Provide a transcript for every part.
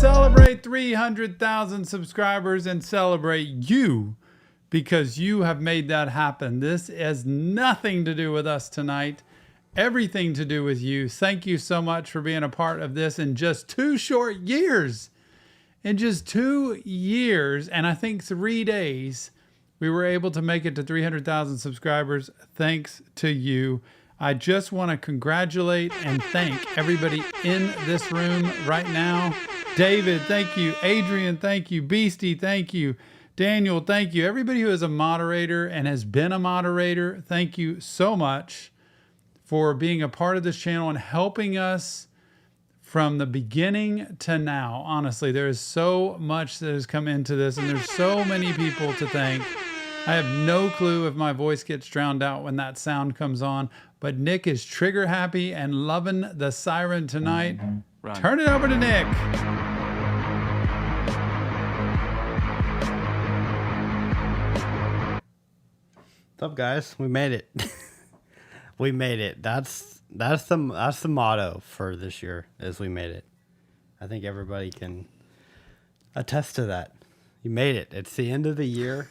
celebrate 300,000 subscribers and celebrate you because you have made that happen. This has nothing to do with us tonight. Everything to do with you. Thank you so much for being a part of this in just 2 short years. In just 2 years, and I think 3 days, we were able to make it to 300,000 subscribers thanks to you. I just want to congratulate and thank everybody in this room right now. David, thank you. Adrian, thank you. Beastie, thank you. Daniel, thank you. Everybody who is a moderator and has been a moderator, thank you so much for being a part of this channel and helping us from the beginning to now. Honestly, there is so much that has come into this, and there's so many people to thank. I have no clue if my voice gets drowned out when that sound comes on, but Nick is trigger happy and loving the siren tonight. Run. Turn it over to Nick. What's up, guys? We made it. We made it. That's the motto for this year, is we made it. I think everybody can attest to that. You made it. It's the end of the year.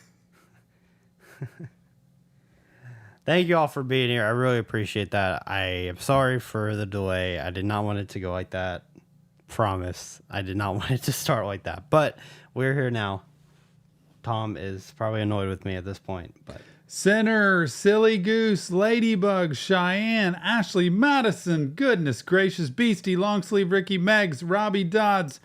Thank you all for being here. I really appreciate that. I am sorry for the delay. I did not want it to go like that. Promise. I did not want it to start like that. But we're here now. Tom is probably annoyed with me at this point, but Sinner, Silly Goose, Ladybug, Cheyenne, Ashley, Madison, goodness gracious, Beastie, Longsleeve, Ricky, Megs, Robbie Dodds.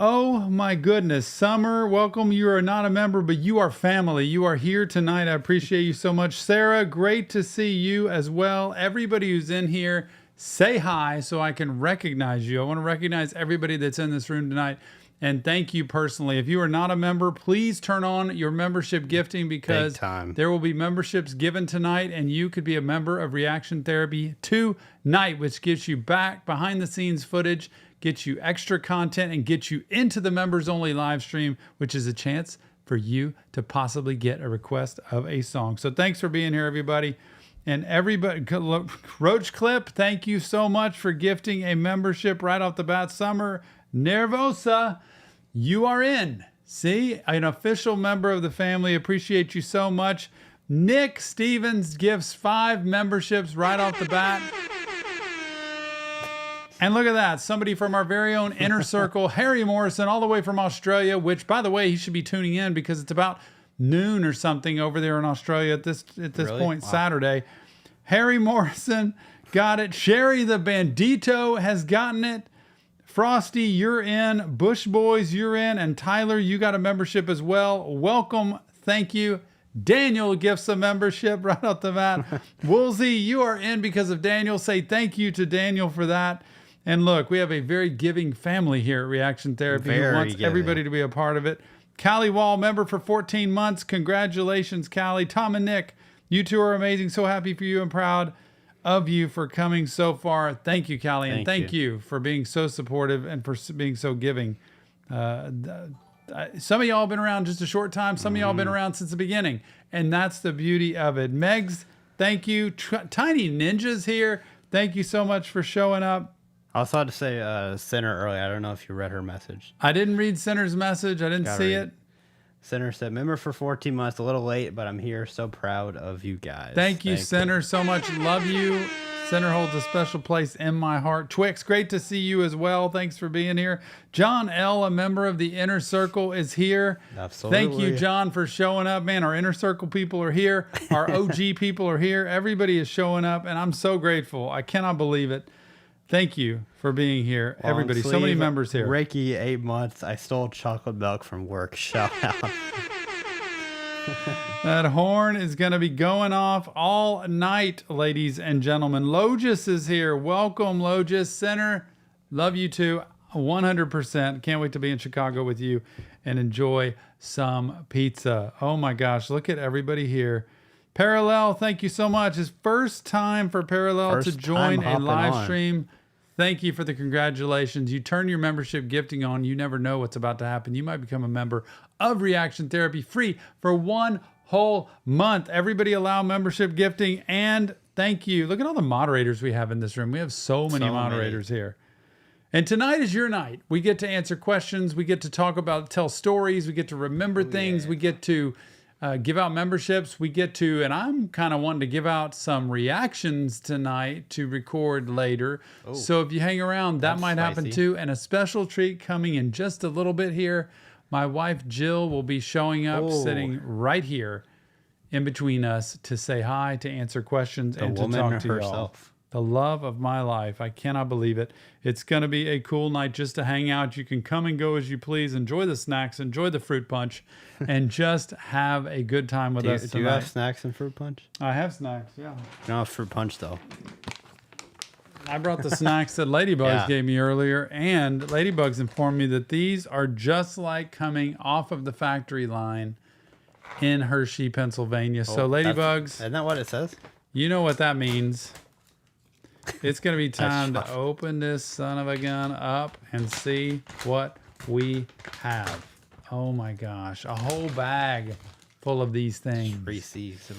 Oh my goodness, Summer, welcome. You are not a member, but you are family. You are here tonight. I appreciate you so much. Sarah, great to see you as well. Everybody who's in here, say hi so I can recognize you. I want to recognize everybody that's in this room tonight. And thank you personally. If you are not a member, please turn on your membership gifting because there will be memberships given tonight and you could be a member of Reaction Therapy tonight, which gives you back behind the scenes footage, gets you extra content, and gets you into the members only live stream, which is a chance for you to possibly get a request of a song. So thanks for being here, everybody. And everybody, Roach Clip, thank you so much for gifting a membership right off the bat. Summer Nervosa, you are in. See, an official member of the family. Appreciate you so much. Nick Stevens gifts 5 memberships right off the bat. And look at that. Somebody from our very own inner circle, Harry Morrison, all the way from Australia, which, by the way, he should be tuning in because it's about noon or something over there in Australia at this Really? point, Wow. Saturday. Harry Morrison got it. Sherry the Bandito has gotten it. Frosty, you're in. Bush Boys, you're in. And Tyler, you got a membership as well. Welcome. Thank you. Daniel gifts a membership right off the bat. Woolsey, you are in because of Daniel. Say thank you to Daniel for that. And look, we have a very giving family here at Reaction Therapy who wants everybody to be a part of it. Callie Wall, member for 14 months. Congratulations, Callie. Tom and Nick, you two are amazing. So happy for you and proud of you for coming so far. Thank you, Callie, and thank you for being so supportive and for being so giving. Some of y'all have been around just a short time. Some of y'all have been around since the beginning, and that's the beauty of it. Megs, thank you. Tiny Ninja's here. Thank you so much for showing up. I also had to say Sinner earlier. I don't know if you read her message. I didn't read Center's message. I didn't see it. Center said, member for 14 months, a little late, but I'm here. So proud of you guys. Thank you, Center, so much. Love you. Center holds a special place in my heart. Twix, great to see you as well. Thanks for being here. John L., a member of the Inner Circle, is here. Absolutely. Thank you, John, for showing up. Man, our Inner Circle people are here. Our OG people are here. Everybody is showing up, and I'm so grateful. I cannot believe it. Thank you for being here, everybody. So many members here. Ricky, 8 months. I stole chocolate milk from work. Shout out. That horn is going to be going off all night, ladies and gentlemen. Logis is here. Welcome, Logis. Center, love you too. 100%. Can't wait to be in Chicago with you and enjoy some pizza. Oh my gosh, look at everybody here. Parallel, thank you so much. It's first time for Parallel to join a live stream. Thank you for the congratulations. You turn your membership gifting on, you never know what's about to happen. You might become a member of Reaction Therapy free for 1 whole month. Everybody allow membership gifting, and thank you. Look at all the moderators we have in this room. We have so many moderators here. And tonight is your night. We get to answer questions. We get to tell stories. We get to remember things. yeah. We get to give out memberships. We get to, and I'm kind of wanting to give out some reactions tonight to record later. So if you hang around, that might happen spicy. too. And a special treat coming in just a little bit here. My wife, Jill, will be showing up, sitting right here in between us to say hi, to answer questions, and to talk to y'all. The love of my life. I cannot believe it. It's going to be a cool night just to hang out. You can come and go as you please. Enjoy the snacks. Enjoy the fruit punch. And just have a good time with us tonight. Do you have snacks and fruit punch? I have snacks, yeah. You don't have fruit punch, though. I brought the snacks that Ladybugs gave me earlier. And Ladybugs informed me that these are just like coming off of the factory line in Hershey, Pennsylvania. So Ladybugs, Isn't that what it says? you know what that means. It's going to be time to open this son of a gun up and see what we have. Oh my gosh. A whole bag full of these things. Reese's.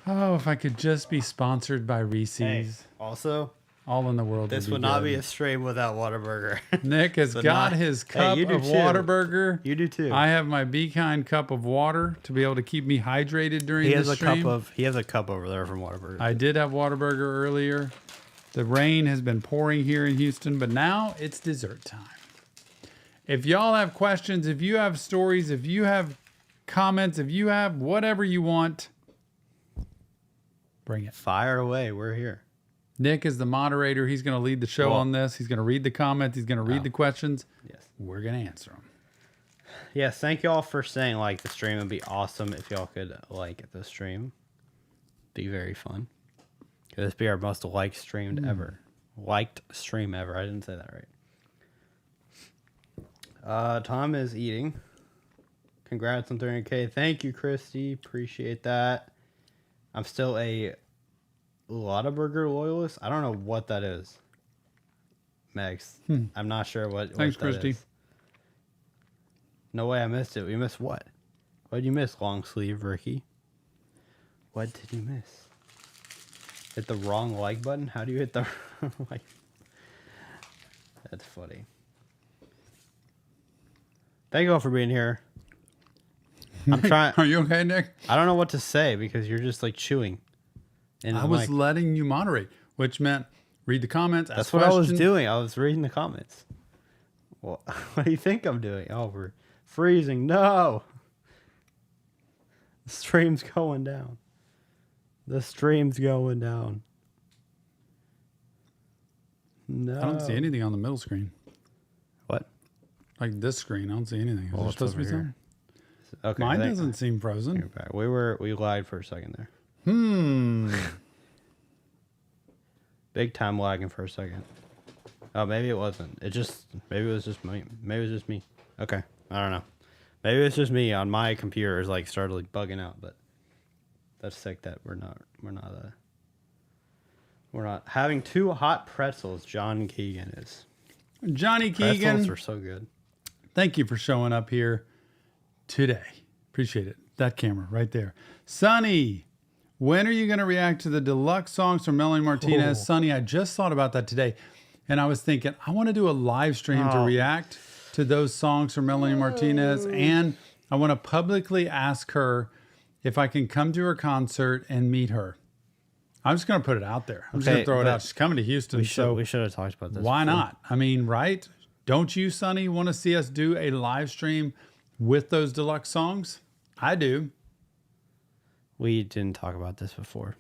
Oh, if I could just be sponsored by Reese's. Hey, also, All in the world. this would not be a stream without Whataburger. Nick has got his cup you do of too. Whataburger. You do too. I have my Be Kind cup of water to be able to keep me hydrated during He this has stream. he has a cup over there from Whataburger. I did have Whataburger earlier. The rain has been pouring here in Houston, but now it's dessert time. If y'all have questions, if you have stories, if you have comments, if you have whatever you want, bring it. Fire away. We're here. Nick is the moderator. He's going to lead the show on this. He's going to read the comments. He's going to read the questions. Yes. We're going to answer them. Yes, thank y'all for saying like the stream. Would be awesome if y'all could like the stream. Be very fun. Could this be our most liked streamed ever? Liked stream ever. I didn't say that right. Tom is eating. Congrats on 300K. Thank you, Christy. Appreciate that. I'm still a Whataburger loyalist. I don't know what that is. Megs. I'm not sure what Thanks, that Christy. is. No way I missed it. We missed what? What did you miss, long sleeve Ricky? What did you miss? Hit the wrong like button? How do you hit the like? That's funny. Thank you all for being here. I'm trying. Are you okay, Nick? I don't know what to say because you're just like chewing. I was letting you moderate, which meant read the comments. That's ask what I was questions. doing. I was reading the comments. Well, what do you think I'm doing? Oh, we're freezing. No. The stream's going down. The stream's going down. No. I don't see anything on the middle screen. What? Like this screen, I don't see anything. Is Well, there it's supposed to be over something? Okay. Mine doesn't seem frozen. You're back. We lied for a second there. Big time lagging for a second. Oh, maybe it wasn't. Maybe it was just me. Maybe it was just me. Okay. I don't know. Maybe it's just me on my computer is like started like bugging out, but that's sick that we're not having two hot pretzels. John Keegan is. Johnny Keegan, Pretzels are so good. thank you for showing up here today. Appreciate it. That camera right there. Sonny, when are you going to react to the deluxe songs from Melanie Martinez? Oh. Sonny, I just thought about that today, and I was thinking I want to do a live stream to react to those songs from Melanie Martinez, and I want to publicly ask her if I can come to her concert and meet her. I'm just going to put it out there. I'm just going to throw it out. She's coming to Houston, We so should have talked about this. why before. not? I mean, right? Don't you, Sonny, want to see us do a live stream with those deluxe songs? I do. We didn't talk about this before.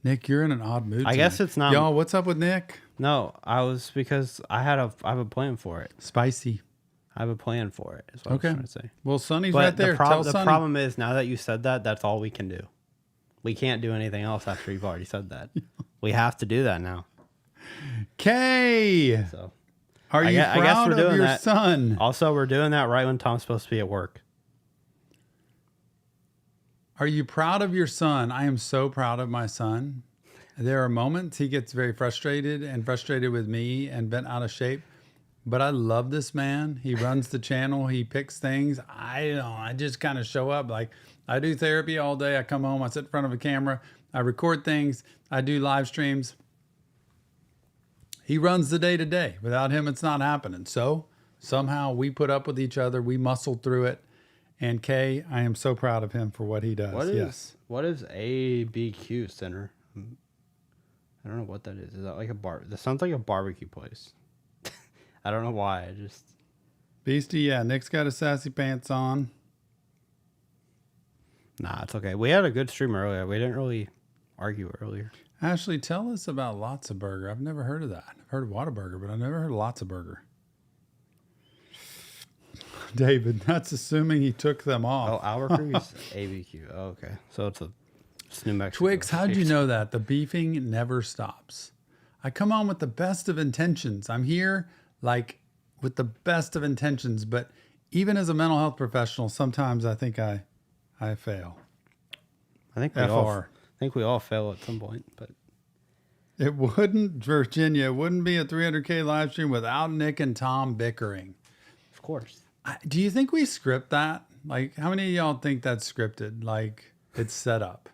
Nick, you're in an odd mood. I guess it's not. Y'all, what's up with Nick? No, I was because I have a plan for it. Spicy. I have a plan for it. Is what Okay. I was trying to say. Well, Sonny's But right there. Tell the Sonny. problem is now that you said that, that's all we can do. We can't do anything else after you've already said that. We have to do that now. Kay, So are you I guess proud we're of doing your that. son? Also, we're doing that right when Tom's supposed to be at work. Are you proud of your son? I am so proud of my son. There are moments he gets very frustrated with me and bent out of shape. But I love this man. He runs the channel. He picks things. I just kind of show up. Like, I do therapy all day. I come home. I sit in front of a camera. I record things. I do live streams. He runs the day to day. Without him, it's not happening. So somehow we put up with each other. We muscled through it. And Kay, I am so proud of him for what he does. What is ABQ Center? I don't know what that is. Is that like a bar? That sounds like a barbecue place. I don't know why. I just Beastie, yeah. Nick's got his sassy pants on. Nah, it's okay. We had a good stream earlier. We didn't really argue earlier. Ashley, tell us about Lotsa Burger. I've never heard of that. I've heard of Whataburger, but I've never heard of Lotsa Burger. David, that's assuming he took them off. Oh, Albuquerque's ABQ. Oh, okay. So it's New Mexico. Twix, how'd you know that? The beefing never stops. I come on with the best of intentions. I'm here like with the best of intentions, but even as a mental health professional, sometimes I think I fail. I think we all fail at some point, but it wouldn't, Virginia, it wouldn't be a 300K live stream without Nick and Tom bickering. Of course. Do you think we script that? Like, how many of y'all think that's scripted? Like, it's set up?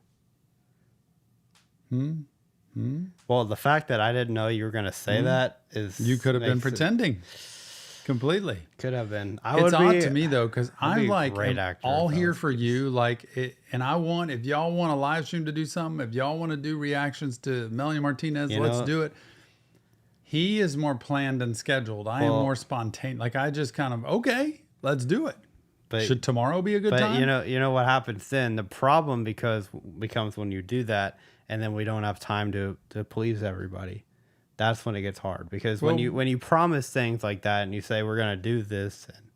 Well, the fact that I didn't know you were going to say that is... You could have been pretending. Completely. Could have been. It's odd to me, though, because I'm like, all here for you. you. Like, and I want, if y'all want a live stream to do something, if y'all want to do reactions to Melanie Martinez, let's do it. He is more planned and scheduled. I am more spontaneous. Like, I just kind of, okay, let's do it. But, should tomorrow be a good time? You know what happens then? The problem becomes when you do that, and then we don't have time to please everybody. That's when it gets hard, because when you promise things like that and you say we're gonna do this, and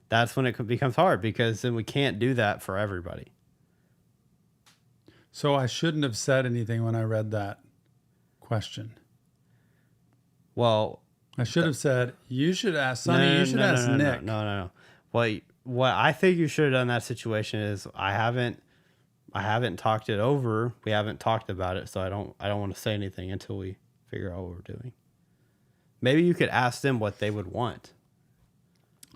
that's when it becomes hard, because then we can't do that for everybody. So I shouldn't have said anything when I read that question. Well, I should have said, you should ask Sonny. You should ask Nick. No. What I think you should have done in that situation is I haven't talked it over. We haven't talked about it, so I don't want to say anything until we figure out what we're doing. Maybe you could ask them what they would want.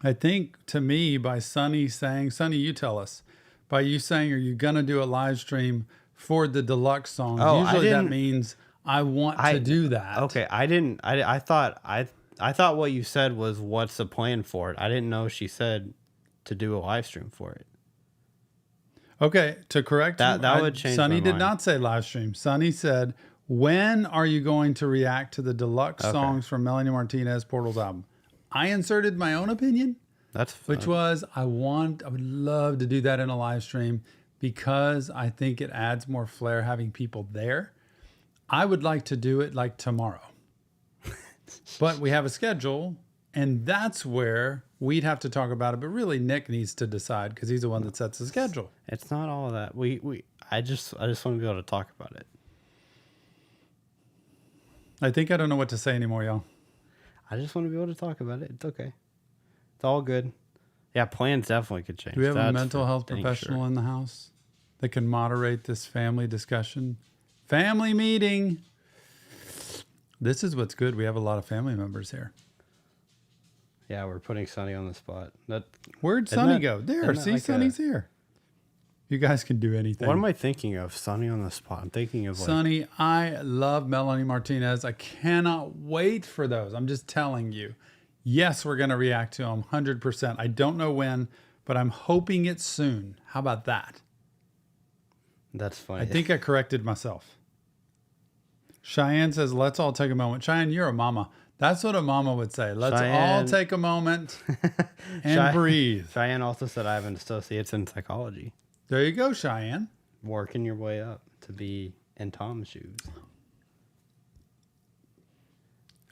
I think, to me, by Sonny saying, Sonny, you tell us, by you saying, are you going to do a live stream for the deluxe songs? Usually that means I want to do that. Okay, I thought what you said was what's the plan for it. I didn't know she said to do a live stream for it. Okay, to correct that would change. Sonny did not say live stream. Sonny said, when are you going to react to the deluxe songs from Melanie Martinez Portal's album? I inserted my own opinion. That's fun. Which was, I would love to do that in a live stream, because I think it adds more flair having people there. I would like to do it like tomorrow. But we have a schedule, and that's where we'd have to talk about it. But really, Nick needs to decide, because he's the one that sets the schedule. It's not all of that. I just want to be able to talk about it. I think I don't know what to say anymore, y'all. I just want to be able to talk about it. It's okay. It's all good. Yeah, plans definitely could change. Do we have a mental health professional in the house that can moderate this family discussion? Family meeting. This is what's good. We have a lot of family members here. Yeah, we're putting Sonny on the spot. Where'd Sonny go? There, see, like Sonny's here. You guys can do anything. What am I thinking of? Sonny on the spot. I'm thinking of Sonny, I love Melanie Martinez. I cannot wait for those. I'm just telling you. Yes, we're going to react to them 100%. I don't know when, but I'm hoping it's soon. How about that? That's funny. I think I corrected myself. Cheyenne says, let's all take a moment. Cheyenne, you're a mama. That's what a mama would say. Let's all take a moment and breathe. Cheyenne also said I have an associate's in psychology. There you go, Cheyenne. Working your way up to be in Tom's shoes.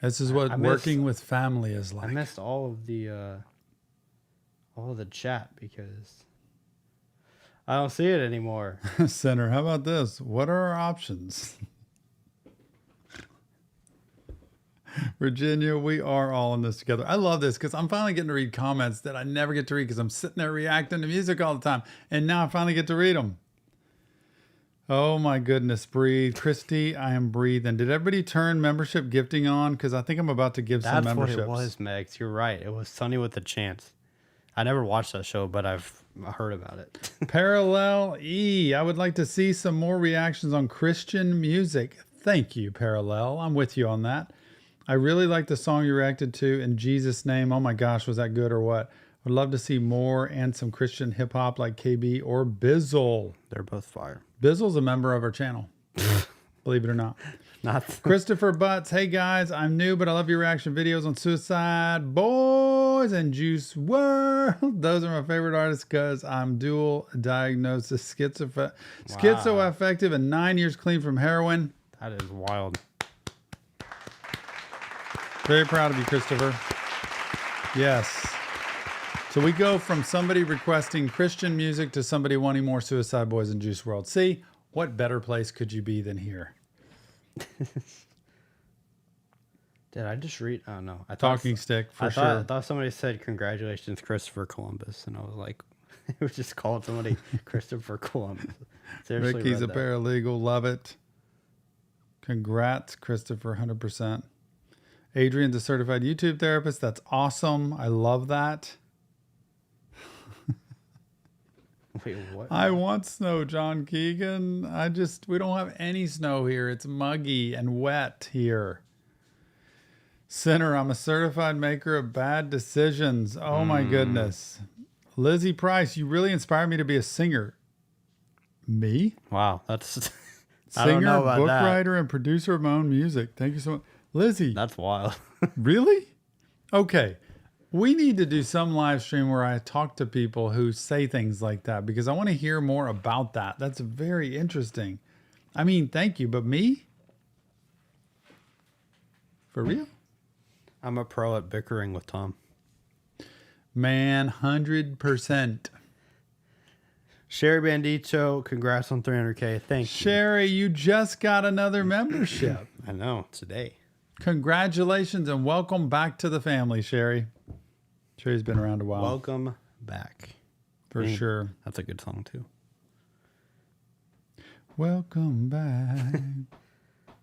This is what working with family is like. I missed all of the chat because I don't see it anymore. Center, how about this? What are our options? Virginia, we are all in this together. I love this because I'm finally getting to read comments that I never get to read because I'm sitting there reacting to music all the time. And now I finally get to read them. Oh my goodness, breathe. Christy, I am breathing. Did everybody turn membership gifting on? Because I think I'm about to give some memberships. That's what it was, Megs. You're right. It was Sonny with a Chance. I never watched that show, but I've heard about it. Parallel E. I would like to see some more reactions on Christian music. Thank you, Parallel. I'm with you on that. I really like the song you reacted to, In Jesus' Name. Oh my gosh, was that good or what? Would love to see more and some Christian hip hop like KB or Bizzle. They're both fire. Bizzle's a member of our channel, believe it or not. Not Christopher Butts. Hey guys, I'm new, but I love your reaction videos on Suicide Boys and Juice WRLD. Those are my favorite artists because I'm dual diagnosis schizoaffective and 9 years clean from heroin. That is wild. Very proud of you, Christopher. Yes. So we go from somebody requesting Christian music to somebody wanting more Suicide Boys and Juice WRLD. See, what better place could you be than here? Did I just read? Oh no, Talking stick for sure. I thought somebody said congratulations, Christopher Columbus, and I was like, it was just called somebody Christopher Columbus. Seriously, Ricky's a read that. paralegal. Love it. Congrats, Christopher. 100%. Adrian's a certified YouTube therapist. That's awesome. I love that. Wait, what? I want snow, John Keegan. We don't have any snow here. It's muggy and wet here. Sinner, I'm a certified maker of bad decisions. Oh my goodness. Lizzie Price, you really inspired me to be a singer. Me? Wow, that's I don't Singer, know about book that. writer, and producer of my own music. Thank you so much. Lizzie, That's wild. really? Okay. We need to do some live stream where I talk to people who say things like that because I want to hear more about that. That's very interesting. I mean, thank you, but me? For real? I'm a pro at bickering with Tom. Man, 100%. Sherry Bandito, congrats on 300K. Thank you. Sherry, you just got another membership. I know, today. Congratulations and welcome back to the family, Sherry. Sherry's been around a while. Welcome back. For sure. That's a good song, too. Welcome back.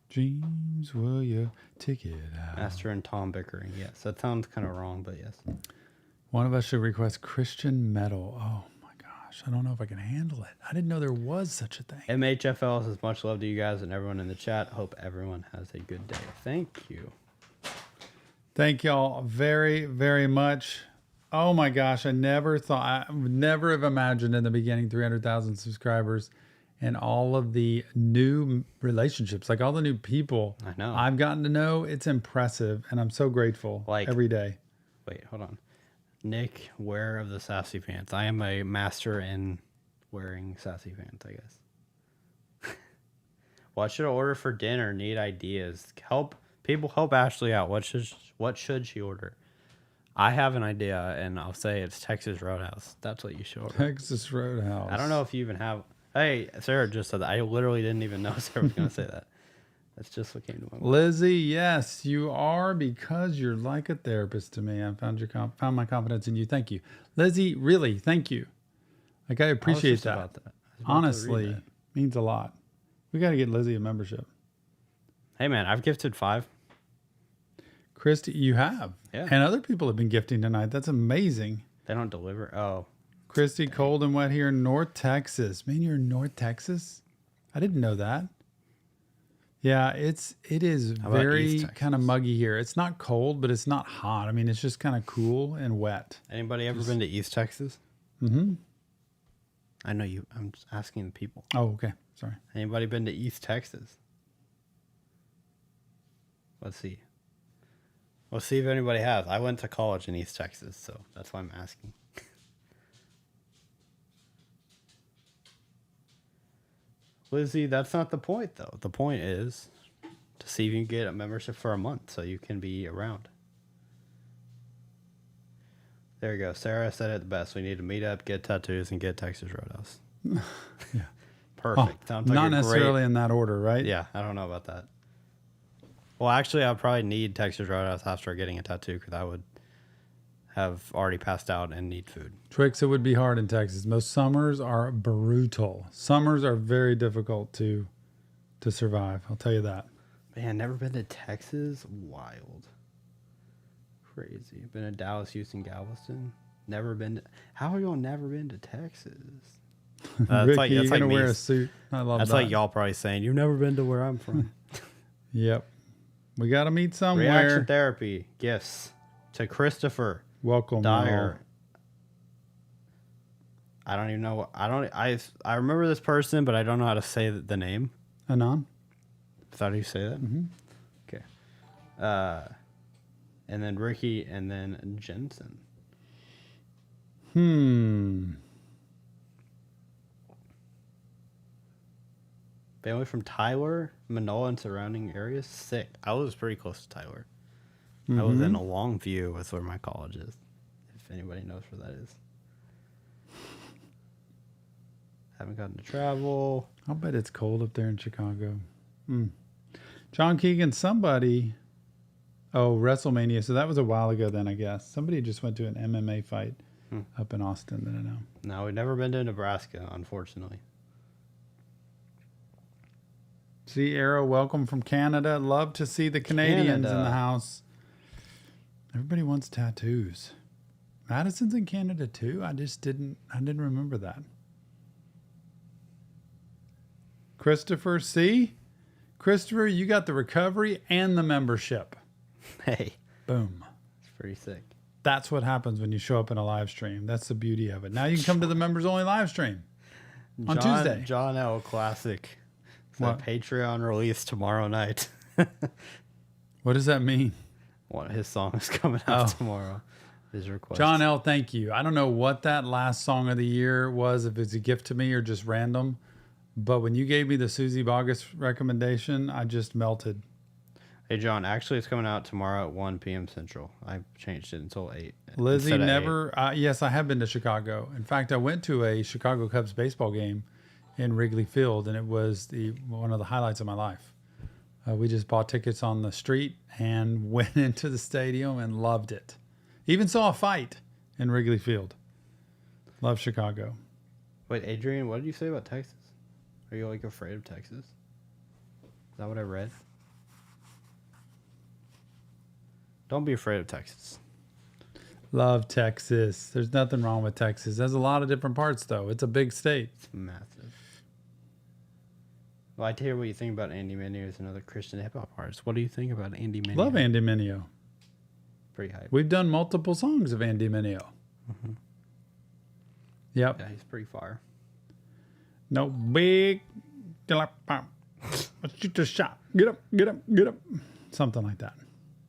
Dreams were your ticket out. Master and Tom bickering. Yes, that sounds kind of wrong, but yes. One of us should request Christian metal. Oh my gosh. I don't know if I can handle it. I didn't know there was such a thing. MHFL says much love to you guys and everyone in the chat. Hope everyone has a good day. Thank you. Thank y'all very, very much. Oh my gosh. I would never have imagined in the beginning 300,000 subscribers and all of the new relationships, like all the new people I know. I've gotten to know. It's impressive. And I'm so grateful every day. Wait, hold on. Nick, wearer of the sassy pants. I am a master in wearing sassy pants, I guess. What should I order for dinner? Need ideas. Help Ashley out. What should she order? I have an idea, and I'll say it's Texas Roadhouse. That's what you should order. Texas Roadhouse. I don't know if you even have. Hey, Sarah just said that. I literally didn't even know Sarah was going to say that. That's just what came to my mind. Lizzie, yes, you are because you're like a therapist to me. I found my confidence in you. Thank you. Lizzie, really, thank you. Like, I appreciate that. About that. I was about to read Honestly, that. means a lot. We got to get Lizzie a membership. Hey, man, I've gifted 5. Christy, you have. Yeah. And other people have been gifting tonight. That's amazing. They don't deliver. Oh. Christy, cold and wet here in North Texas. Man, you're in North Texas? I didn't know that. Yeah, it is How about very East Texas? kind of muggy here. It's not cold, but it's not hot. I mean, it's just kind of cool and wet. Anybody ever been to East Texas? Mm-hmm. I know you. I'm just asking the people. Oh, okay. Sorry. Anybody been to East Texas? Let's see. Let's see if anybody has. I went to college in East Texas, so that's why I'm asking. Lizzie, that's not the point, though. The point is to see if you can get a membership for a month so you can be around. There you go. Sarah said it the best. We need to meet up, get tattoos, and get Texas Roadhouse. Yeah. Perfect. Sounds like Not a necessarily great... in that order, right? Yeah, I don't know about that. Well, actually, I'll probably need Texas Roadhouse after getting a tattoo because I would have already passed out and need food. Twix, it would be hard in Texas. Most summers are brutal. Summers are very difficult to survive. I'll tell you that. Man, never been to Texas? Wild. Crazy. Been to Dallas, Houston, Galveston. Never been to... How have y'all never been to Texas? Ricky, you're going to wear a suit. I love that. That's like y'all probably saying, you've never been to where I'm from. Yep. We got to meet somewhere. Reaction therapy gifts to Christopher Welcome, Dyer. I don't even know. I remember this person, but I don't know how to say the name. Anon. Thought you say that. Mm-hmm. Okay. And then Ricky, and then Jensen. Family from Tyler, Manoa, and surrounding areas. Sick. I was pretty close to Tyler. I was in a Longview. That's where my college is. If anybody knows where that is. Haven't gotten to travel. I'll bet it's cold up there in Chicago. John Keegan, somebody. Oh, WrestleMania. So that was a while ago then, I guess. Somebody just went to an MMA fight up in Austin that I know. No, we've never been to Nebraska, unfortunately. See, Arrow, welcome from Canada. Love to see the Canadians in the house. Everybody wants tattoos. Madison's in Canada too? I didn't remember that. Christopher, see? Christopher, you got the recovery and the membership. Hey. Boom. It's pretty sick. That's what happens when you show up in a live stream. That's the beauty of it. Now you can come to the members only live stream on Tuesday. John L. Classic. What? Patreon release tomorrow night. What does that mean? One of his songs coming out tomorrow. His request. John L., thank you. I don't know what that last song of the year was, if it's a gift to me or just random. But when you gave me the Susie Bogus recommendation, I just melted. Hey, John, actually, it's coming out tomorrow at 1 p.m. Central. I changed it until 8. Lizzie never... yes, I have been to Chicago. In fact, I went to a Chicago Cubs baseball game in Wrigley Field, and it was one of the highlights of my life. We just bought tickets on the street and went into the stadium and loved it. Even saw a fight in Wrigley Field. Love Chicago. Wait, Adrian, what did you say about Texas? Are you, like, afraid of Texas? Is that what I read? Don't be afraid of Texas. Love Texas. There's nothing wrong with Texas. There's a lot of different parts, though. It's a big state. It's massive. Well, I tell you what you think about Andy Mineo and other Christian hip-hop artists. What do you think about Andy Mineo? Love Andy Mineo. Pretty hype. We've done multiple songs of Andy Mineo. Yep. Yeah, he's pretty fire. No big... Let's shoot the shot. Get up, get up, get up. Something like that.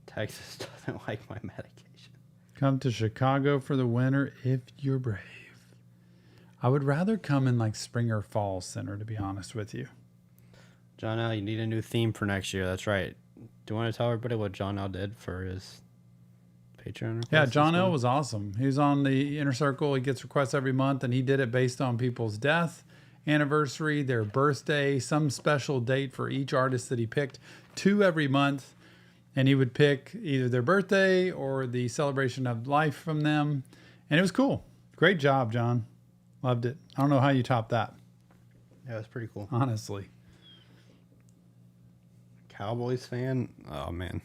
Texas doesn't like my medication. Come to Chicago for the winter if you're brave. I would rather come in like spring or fall center, to be honest with you. John L., you need a new theme for next year. That's right. Do you want to tell everybody what John L. did for his Patreon request? Yeah, John L. was awesome. He was on the Inner Circle. He gets requests every month, and he did it based on people's death, anniversary, their birthday, some special date for each artist that he picked, 2 every month. And he would pick either their birthday or the celebration of life from them. And it was cool. Great job, John. Loved it. I don't know how you top that. Yeah, it was pretty cool. Honestly. Cowboys fan? Oh, man.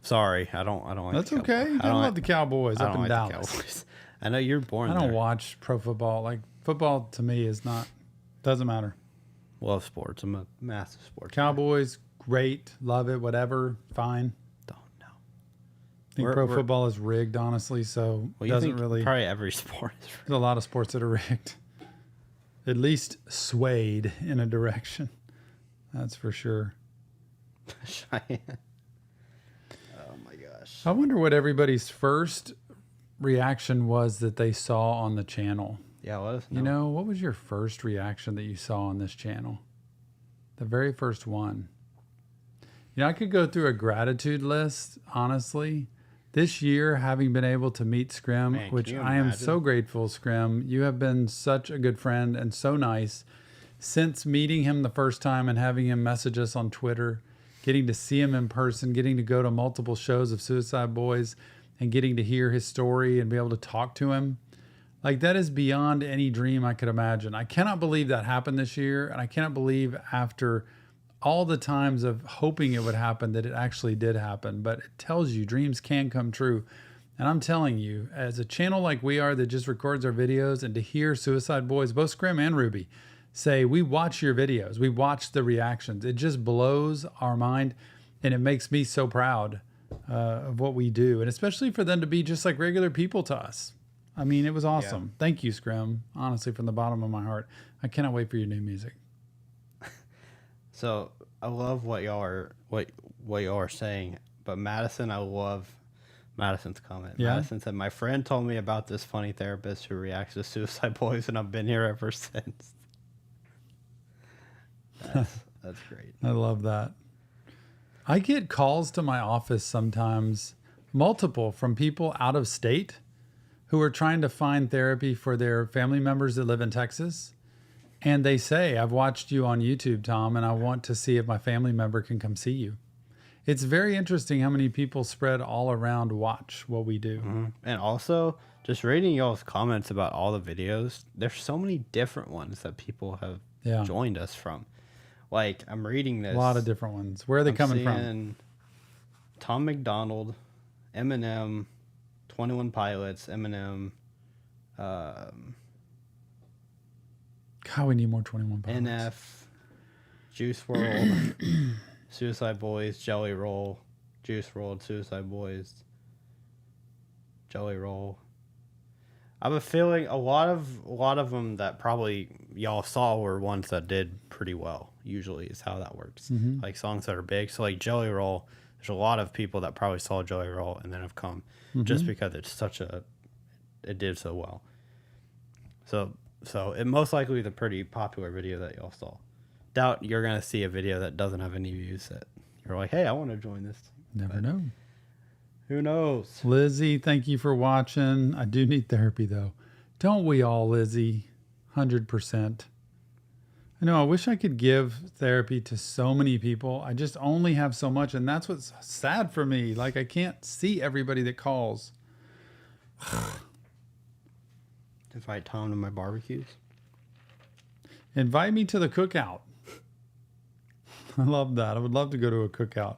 Sorry, I don't like That's the okay. I love the Cowboys up in Dallas. I know you're born there. I don't watch pro football. Like, football to me is not, doesn't matter. Love sports. I'm a massive sports Cowboys, great. Love it. Whatever. Fine. Don't know. I think pro football is rigged, honestly, so it doesn't really. Probably every sport is rigged. There's a lot of sports that are rigged. At least swayed in a direction. That's for sure. Cheyenne. Oh my gosh. I wonder what everybody's first reaction was that they saw on the channel. Yeah, let us know. You know, what was your first reaction that you saw on this channel? The very first one. You know, I could go through a gratitude list, honestly. This year, having been able to meet Scrim, Man, which can you I am imagine? so grateful, Scrim. You have been such a good friend and so nice. Since meeting him the first time and having him message us on Twitter, getting to see him in person, getting to go to multiple shows of Suicide Boys, and getting to hear his story and be able to talk to him. Like, that is beyond any dream I could imagine. I cannot believe that happened this year, and I cannot believe after all the times of hoping it would happen that it actually did happen. But it tells you dreams can come true. And I'm telling you, as a channel like we are that just records our videos, and to hear Suicide Boys, both Scrim and Ruby, say, we watch your videos, we watch the reactions, it just blows our mind. And it makes me so proud of what we do, and especially for them to be just like regular people to us. I mean, it was awesome. Yeah. Thank you, Scrim. Honestly, from the bottom of my heart. I cannot wait for your new music. So I love what y'all are saying, but Madison, I love Madison's comment. Yeah? Madison said, "My friend told me about this funny therapist who reacts to suicide boys, and I've been here ever since." That's great. I love that. I get calls to my office sometimes, multiple, from people out of state who are trying to find therapy for their family members that live in Texas. And they say, I've watched you on YouTube, Tom, and I want to see if my family member can come see you. It's very interesting how many people spread all around watch what we do. Mm-hmm. And also, just reading y'all's comments about all the videos, there's so many different ones that people have joined us from. Like, I'm reading this. A lot of different ones. Where are they coming from? Tom McDonald, Eminem, 21 Pilots, Eminem, God, we need more 21 Pilots. NF, Juice WRLD, Suicide Boys, Jelly Roll, Juice WRLD, Suicide Boys, Jelly Roll. I have a feeling a lot of them that probably y'all saw were ones that did pretty well. Usually is how that works. Mm-hmm. Like songs that are big. So like Jelly Roll, there's a lot of people that probably saw Jelly Roll and then have come just because it's it did so well. So it most likely is a pretty popular video that y'all saw. Doubt you're gonna see a video that doesn't have any views that you're like, hey, I want to join this. Never know. Who knows? Lizzie, thank you for watching. I do need therapy though. Don't we all, Lizzie? 100%. I know, I wish I could give therapy to so many people. I just only have so much, and that's what's sad for me. Like, I can't see everybody that calls. Invite Tom to my barbecues. Invite me to the cookout. I love that. I would love to go to a cookout.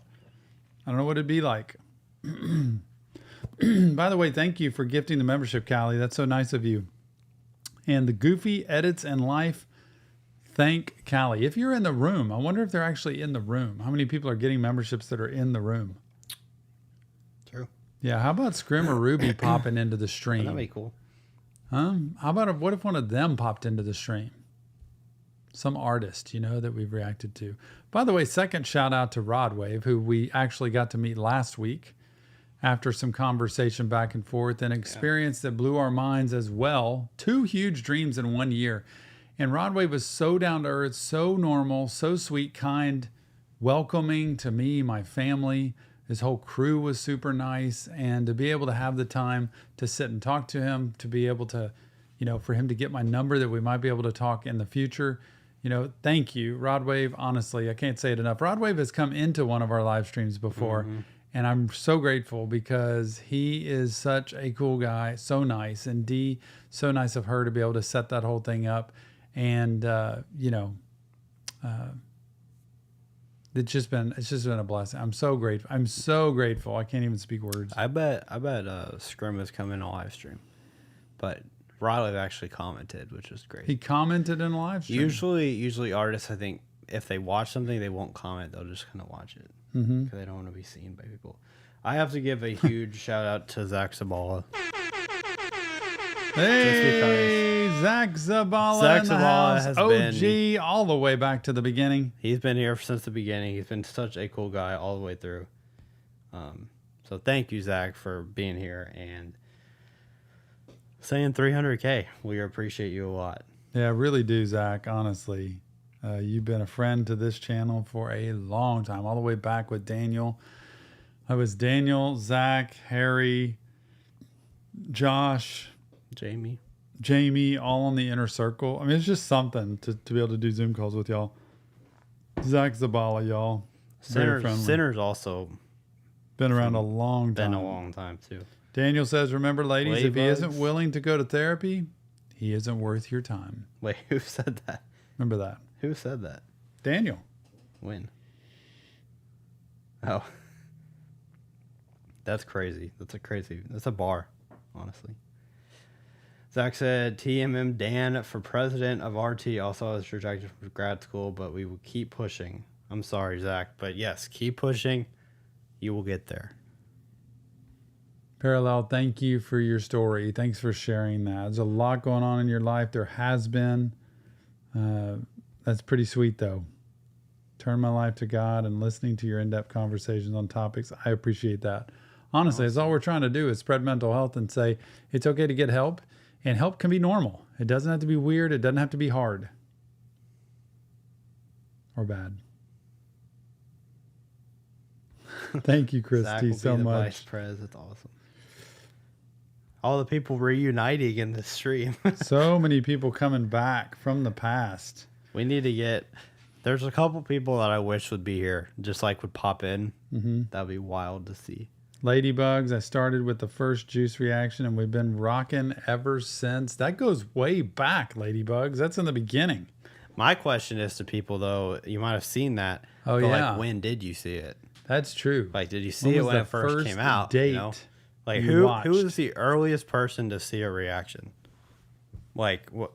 I don't know what it'd be like. By the way, thank you for gifting the membership, Callie. That's so nice of you. And the Goofy Edits and Life, thank Callie. If you're in the room, I wonder if they're actually in the room. How many people are getting memberships that are in the room? True. Yeah, how about Scrim or Ruby popping into the stream? That'd be cool. How about what if one of them popped into the stream? Some artist, that we've reacted to. By the way, second shout out to Rodwave, who we actually got to meet last week after some conversation back and forth, an experience that blew our minds as well. 2 huge dreams in 1 year. And Rodwave was so down to earth, so normal, so sweet, kind, welcoming to me, my family. His whole crew was super nice. And to be able to have the time to sit and talk to him, to be able to, for him to get my number that we might be able to talk in the future. Thank you, Rodwave. Honestly, I can't say it enough. Rodwave has come into one of our live streams before, and I'm so grateful because he is such a cool guy, so nice, and Dee, so nice of her to be able to set that whole thing up, and it's just been a blessing. I'm so grateful. I can't even speak words. I bet Scrim is coming on live stream, but Riley actually commented, which is great. He commented in a live stream. Usually artists, I think, if they watch something, they won't comment. They'll just kind of watch it because they don't want to be seen by people. I have to give a huge shout out to Zach Zabala. Hey, Zach Zabala. Zach in the Zabala house. has OG all the way back to the beginning. He's been here since the beginning. He's been such a cool guy all the way through. So thank you, Zach, for being here and saying 300K. We appreciate you a lot. Yeah, I really do, Zach, honestly. You've been a friend to this channel for a long time, all the way back with Daniel. I was Daniel, Zach, Harry, Josh, Jamie, all on the inner circle. I mean, it's just something to be able to do Zoom calls with y'all. Zach Zabala, y'all. Very friendly. Sinner's also been around a long time. Been a long time, too. Daniel says, remember, ladies, if he Ladybugs. isn't willing to go to therapy, he isn't worth your time. Wait, who said that? Remember that. Who said that? Daniel. When? Oh. That's crazy. That's a bar, honestly. Zach said, TMM Dan for president of RT also has rejected from grad school, but we will keep pushing. I'm sorry, Zach, but yes, keep pushing. you will get there. Parallel, thank you for your story. Thanks for sharing that. There's a lot going on in your life. There has been. That's pretty sweet, though. Turn my life to God and listening to your in-depth conversations on topics. I appreciate that. Honestly, That's all we're trying to do is spread mental health and say it's okay to get help, and help can be normal. It doesn't have to be weird. It doesn't have to be hard or bad. Thank you, Christy, so much. Vice Pres. That's awesome. All the people reuniting in the stream. So many people coming back from the past. We need to get... There's a couple people that I wish would be here, just like would pop in. Mm-hmm. That'd be wild to see. Ladybugs, I started with the first juice reaction, and we've been rocking ever since. That goes way back, Ladybugs. That's in the beginning. My question is to people, though, you might have seen that. Oh, but yeah. Like, when did you see it? That's true. Like, did you see it when it first came out? Date you know? Like, who is the earliest person to see a reaction? Like, what?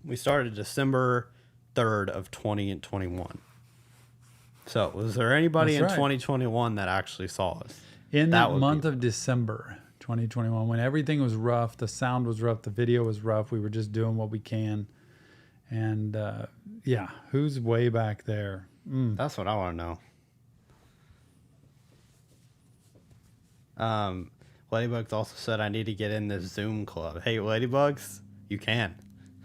We started December 3rd of 2021. So, was there anybody in 2021 that actually saw us? In that month of December 2021, when everything was rough, the sound was rough, the video was rough, we were just doing what we can. And, yeah, who's way back there? That's what I want to know. Ladybugs also said I need to get in this Zoom club. Hey, Ladybugs, you can.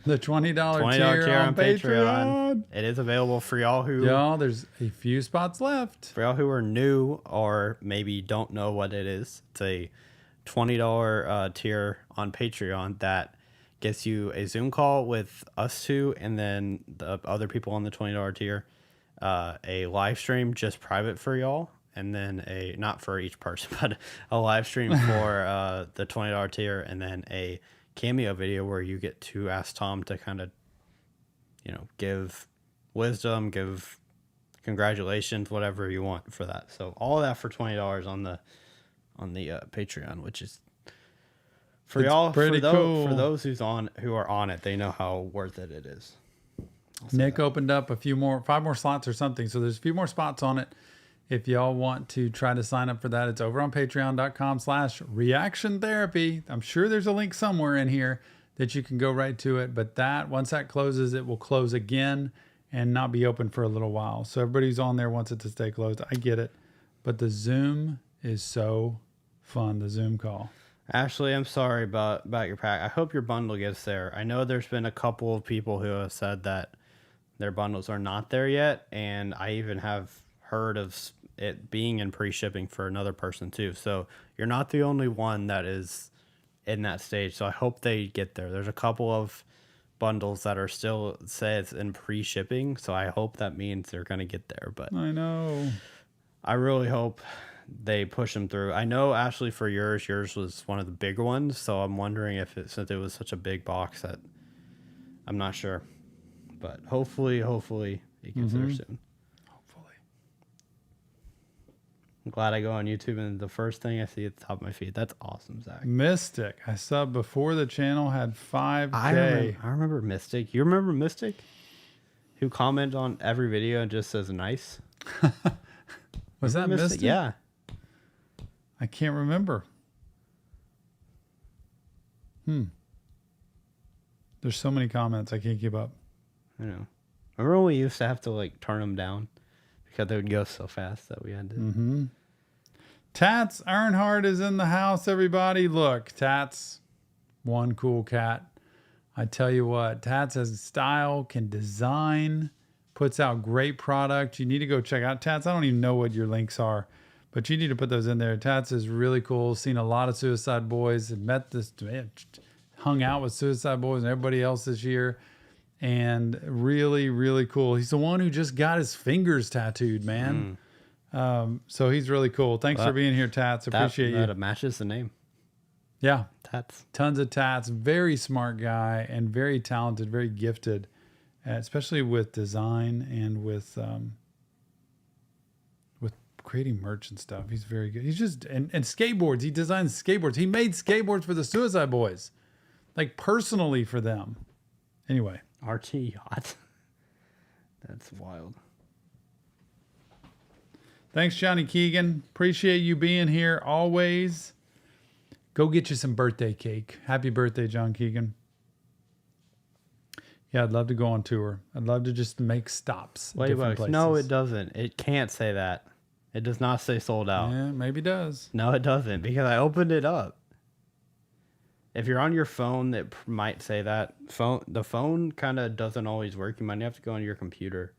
The $20 tier on Patreon. It is available for y'all who... Y'all, there's a few spots left. For y'all who are new or maybe don't know what it is, it's a $20 tier on Patreon that gets you a Zoom call with us two and then the other people on the $20 tier, a live stream just private for y'all, and then not for each person, but a live stream for the $20 tier, and then a cameo video where you get to ask Tom to kind of, give wisdom, give congratulations, whatever you want for that. So all of that for $20 on the Patreon, which is for y'all, for those who are on it, they know how worth it is. Nick opened up 5 more slots or something. So there's a few more spots on it. If y'all want to try to sign up for that, it's over on patreon.com/reaction therapy. I'm sure there's a link somewhere in here that you can go right to it. But once that closes, it will close again and not be open for a little while. So everybody who's on there wants it to stay closed. I get it. But the Zoom is so fun, the Zoom call. Ashley, I'm sorry about your pack. I hope your bundle gets there. I know there's been a couple of people who have said that their bundles are not there yet. And I even have heard of it being in pre-shipping for another person too. So you're not the only one that is in that stage. So I hope they get there. There's a couple of bundles that are still say it's in pre-shipping. So I hope that means they're going to get there. But I know. I really hope they push them through. I know, Ashley, for yours was one of the bigger ones. So I'm wondering since it was such a big box that I'm not sure. But hopefully it gets there soon. I'm glad I go on YouTube and the first thing I see at the top of my feed. That's awesome, Zach. Mystic. I subbed before the channel had 5K. I remember Mystic. You remember Mystic? Who commented on every video and just says nice? Was that Mystic? Yeah. I can't remember. There's so many comments. I can't keep up. I know. Remember when we used to have to turn them down? Because they would go so fast that we had to. Tats Earnhardt is in the house, everybody. Look, Tats, one cool cat. I tell you what, Tats has style, can design, puts out great product. You need to go check out Tats. I don't even know what your links are, but you need to put those in there. Tats is really cool. Seen a lot of Suicide Boys and hung out with Suicide Boys and everybody else this year. And really, really cool. He's the one who just got his fingers tattooed, man. So he's really cool. Thanks for being here, Tats. Appreciate you. That matches the name. Yeah. Tats. Tons of Tats. Very smart guy and very talented, very gifted, especially with design and with creating merch and stuff. He's very good. He's just, and skateboards. He designs skateboards. He made skateboards for the Suicide Boys, personally for them. Anyway. RT Yacht. That's wild. Thanks, Johnny Keegan. Appreciate you being here always. Go get you some birthday cake. Happy birthday, John Keegan. Yeah, I'd love to go on tour. I'd love to just make stops. At different places. No, it doesn't. It can't say that. It does not say sold out. Yeah, maybe it does. No, it doesn't, because I opened it up. If you're on your phone, it might say that. The phone kind of doesn't always work. You might have to go on your computer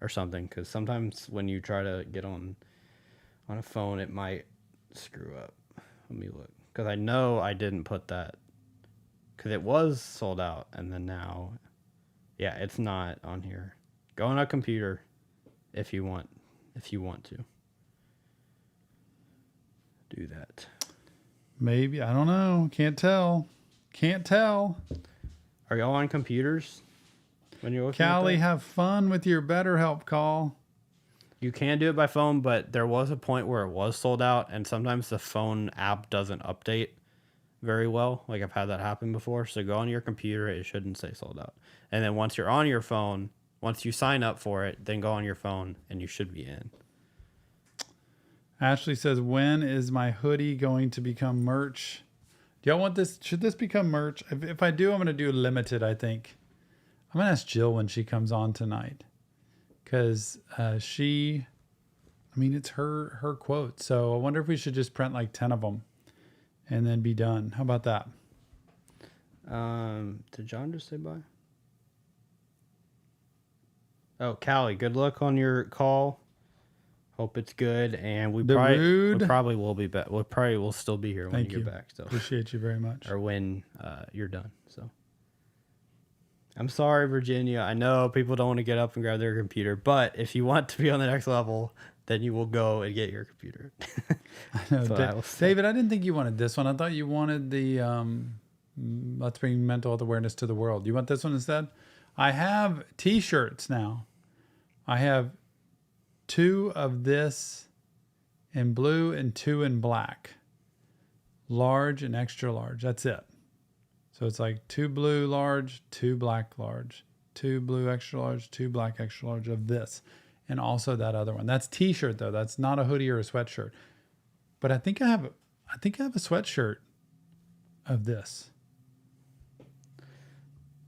or something, because sometimes when you try to get on a phone, it might screw up. Let me look, because I know I didn't put that, because it was sold out, and then now, yeah, it's not on here. Go on a computer if you want to do that. Maybe. I don't know. Can't tell. Are y'all on computers when you're looking Callie, at that? have fun with your BetterHelp call. You can do it by phone, but there was a point where it was sold out, and sometimes the phone app doesn't update very well. Like, I've had that happen before. So go on your computer. It shouldn't say sold out. And then once you're on your phone, once you sign up for it, then go on your phone, and you should be in. Ashley says, when is my hoodie going to become merch? Do y'all want this? Should this become merch? If I do, I'm going to do limited, I think. I'm going to ask Jill when she comes on tonight. Because it's her quote. So I wonder if we should just print like 10 of them and then be done. How about that? Did John just say bye? Oh, Callie, good luck on your call. Hope it's good, and we probably will be back. We probably will still be here when you get back. So appreciate you very much. Or when you're done. So I'm sorry, Virginia. I know people don't want to get up and grab their computer, but if you want to be on the next level, then you will go and get your computer. I know, David, I didn't think you wanted this one. I thought you wanted the Let's Bring Mental Health Awareness to the World. You want this one instead? I have T-shirts now. I have 2 of this in blue and 2 in black. Large and extra large. That's it. So it's like 2 blue large, 2 black large, 2 blue extra large, 2 black extra large of this. And also that other one. That's T-shirt though. That's not a hoodie or a sweatshirt. But I think I have a sweatshirt of this.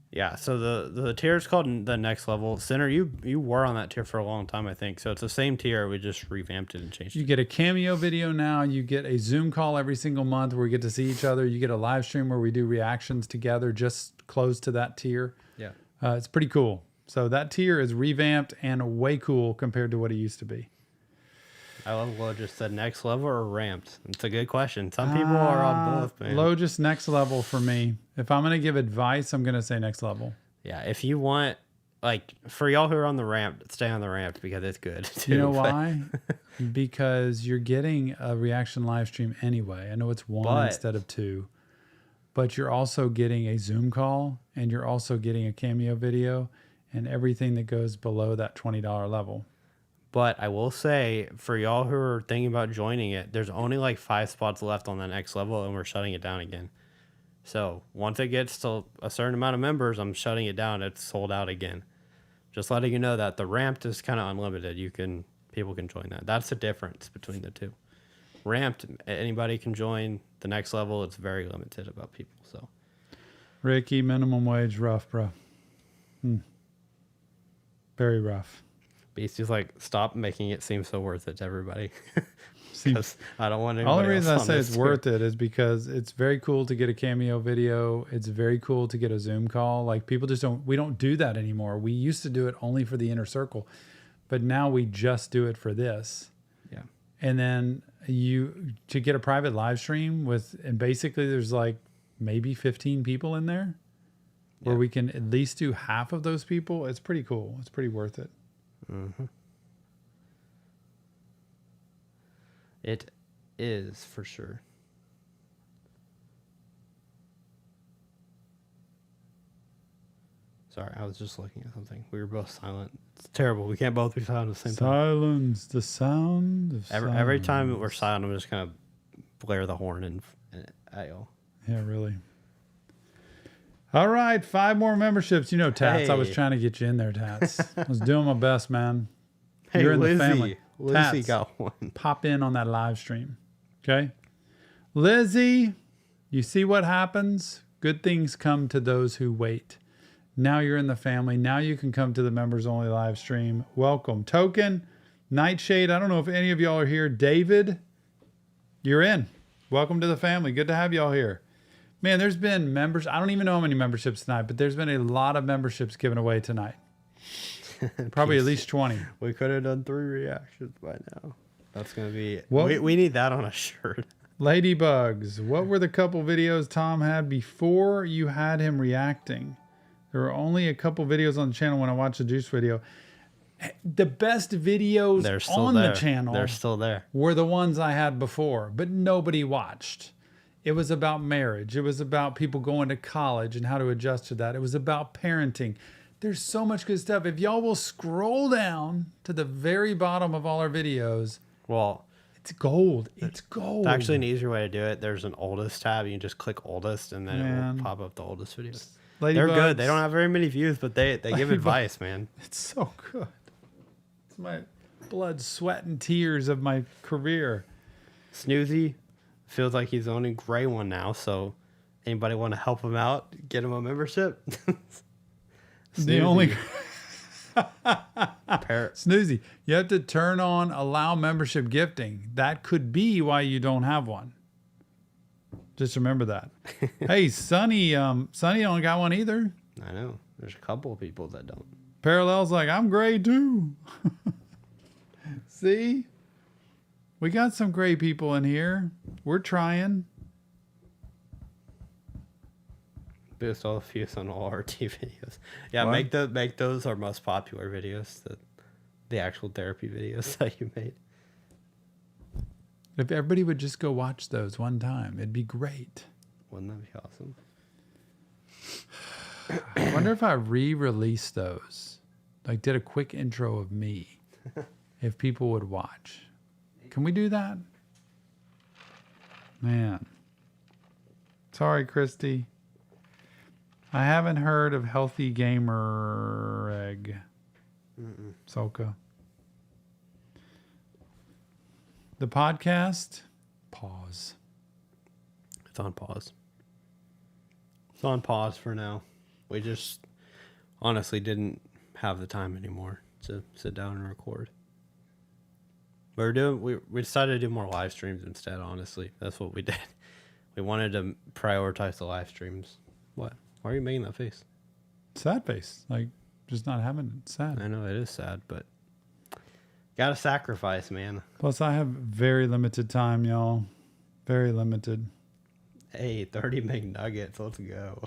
Yeah, so the tier is called the Next Level. Center, you were on that tier for a long time, I think. So it's the same tier. We just revamped it and changed it. You get a cameo video now. You get a Zoom call every single month where we get to see each other. You get a live stream where we do reactions together, just close to that tier. Yeah. It's pretty cool. So that tier is revamped and way cool compared to what it used to be. I love Lo just said next level or ramped. It's a good question. Some people are on both, man. Low just next level for me. If I'm going to give advice, I'm going to say next level. Yeah, if you want, like, for y'all who are on the ramp, stay on the ramp because it's good, too. You know why? Because you're getting a reaction live stream anyway. I know it's 1 instead of 2. But you're also getting a Zoom call, and you're also getting a cameo video, and everything that goes below that $20 level. But I will say, for y'all who are thinking about joining it, there's only like 5 spots left on the next level, and we're shutting it down again. So once it gets to a certain amount of members, I'm shutting it down. It's sold out again. Just letting you know that the ramped is kind of unlimited. People can join that. That's the difference between the two. Ramped, anybody can join. The next level, it's very limited about people. So, Ricky, minimum wage, rough, bro. Very rough. Beastie's like, stop making it seem so worth it to everybody. Because I don't want anybody. Only reason I say it's too. worth it is because it's very cool to get a cameo video. It's very cool to get a Zoom call. Like, people just we don't do that anymore. We used to do it only for the inner circle, but now we just do it for this. Yeah. And then to get a private live stream and basically there's like maybe 15 people in there where we can at least do half of those people. It's pretty cool. It's pretty worth it. Mm-hmm. It is for sure. Sorry, I was just looking at something. We were both silent. It's terrible. We can't both be silent at the same time. Silence, the sound of silence. Every time we're silent, I'm just going to blare the horn at y'all. Yeah, really. All right, 5 more memberships. You know, Tats, I was trying to get you in there, Tats. I was doing my best, man. Hey, You're in Lizzie. the family. Lizzie Tats, got one. pop in on that live stream. Okay. Lizzie, you see what happens? Good things come to those who wait. Now you're in the family. Now you can come to the members only live stream. Welcome. Token, Nightshade. I don't know if any of y'all are here. David, you're in. Welcome to the family. Good to have y'all here. Man, there's been members. I don't even know how many memberships tonight, but there's been a lot of memberships given away tonight. Probably at least 20. We could have done 3 reactions by now. That's going to be... We need that on a shirt. Ladybugs, what were the couple videos Tom had before you had him reacting? There were only a couple videos on the channel when I watched the Juice video. The best videos on the channel They're still there. Were the ones I had before, but nobody watched. It was about marriage. It was about people going to college and how to adjust to that. It was about parenting. There's so much good stuff. If y'all will scroll down to the very bottom of all our videos, well, it's gold. It's gold. It's actually an easier way to do it. There's an oldest tab. You can just click oldest, and then it will pop up the oldest videos. They're good. They don't have very many views, but they give advice, man. It's so good. It's my blood, sweat, and tears of my career. Snoozy feels like he's the only gray one now, so anybody want to help him out, get him a membership? The only... Parrot. Snoozy, you have to turn on allow membership gifting. That could be why you don't have one. Just remember that. Hey, Sonny don't got one either. I know. There's a couple of people that don't. Parallel's like, I'm gray too. See? We got some gray people in here. We're trying. Boost all the views on all RT videos. Yeah, what? make those our most popular videos. The actual therapy videos that you made. If everybody would just go watch those one time, it'd be great. Wouldn't that be awesome? I wonder if I re-release those. Like did a quick intro of me. If people would watch. Can we do that? Man. Sorry, Christy. I haven't heard of Healthy Gamer Egg. Soka. The podcast? Pause. It's on pause. It's on pause for now. We just honestly didn't have the time anymore to sit down and record. We decided to do more live streams instead, honestly. That's what we did. We wanted to prioritize the live streams. What? Why are you making that face? Sad face. Like, just not having it. Sad. I know it is sad, but gotta sacrifice, man. Plus, I have very limited time, y'all. Very limited. Hey, 30 McNuggets. Let's go.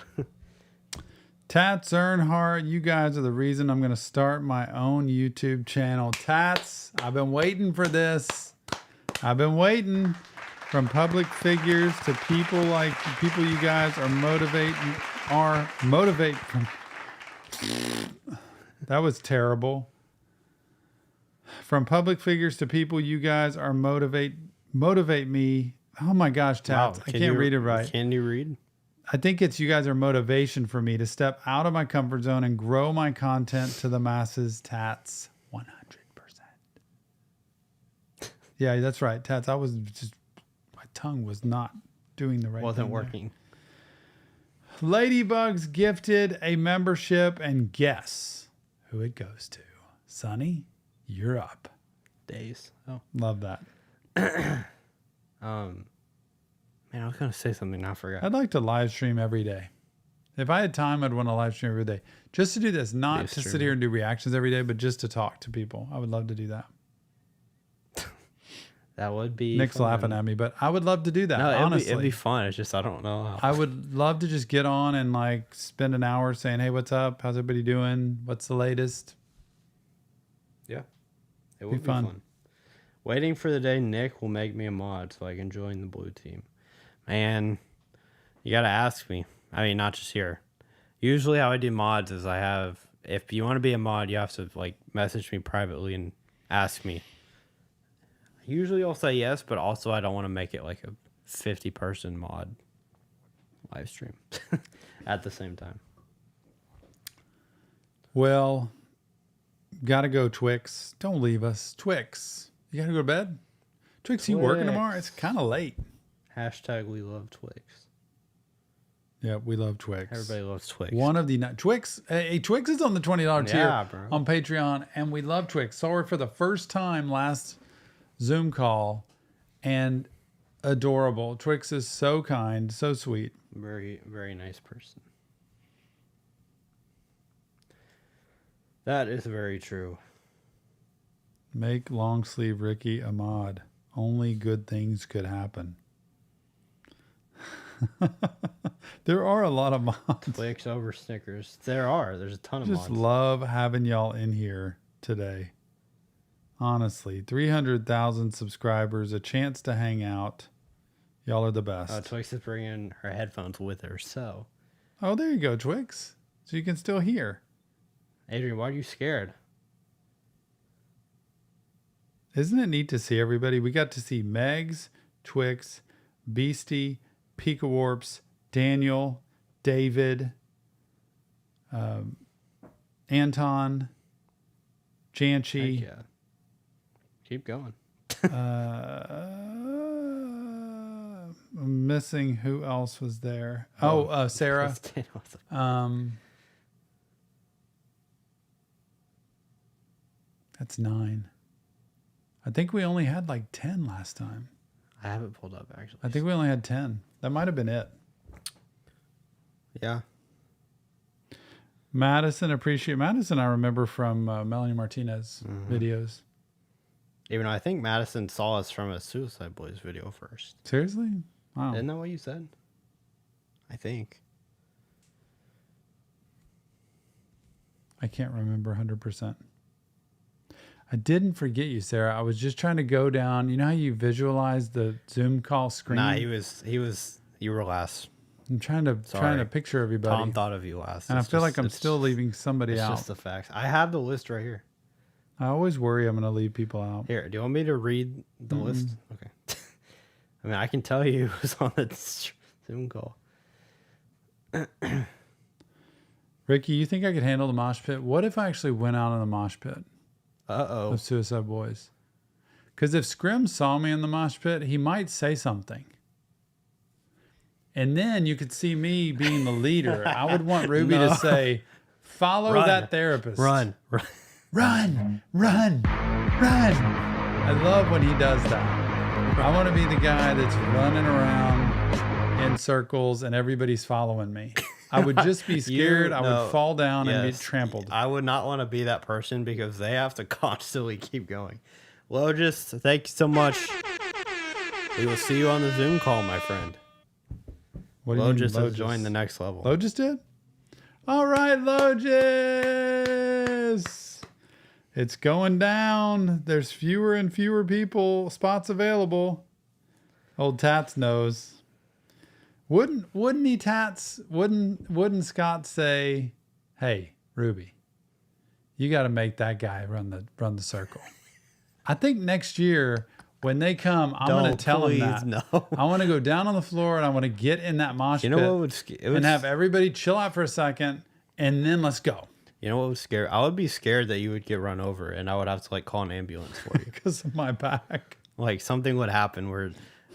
Tats Earnhardt, you guys are the reason I'm going to start my own YouTube channel. Tats, I've been waiting for this. I've been waiting. From public figures to people like the people you guys are motivate from. That was terrible. From public figures to people you guys are motivate me. Oh my gosh, Tats. Wow, I can't read it right. Can you read? I think it's you guys are motivation for me to step out of my comfort zone and grow my content to the masses. Tats, 100%. Yeah, that's right. Tats, I was just, my tongue was not doing the right thing. Wasn't working. There. Ladybugs gifted a membership, and guess who it goes to. Sonny, you're up. Days. Oh. Love that. Man, I was going to say something, I forgot. I'd like to live stream every day. If I had time, I'd want to live stream every day. Just to do this, not to sit here and do reactions every day, but just to talk to people. I would love to do that. That would be Nick's fun. laughing at me, but I would love to do that, no, honestly. It'd be fun. It's just I don't know how. I would love to just get on and like spend an hour saying, hey, what's up? How's everybody doing? What's the latest? Yeah. It would be fun. Waiting for the day Nick will make me a mod so I can join the blue team. Man, you got to ask me. I mean, not just here. Usually how I do mods is if you want to be a mod, you have to like message me privately and ask me. Usually I'll say yes, but also I don't want to make it like a 50-person mod live stream at the same time. Well, gotta go, Twix. Don't leave us. Twix, You got to go to bed? Twix, you working tomorrow? It's kind of late. Hashtag we love Twix. Yeah, we love Twix. Everybody loves Twix. One of the Twix. Hey, Twix is on the $20 tier bro. on Patreon, and we love Twix. Saw her for the first time last Zoom call, and adorable. Twix is so kind, so sweet. Very, very nice person. That is very true. Make long sleeve Ricky a mod. Only good things could happen. There are a lot of mods. Twix over Snickers. There's a ton of mods. Just love having y'all in here today. Honestly, 300,000 subscribers, a chance to hang out. Y'all are the best. Twix is bringing her headphones with her, so. Oh, there you go, Twix. So you can still hear. Adrian, why are you scared? Isn't it neat to see everybody? We got to see Megs, Twix, Beastie, Pika Warps, Daniel, David, Anton, Janchi. Heck yeah. Keep going. I'm missing who else was there. Sarah. That's 9. I think we only had like 10 last time. I haven't pulled up, actually. I think we only had 10. That might have been it. Yeah. Madison, I remember from Melanie Martinez videos. Even though I think Madison saw us from a Suicide Boys video first. Seriously? Wow. Isn't that what you said? I think. I can't remember 100%. I didn't forget you, Sarah. I was just trying to go down. You know how you visualize the Zoom call screen? Nah, you were last. I'm trying to picture everybody. Tom thought of you last. And I feel like I'm still leaving somebody out. It's just the facts. I have the list right here. I always worry I'm going to leave people out. Here, do you want me to read the list? Okay. I mean, I can tell you who's on the Zoom call. Ricky, you think I could handle the mosh pit? What if I actually went out in the mosh pit? Uh-oh. Of Suicide Boys. Because if Scrim saw me in the mosh pit, he might say something. And then you could see me being the leader. I would want Ruby to say, follow that therapist. Run. Run. I love when he does that. I want to be the guy that's running around in circles and everybody's following me. I would just be scared. I would fall down and be trampled. I would not want to be that person because they have to constantly keep going. Logis, thank you so much. We will see you on the Zoom call, my friend. What do you mean, Logis has joined the next level. Logis did? All right, Logis. It's going down. There's fewer and fewer spots available. Old Tats knows. Wouldn't he, Tats? Wouldn't Scott say, "Hey, Ruby, you got to make that guy run the circle." I think next year when they come, I'm going to tell him that. No. I want to go down on the floor and I want to get in that mosh pit and have everybody chill out for a second, and then let's go. You know what would scare? I would be scared that you would get run over, and I would have to call an ambulance for you because of my back. Something would happen where.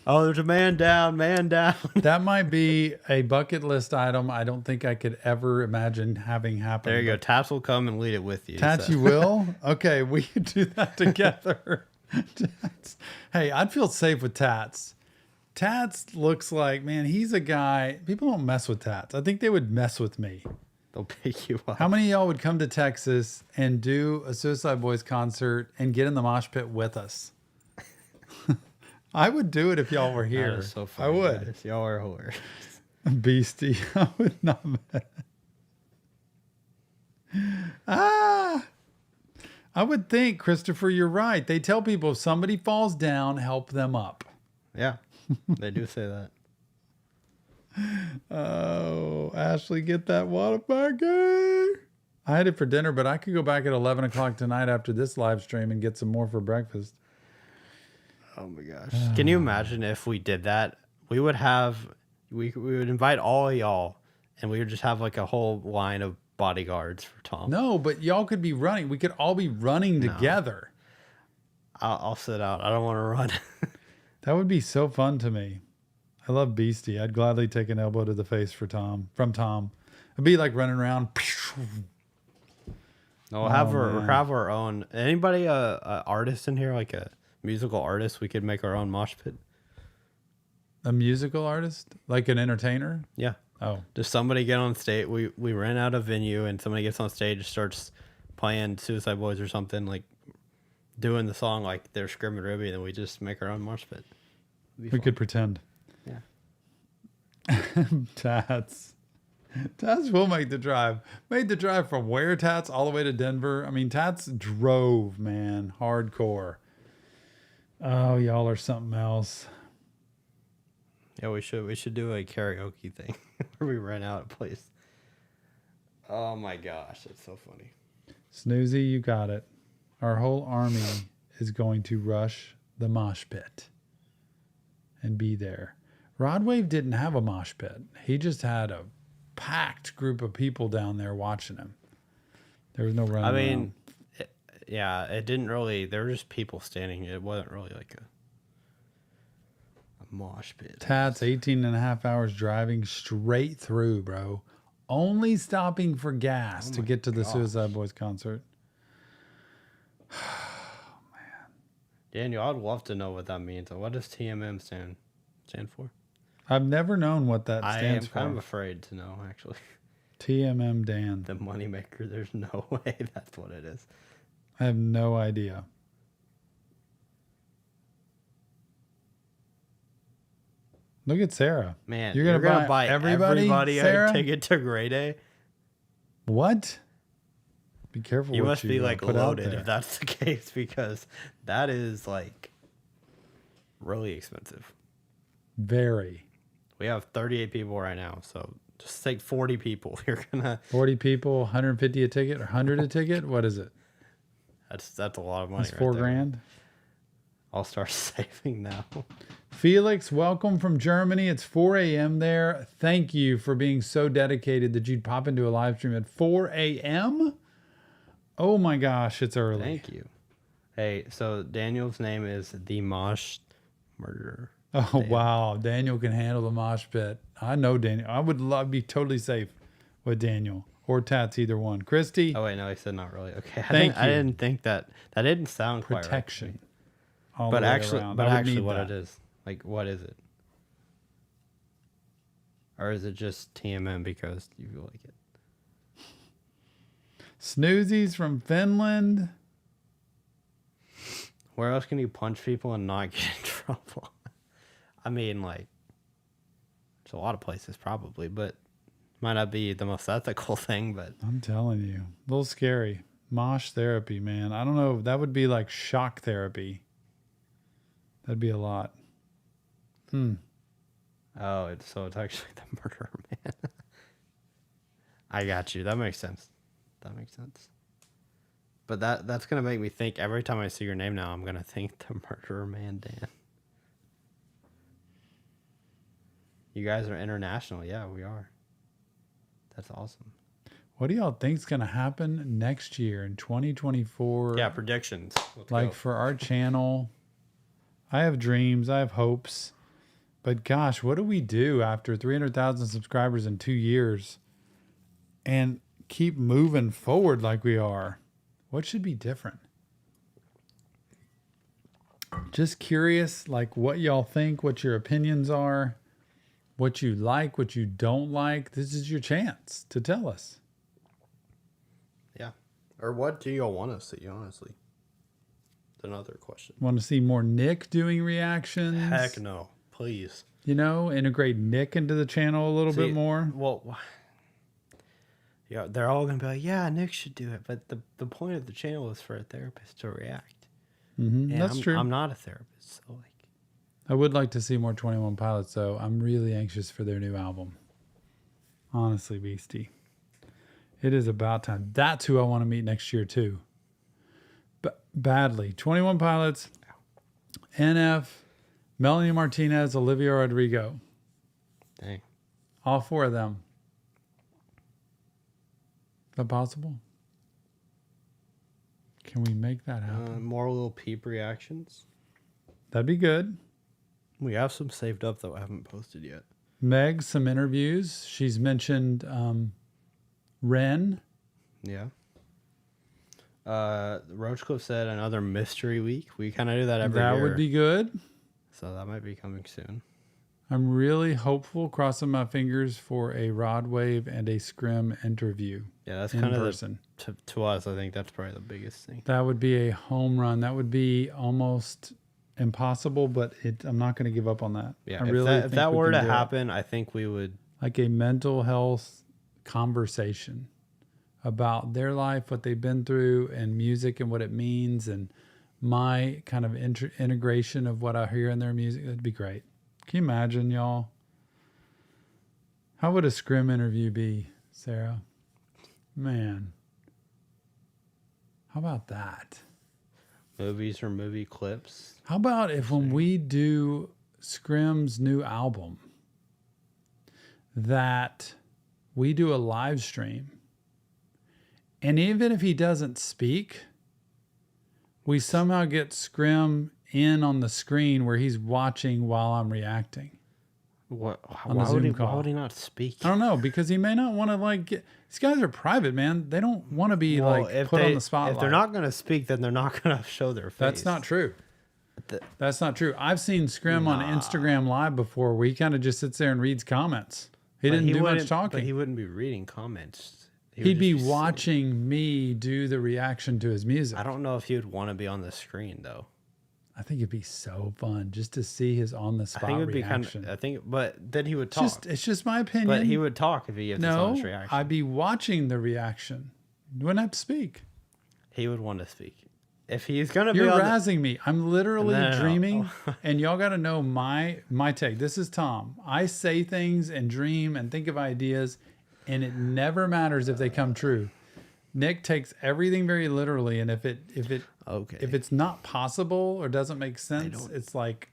Oh, there's a man down. That might be a bucket list item I don't think I could ever imagine having happen. There you go. Tats will come and lead it with you. Tats, you will? Okay, we could do that together. Tats. Hey, I'd feel safe with Tats. Tats looks like, man, he's a guy. People don't mess with Tats. I think they would mess with me. They'll pick you up. How many of y'all would come to Texas and do a Suicide Boys concert and get in the mosh pit with us? I would do it if y'all were here. That is so funny, I would. Guys. Y'all are hilarious. Beastie. I would not. I would think, Christopher, you're right. They tell people if somebody falls down, help them up. Yeah, they do say that. Oh, Ashley, get that Whataburger. I had it for dinner, but I could go back at 11 o'clock tonight after this live stream and get some more for breakfast. Oh my gosh. Can you imagine if we did that? We would invite all of y'all and we would just have a whole line of bodyguards for Tom. No, but y'all could be running. We could all be running together. I'll sit out. I don't want to run. That would be so fun to me. I love Beastie. I'd gladly take an elbow to the face from Tom. It'd be like running around. We'll have our own. Anybody a artist in here, like a musical artist? We could make our own mosh pit. A musical artist? Like an entertainer? Yeah. Oh. Just somebody get on stage. We rent out a venue and somebody gets on stage and starts playing Suicide Boys or something, like doing the song like they're Scrim and Ruby, and then we just make our own mosh pit. We could pretend. Yeah. Tats will make the drive. Made the drive from where, Tats? All the way to Denver? I mean, Tats drove, man. Hardcore. Oh, y'all are something else. Yeah, we should do a karaoke thing where we rent out a place. Oh my gosh, that's so funny. Snoozy, you got it. Our whole army is going to rush the mosh pit and be there. Rodwave didn't have a mosh pit. He just had a packed group of people down there watching him. There was no running around. It didn't really. There were just people standing. It wasn't really like a mosh pit. Tats, 18 and a half hours driving straight through, bro. Only stopping for gas to get to the Suicide Boys concert. Oh, man. Daniel, I'd love to know what that means. What does TMM stand for? I've never known what that stands for. I'm kind of afraid to know, actually. TMM Dan. The moneymaker. There's no way that's what it is. I have no idea. Look at Sarah. Man, you're gonna buy everybody Sarah? a ticket to Grey Day? What? Be careful. You what must you be like put loaded if that's the case, because that is like really expensive. Very. We have 38 people right now, so just take 40 people. You're gonna 40 people, 150 a ticket, or 100 a ticket. What is it? That's a lot of money. That's $4 grand. I'll start saving now. Felix, welcome from Germany. It's 4 a.m. there. Thank you for being so dedicated that you'd pop into a live stream at 4 a.m. Oh my gosh, it's early. Thank you. Hey, so Daniel's name is the Mosh Murderer. Oh, Daniel. Wow. Daniel can handle the mosh pit. I know Daniel. I would love be totally safe with Daniel or Tats, either one. Christy. Oh, wait, no, he said not really. Okay. I didn't think that didn't sound protection. Quite right. But actually what it is. Like, what is it? Or is it just TMM because you feel like it? Snoozies from Finland. Where else can you punch people and not get in trouble? I mean, like, there's a lot of places probably, but might not be the most ethical thing, but... I'm telling you. A little scary. Mosh therapy, man. I don't know. That would be like shock therapy. That'd be a lot. Oh, so it's actually the murderer, man. I got you. That makes sense. But that's going to make me think, every time I see your name now, I'm going to think the murderer man, Dan. You guys are international. Yeah, we are. That's awesome. What do y'all think's going to happen next year in 2024? Yeah, predictions. Let's like go. For our channel, I have dreams, I have hopes. But gosh, what do we do after 300,000 subscribers in 2 years and keep moving forward like we are? What should be different? Just curious, like what y'all think, what your opinions are, what you like, what you don't like. This is your chance to tell us. Yeah. Or what do y'all want to see, honestly? That's another question. Want to see more Nick doing reactions? Heck no. Please. You know, integrate Nick into the channel a little bit more. Well, yeah, they're all going to be like, yeah, Nick should do it. But the point of the channel is for a therapist to react. Mm-hmm. That's true. I'm not a therapist, so like. I would like to see more 21 Pilots, though. I'm really anxious for their new album. Honestly, Beastie. It is about time. That's who I want to meet next year, too. But badly. 21 Pilots, NF, Melanie Martinez, Olivia Rodrigo. Dang. All four of them. Is that possible? Can we make that happen? More little peep reactions. That'd be good. We have some saved up that I haven't posted yet. Meg, some interviews. She's mentioned Ren. Yeah. Roachcliffe said another mystery week. We kind of do that every year. That would be good. So that might be coming soon. I'm really hopeful, crossing my fingers for a Rod Wave and a Scrim interview. Yeah, that's in kind of person. To us, I think that's probably the biggest thing. That would be a home run. That would be almost impossible, but I'm not going to give up on that. Yeah, I really if think that we were can to do it. happen, I think we would. Like a mental health conversation about their life, what they've been through, and music and what it means, and my kind of integration of what I hear in their music. That'd be great. Can you imagine, y'all? How would a Scrim interview be, Sarah? Man. How about that? Movies or movie clips. How about if when we do Scrim's new album, that we do a live stream, and even if he doesn't speak, we somehow get Scrim in on the screen where he's watching while I'm reacting. What? On a Zoom call. Why would he not speak? I don't know, because he may not want to these guys are private, man. They don't want to be put on the spotlight. If they're not going to speak, then they're not going to show their face. That's not true. That's not true. I've seen Scrim on Instagram Live before where he kind of just sits there and reads comments. He didn't do much talking. But he wouldn't be reading comments. He'd be watching me do the reaction to his music. I don't know if he would want to be on the screen, though. I think it'd be so fun just to see his on the spot reaction. But then he would talk. It's just my opinion. But he would talk if he had this honest reaction. I'd be watching the reaction. You wouldn't have to speak. He would want to speak. If he's gonna be You're razzing me. I'm literally dreaming, No. and y'all got to know my take. This is Tom. I say things and dream and think of ideas, and it never matters if they come true. Nick takes everything very literally, and if it's not possible or doesn't make sense, it's like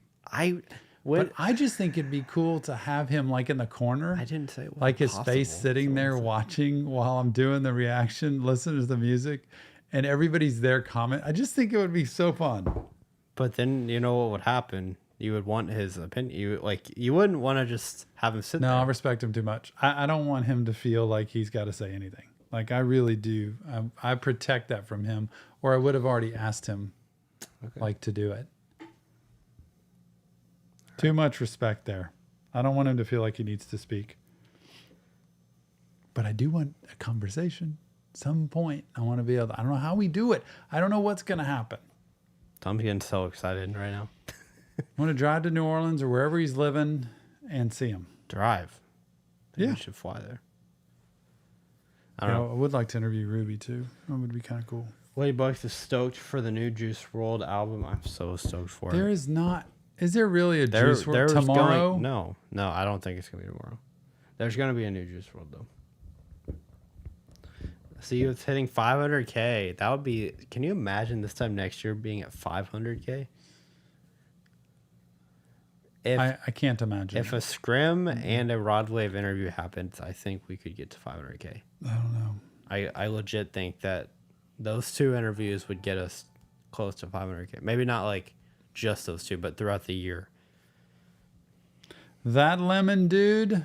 But I just think it'd be cool to have him like in the corner. I didn't say it was like his possible. face sitting there watching while I'm doing the reaction, listening to the music, and everybody's there comment. I just think it would be so fun. But then you know what would happen? You would want his opinion. You wouldn't want to just have him sit there. No, I respect him too much. I don't want him to feel like he's got to say anything. Like I really do. I protect that from him, or I would have already asked him to do it. Too much respect there. I don't want him to feel like he needs to speak. But I do want a conversation. Some point I want to be able to, I don't know how we do it. I don't know what's going to happen. Tom's getting so excited right now. I want to drive to New Orleans or wherever he's living and see him. Drive. Maybe Yeah. we should fly there. I would like to interview Ruby too. That would be kind of cool. Ladybugs is stoked for the new Juice WRLD album. I'm so stoked for There it. is not. Is there really a Juice WRLD tomorrow? No, I don't think it's going to be tomorrow. There's going to be a new Juice WRLD though. See, it's hitting 500K. That would be. Can you imagine this time next year being at 500K? I can't imagine. If a Scrim and a Rodwave interview happens, I think we could get to 500K. I don't know. I legit think that those two interviews would get us close to 500K. Maybe not like just those two, but throughout the year. That lemon dude,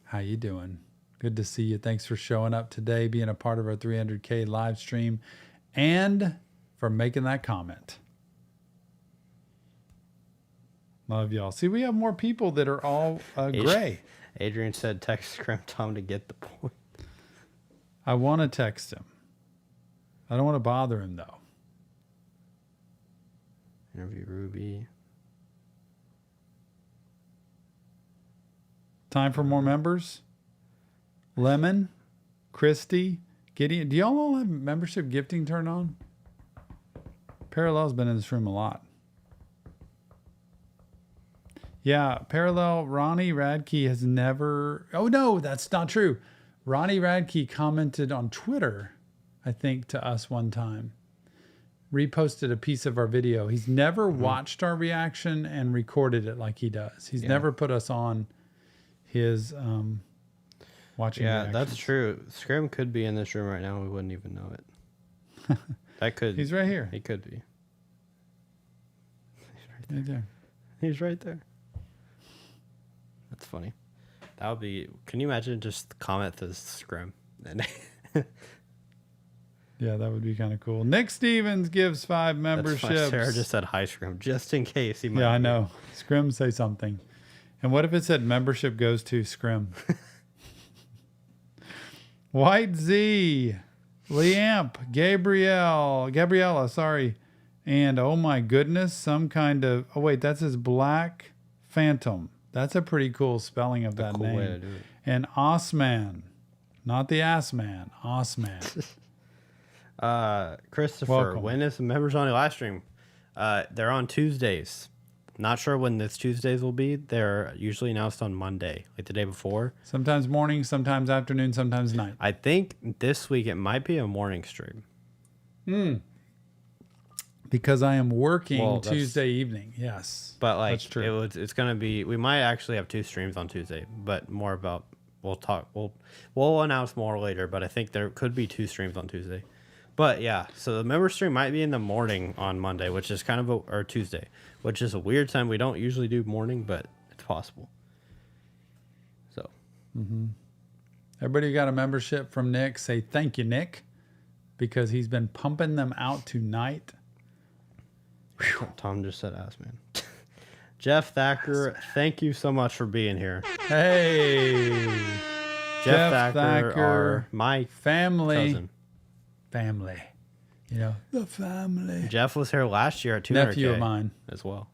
how you doing? Good to see you. Thanks for showing up today, being a part of our 300K live stream, and for making that comment. Love y'all. See, we have more people that are all gray. Adrian said text Scrim Tom to get the point. I want to text him. I don't want to bother him, though. Interview Ruby. Time for more members? Lemon, Christy, Gideon. Do y'all all have membership gifting turned on? Parallel's been in this room a lot. Yeah, Parallel, Ronnie Radke has never... Oh, no, that's not true. Ronnie Radke commented on Twitter, I think, to us one time. Reposted a piece of our video. He's never watched our reaction and recorded it like he does. He's never put us on his watching reactions. That's true. Scrim could be in this room right now. We wouldn't even know it. That could. He's right here. He could be. Right there. He's right there. That's funny. That would be. Can you imagine just comment to Scrim? Yeah, that would be kind of cool. Nick Stevens gives 5 memberships. Sarah just said hi, Scrim, just in case he might. Yeah, I know. Scrim, say something. And what if it said membership goes to Scrim? White Z, Liamp, Gabriella, sorry. And oh my goodness, some kind of, oh wait, that's his Black Phantom. That's a pretty cool spelling of that cool name. way to do it. And Osman, not the ass man, Osman. Christopher, Welcome. when is the members only live stream? They're on Tuesdays. Not sure when this Tuesdays will be. They're usually announced on Monday, like the day before. Sometimes morning, sometimes afternoon, sometimes night. I think this week it might be a morning stream. Because I am working Well, that's- Tuesday evening. Yes. But like That's true. it's gonna be, we might actually have 2 streams on Tuesday, but more about, we'll announce more later, but I think there could be 2 streams on Tuesday. But yeah, so the member stream might be in the morning on Monday, which is kind of or Tuesday, which is a weird time. We don't usually do morning, but it's possible. So Everybody who got a membership from Nick, say thank you, Nick, because he's been pumping them out tonight. Tom just said ass man. Jeff Thacker, thank you so much for being here. Hey, Jeff Thacker, my family. cousin. Family. You know, the family. Jeff was here last year at 200K. Nephew of mine. as well.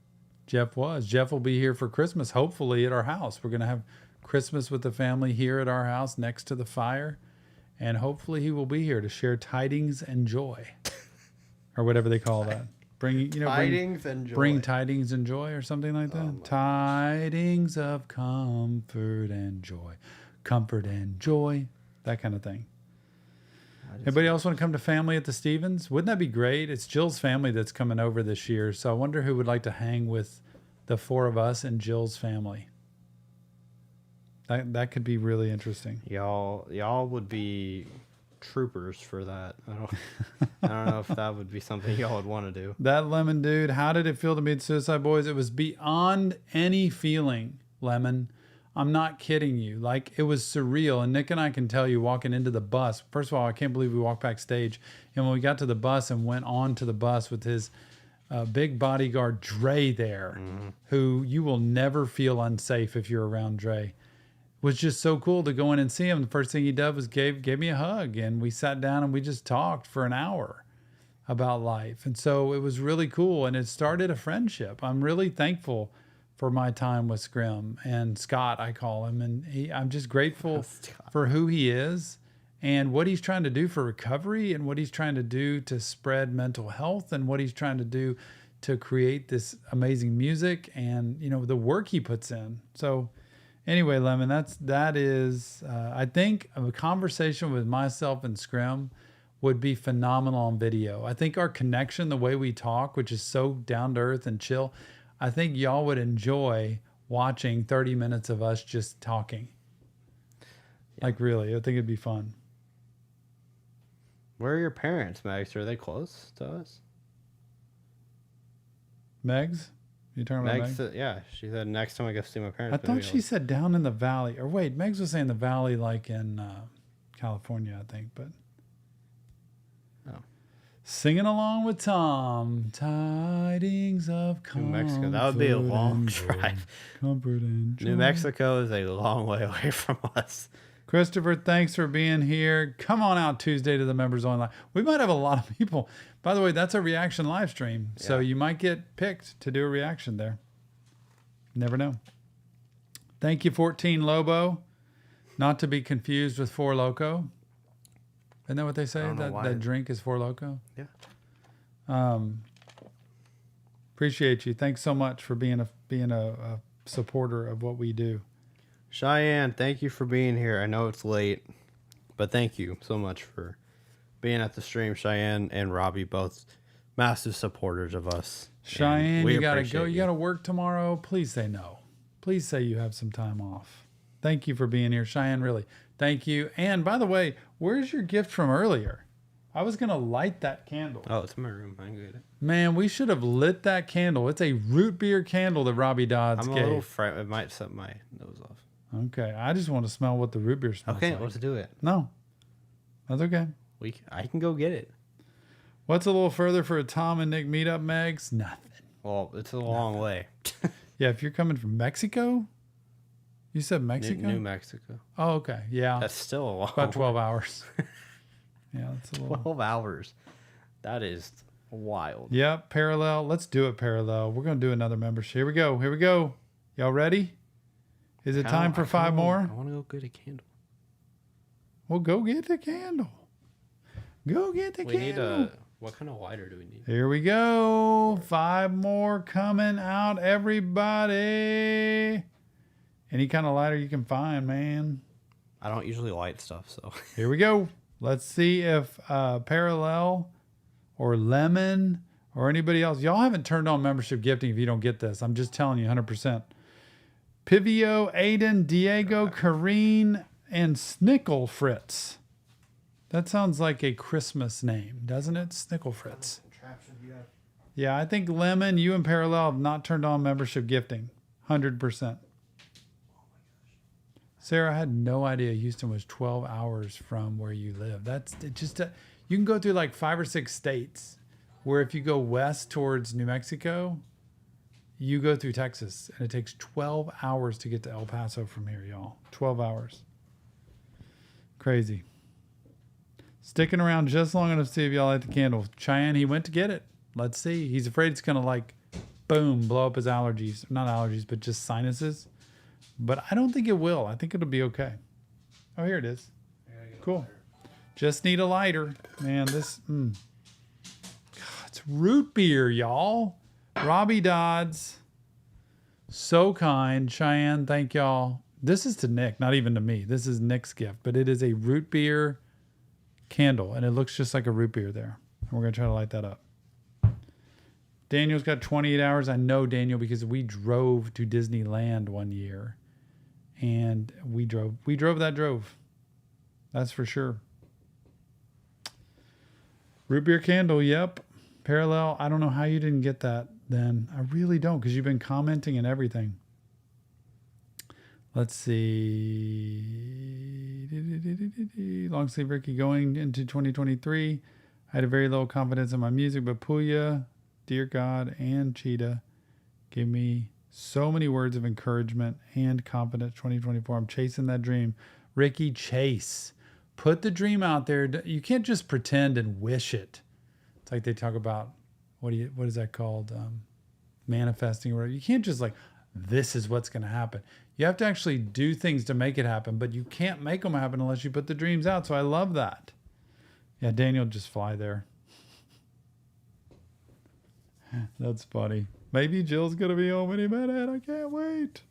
Jeff was. Jeff will be here for Christmas, hopefully at our house. We're going to have Christmas with the family here at our house next to the fire. And hopefully he will be here to share tidings and joy. Or whatever they call that. Tidings and joy. Bring tidings and joy or something like that. Tidings of comfort and joy. Comfort and joy. That kind of thing. Anybody else want to come to family at the Stevens? Wouldn't that be great? It's Jill's family that's coming over this year. So I wonder who would like to hang with the 4 of us and Jill's family. That could be really interesting. Y'all would be troopers for that. I don't know if that would be something y'all would want to do. That Lemon dude, how did it feel to meet Suicide Boys? It was beyond any feeling, Lemon. I'm not kidding you. Like, it was surreal. And Nick and I can tell you, walking into the bus, first of all, I can't believe we walked backstage. And when we got to the bus and went on to the bus with his big bodyguard, Dre, there, who you will never feel unsafe if you're around Dre. Was just so cool to go in and see him. The first thing he did was gave me a hug, and we sat down and we just talked for an hour about life. And so it was really cool, and it started a friendship. I'm really thankful for my time with Scrim and Scott, I call him, and I'm just grateful for who he is and what he's trying to do for recovery and what he's trying to do to spread mental health and what he's trying to do to create this amazing music and, you know, the work he puts in. So anyway, Lemon, that is I think a conversation with myself and Scrim would be phenomenal on video. I think our connection, the way we talk, which is so down to earth and chill, I think y'all would enjoy watching 30 minutes of us just talking. Yeah. Like, really, I think it'd be fun. Where are your parents, Max? Are they close to us? Megs? You talking about Megs? Said, yeah, she said next time I go see my parents. I thought she said down in the valley. Or wait, Megs was saying the valley like in California, I think. But singing along with Tom, tidings of comfort. New Mexico, that would be a long drive. Comfort and joy. New Mexico is a long way away from us. Christopher, thanks for being here. Come on out Tuesday to the members online. We might have a lot of people. By the way, that's a reaction live stream. So you might get picked to do a reaction there. Never know. Thank you, 14 Lobo. Not to be confused with 4 Loco. Isn't that what they say? That drink is 4 Loco? Yeah. Appreciate you. Thanks so much for being a supporter of what we do. Cheyenne, thank you for being here. I know it's late, but thank you so much for being at the stream. Cheyenne and Robbie, both massive supporters of us. Cheyenne, you got to go. You got to work tomorrow. Please say no. Please say you have some time off. Thank you for being here. Cheyenne, really. Thank you. And by the way, where's your gift from earlier? I was going to light that candle. Oh, it's in my room. I can get it. Man, we should have lit that candle. It's a root beer candle that Robbie Dodds I'm a gave. little frightened. It might set my nose off. Okay, I just want to smell what the root beer smells Okay, like. let's do it. No, that's okay. I can go get it. What's a little further for a Tom and Nick meetup, Megs? Nothing. Well, it's a long way. Yeah, if you're coming from Mexico, you said Mexico? New Mexico. Oh, okay. Yeah. That's still a long About 12 hours. Yeah, that's a little. 12 hours. That is wild. Yep, parallel. Let's do it parallel. We're going to do another membership. Here we go. Here we go. Y'all ready? Is it time for 5 more? I want to go get a candle. Well, go get the candle. Go get the We candle. need what kind of lighter do we need? Here we go. 5 more coming out, everybody. Any kind of lighter you can find, man. I don't usually light stuff, so. Here we go. Let's see if Parallel or Lemon or anybody else. Y'all haven't turned on membership gifting if you don't get this. I'm just telling you 100%. Pivio, Aiden, Diego, Kareen, and Snickle Fritz. That sounds like a Christmas name, doesn't it? Snickle Fritz. Yeah, I think Lemon, you and Parallel have not turned on membership gifting. 100%. Sarah, I had no idea Houston was 12 hours from where you live. That's just you can go through like 5 or 6 states where if you go west towards New Mexico, you go through Texas, and it takes 12 hours to get to El Paso from here, y'all. 12 hours. Crazy. Sticking around just long enough to see if y'all light the candle. Cheyenne, he went to get it. Let's see. He's afraid it's going to like, boom, blow up his allergies. Not allergies, but just sinuses. But I don't think it will. I think it'll be okay. Oh, here it is. Cool. Just need a lighter. Man, this, God, it's root beer, y'all. Robbie Dodds. So kind. Cheyenne, thank y'all. This is to Nick, not even to me. This is Nick's gift, but it is a root beer candle, and it looks just like a root beer there. And we're going to try to light that up. Daniel's got 28 hours. I know Daniel because we drove to Disneyland one year. And we drove that drove. That's for sure. Root beer candle, yep. Parallel, I don't know how you didn't get that then. I really don't, because you've been commenting and everything. Let's see. Long sleeve Ricky going into 2023. I had a very low confidence in my music, but Puya, Dear God, and Cheetah gave me so many words of encouragement and confidence. 2024, I'm chasing that dream. Ricky, chase. Put the dream out there. You can't just pretend and wish it. It's like they talk about, what is that called? Manifesting or whatever. You can't just like, this is what's going to happen. You have to actually do things to make it happen, but you can't make them happen unless you put the dreams out. So I love that. Yeah, Daniel, just fly there. That's funny. Maybe Jill's going to be home any minute. I can't wait.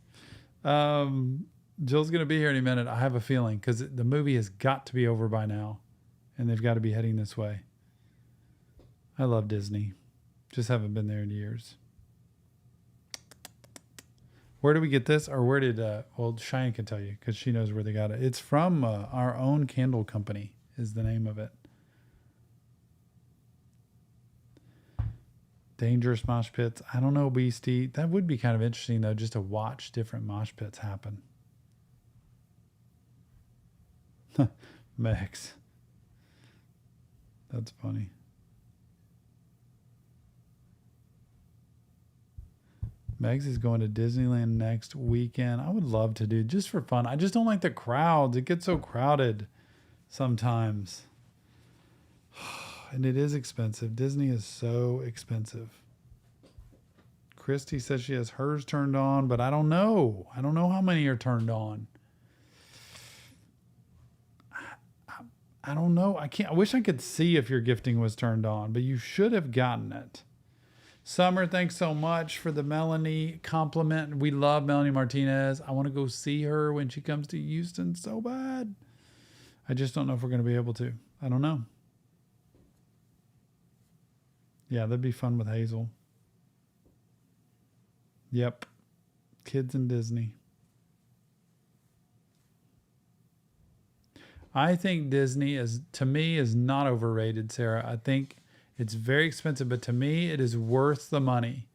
Jill's going to be here any minute. I have a feeling because the movie has got to be over by now, and they've got to be heading this way. I love Disney. Just haven't been there in years. Where do we get this? Or where did, well, Cheyenne can tell you because she knows where they got it. It's from our own candle company is the name of it. Dangerous mosh pits. I don't know, Beastie. That would be kind of interesting, though, just to watch different mosh pits happen. Mex. That's funny. Megs is going to Disneyland next weekend. I would love to do just for fun. I just don't like the crowds. It gets so crowded sometimes. And it is expensive. Disney is so expensive. Christy says she has hers turned on, but I don't know. I don't know how many are turned on. I don't know. I wish I could see if your gifting was turned on, but you should have gotten it. Summer, thanks so much for the Melanie compliment. We love Melanie Martinez. I want to go see her when she comes to Houston so bad. I just don't know if we're going to be able to. I don't know. Yeah, that'd be fun with Hazel. Yep. Kids in Disney. I think Disney to me is not overrated, Sarah. I think it's very expensive, but to me it is worth the money.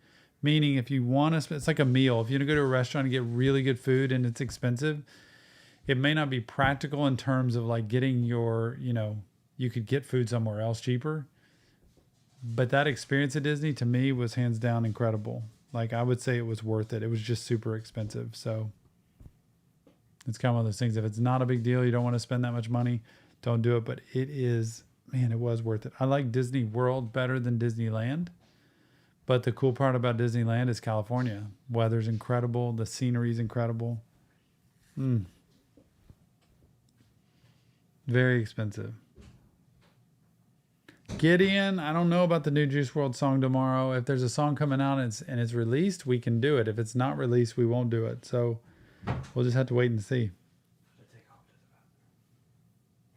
Meaning if you want to spend, it's like a meal. If you go to a restaurant and get really good food and it's expensive, it may not be practical in terms of like getting your, you could get food somewhere else cheaper. But that experience at Disney to me was hands down incredible. Like I would say it was worth it. It was just super expensive. So it's kind of one of those things. If it's not a big deal, you don't want to spend that much money, don't do it. But it is, man, it was worth it. I like Disney World better than Disneyland. But the cool part about Disneyland is California. Weather's incredible. The scenery's incredible. Very expensive. Gideon, I don't know about the new Juice WRLD song tomorrow. If there's a song coming out and it's released, we can do it. If it's not released, we won't do it. So we'll just have to wait and see.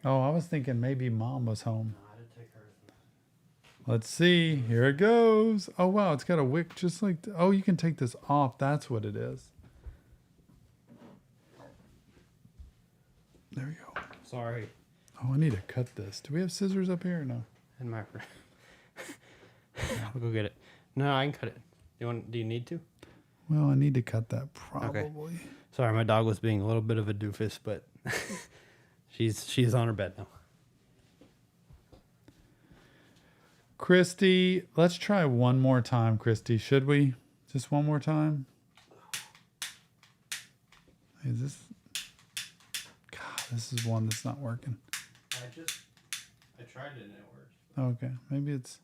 Oh, I was thinking maybe Mom was home. Let's see. Here it goes. Oh, wow. It's got a wick just like... Oh, you can take this off. That's what it is. There we go. Sorry. Oh, I need to cut this. Do we have scissors up here or no? In my... I'll go get it. No, I can cut it. Do you need to? Well, I need to cut that probably. Okay. Sorry, my dog was being a little bit of a doofus, but she's on her bed now. Christy, let's try one more time, Christy. Should we? Just one more time? Is this... God, this is one that's not working. I tried it and it worked. Okay, maybe it's...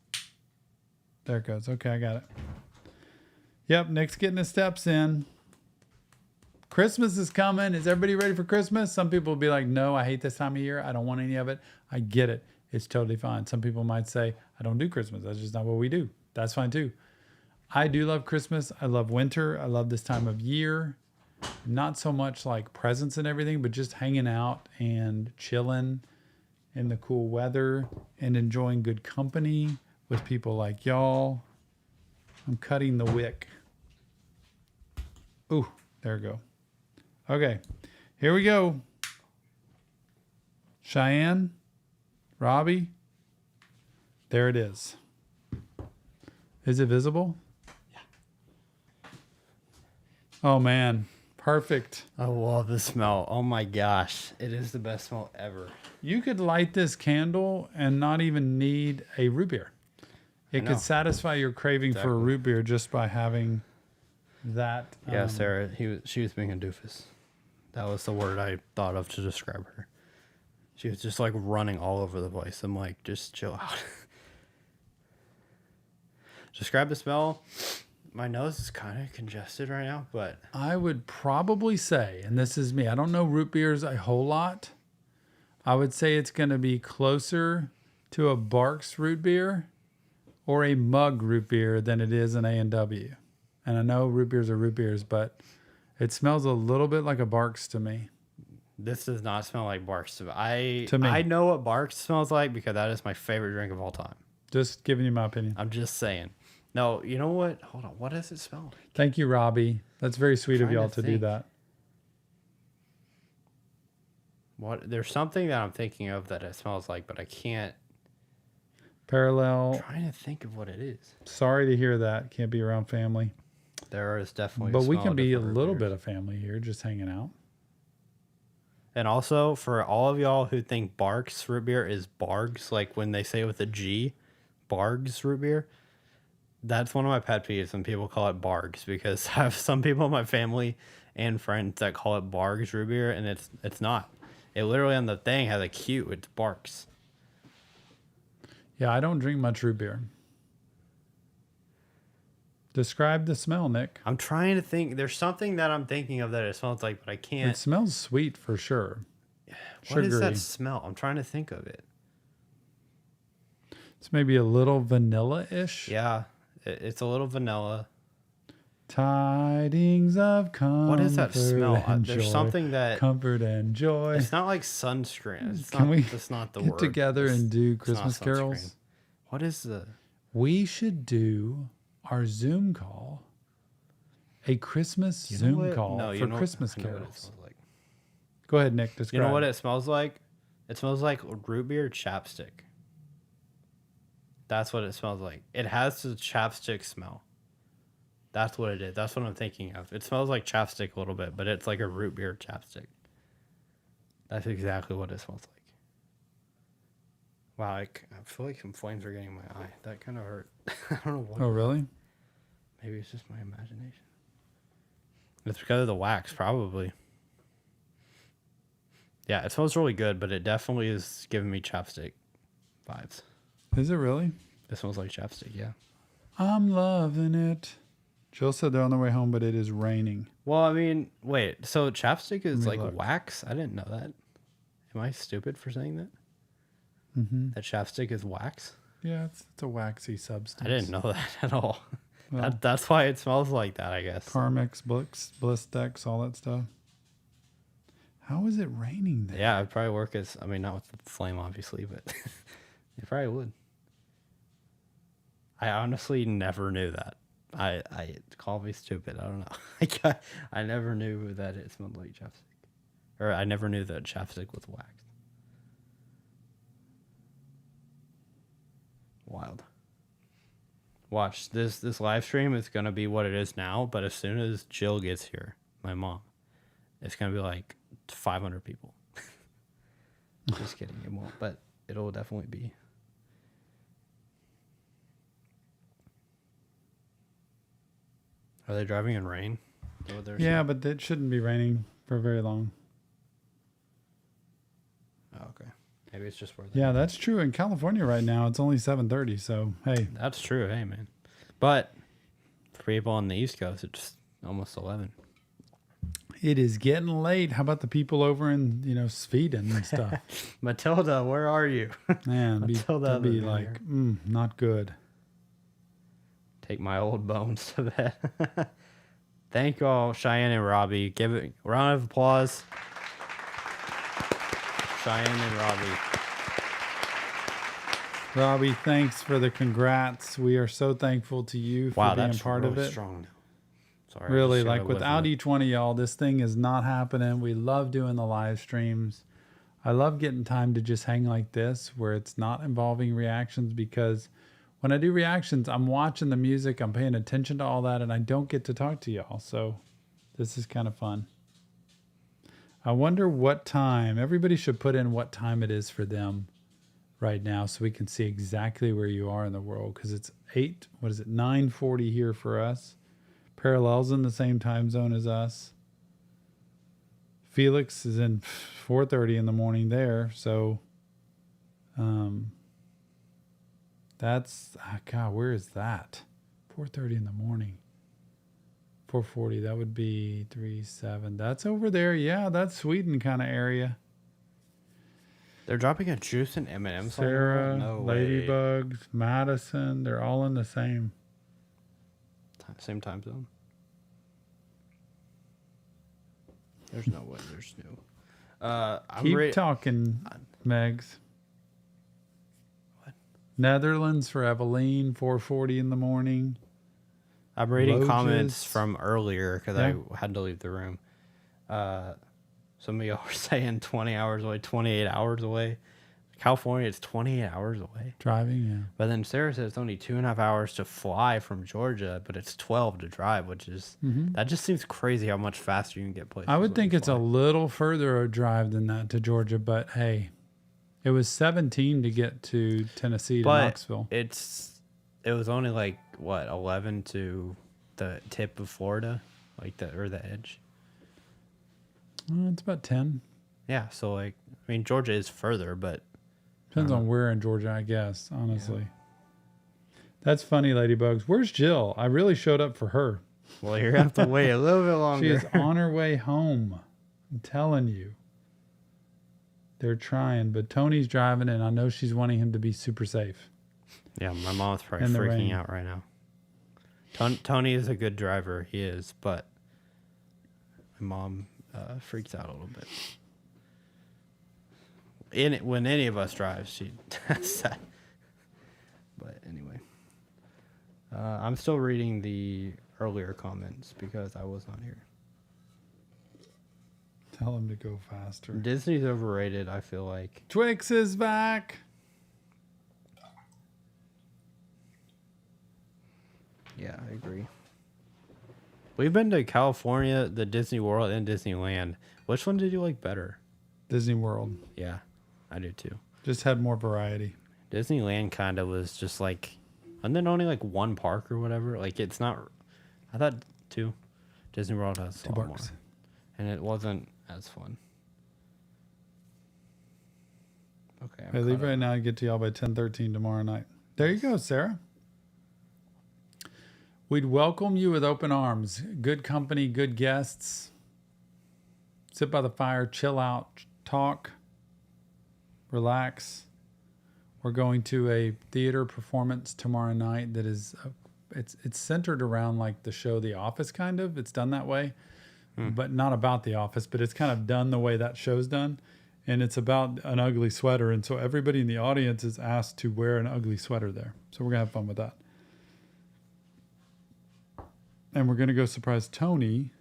There it goes. Okay, I got it. Yep, Nick's getting his steps in. Christmas is coming. Is everybody ready for Christmas? Some people will be like, no, I hate this time of year. I don't want any of it. I get it. It's totally fine. Some people might say, I don't do Christmas. That's just not what we do. That's fine too. I do love Christmas. I love winter. I love this time of year. Not so much like presents and everything, but just hanging out and chilling in the cool weather and enjoying good company with people like y'all. I'm cutting the wick. Ooh, there we go. Okay, here we go. Cheyenne, Robbie, there it is. Is it visible? Yeah. Oh man, perfect. I love the smell. Oh my gosh, it is the best smell ever. You could light this candle and not even need a root beer. It could satisfy your craving for a root beer just by having that. Yeah, Sarah, she was being a doofus. That was the word I thought of to describe her. She was just like running all over the place. I'm like, just chill out. Describe the smell. My nose is kind of congested right now, but I would probably say, and this is me, I don't know root beers a whole lot. I would say it's going to be closer to a Barks root beer or a Mug root beer than it is an A&W. And I know root beers are root beers, but it smells a little bit like a Barks to me. this does not smell like Barks. To me. I know what Barks smells like because that is my favorite drink of all time. Just giving you my opinion. I'm just saying. No, you know what? Hold on. What does it smell like? Thank you, Robbie. That's very sweet of y'all to do think. that. What? There's something that I'm thinking of that it smells like, but I can't. Parallel. I'm trying to think of what it is. Sorry to hear that. Can't be around family. There is definitely. But a we smell can of be a different little root bit beers. of family here, just hanging out. And also, for all of y'all who think Barks root beer is Bargs, like when they say it with a G, Bargs root beer, that's one of my pet peeves when people call it Bargs, because I have some people in my family and friends that call it Bargs root beer, and it's not. It literally on the thing has a Q. It's Barks. Yeah, I don't drink much root beer. Describe the smell, Nick. I'm trying to think. There's something that I'm thinking of that it smells like, but I can't. It smells sweet for sure. What is Sugary. that smell? I'm trying to think of it. It's maybe a little vanilla-ish. Yeah, it's a little vanilla. Tidings of comfort. What is that smell? and There's joy. something that Comfort and joy. it's not like sunscreen. That's not the get word. together and do It's not Christmas carols? sunscreen. What is the? We should do our Zoom call. A Christmas You know Zoom what? call No, you for know- Christmas I know what it carols. smells like. Go ahead, Nick. Describe. You know what it smells like? It smells like root beer chapstick. That's what it smells like. It has the chapstick smell. That's what it is. That's what I'm thinking of. It smells like chapstick a little bit, but it's like a root beer chapstick. That's exactly what it smells like. Wow, I feel like some flames are getting in my eye. That kind of hurt. I don't know what. Oh, really? Maybe it's just my imagination. It's because of the wax, probably. Yeah, it smells really good, but it definitely is giving me chapstick vibes. Is it really? It smells like chapstick, yeah. I'm loving it. Jill said they're on their way home, but it is raining. Well, I mean, wait. So chapstick is Let me like look. wax? I didn't know that. Am I stupid for saying that? Mm-hmm. That chapstick is wax? Yeah, it's a waxy substance. I didn't know that at all. Well, That's why it smells like that, I guess. Carmex, Blistex, all that stuff. How is it raining there? Yeah, it'd probably work as, I mean, not with the flame, obviously, but it probably would. I honestly never knew that. I call me stupid. I don't know. I never knew that it smelled like chapstick. Or I never knew that chapstick was wax. Wild. Watch, this live stream is going to be what it is now, but as soon as Jill gets here, my mom, it's going to be like 500 people. Just kidding, it won't, but it'll definitely be. Are they driving in rain? Yeah, but it shouldn't be raining for very long. Oh, okay. Maybe it's just where they Yeah, that's true. In California right now, it's only 7:30. So, hey. That's true. Hey, man. But for people on the East Coast, it's almost 11. It is getting late. How about the people over in, Sweden and stuff? Matilda, where are you? Man, Matilda be over like, not good. Take my old bones to bed. Thank y'all, Cheyenne and Robbie. Give it a round of applause. Cheyenne and Robbie. Robbie, thanks for the congrats. We are so thankful to you for being part of it. Strong. Sorry, Really, like without each one of y'all, this thing is not happening. We love doing the live streams. I love getting time to just hang like this where it's not involving reactions, because when I do reactions, I'm watching the music, I'm paying attention to all that, and I don't get to talk to y'all. So this is kind of fun. I wonder what time. Everybody should put in what time it is for them right now so we can see exactly where you are in the world, because it's 9:40 here for us. Parallel's in the same time zone as us. Felix is in 4:30 in the morning there, so that's God, where is that? 4:30 in the morning. 4:40, that would be 3-7. That's over there. Yeah, that's Sweden kind of area. They're dropping a juice and M&M's. Sarah, No way. Ladybugs, Madison, they're all in the same Same time zone. There's no way there's new. Keep talking, Megs. What? Netherlands for Eveline, 4:40 in the morning. I'm reading Loges. comments from earlier because Yeah. I had to leave the room. Some of y'all are saying 20 hours away, 28 hours away. California, it's 28 hours away. Driving, yeah. But then Sarah says it's only 2.5 hours to fly from Georgia, but it's 12 to drive, which is, that just seems crazy how much faster you can get places. I would when think you it's a fly. little further a drive than that to Georgia, but hey, it was 17 to get to Tennessee to Knoxville. It was only like, what, 11 to the tip of Florida? Or the edge? It's about 10. Yeah, so like, I mean, Georgia is further, but Depends on where in Georgia, I guess, honestly. Yeah. That's funny, Ladybugs. Where's Jill? I really showed up for her. well, you're going to have to wait a little bit longer. She is on her way home. I'm telling you. They're trying, but Tony's driving, and I know she's wanting him to be super safe. Yeah, my mom's probably In the freaking rain. out right now. Tony is a good driver. He is, but my mom freaks out a little bit. When any of us drive, she does that. But anyway, I'm still reading the earlier comments because I was not here. Tell him to go faster. Disney's overrated, I feel like. Twix is back. Yeah, I agree. We've been to California, the Disney World, and Disneyland. Which one did you like better? Disney World. Yeah, I do too. Just had more variety. Disneyland kind of was just like, and then only like one park or whatever. Like it's not. I thought two. Disney World has a lot more, and it wasn't as fun. Okay. I leave right now and get to y'all by 10:13 tomorrow night. There you go, Sarah. We'd welcome you with open arms. Good company, good guests. Sit by the fire, chill out, talk, relax. We're going to a theater performance tomorrow night that is, it's centered around like the show The Office, kind of. It's done that way, but not about The Office, but it's kind of done the way that show's done. And it's about an ugly sweater. And so everybody in the audience is asked to wear an ugly sweater there. So we're going to have fun with that. And we're going to go surprise Tony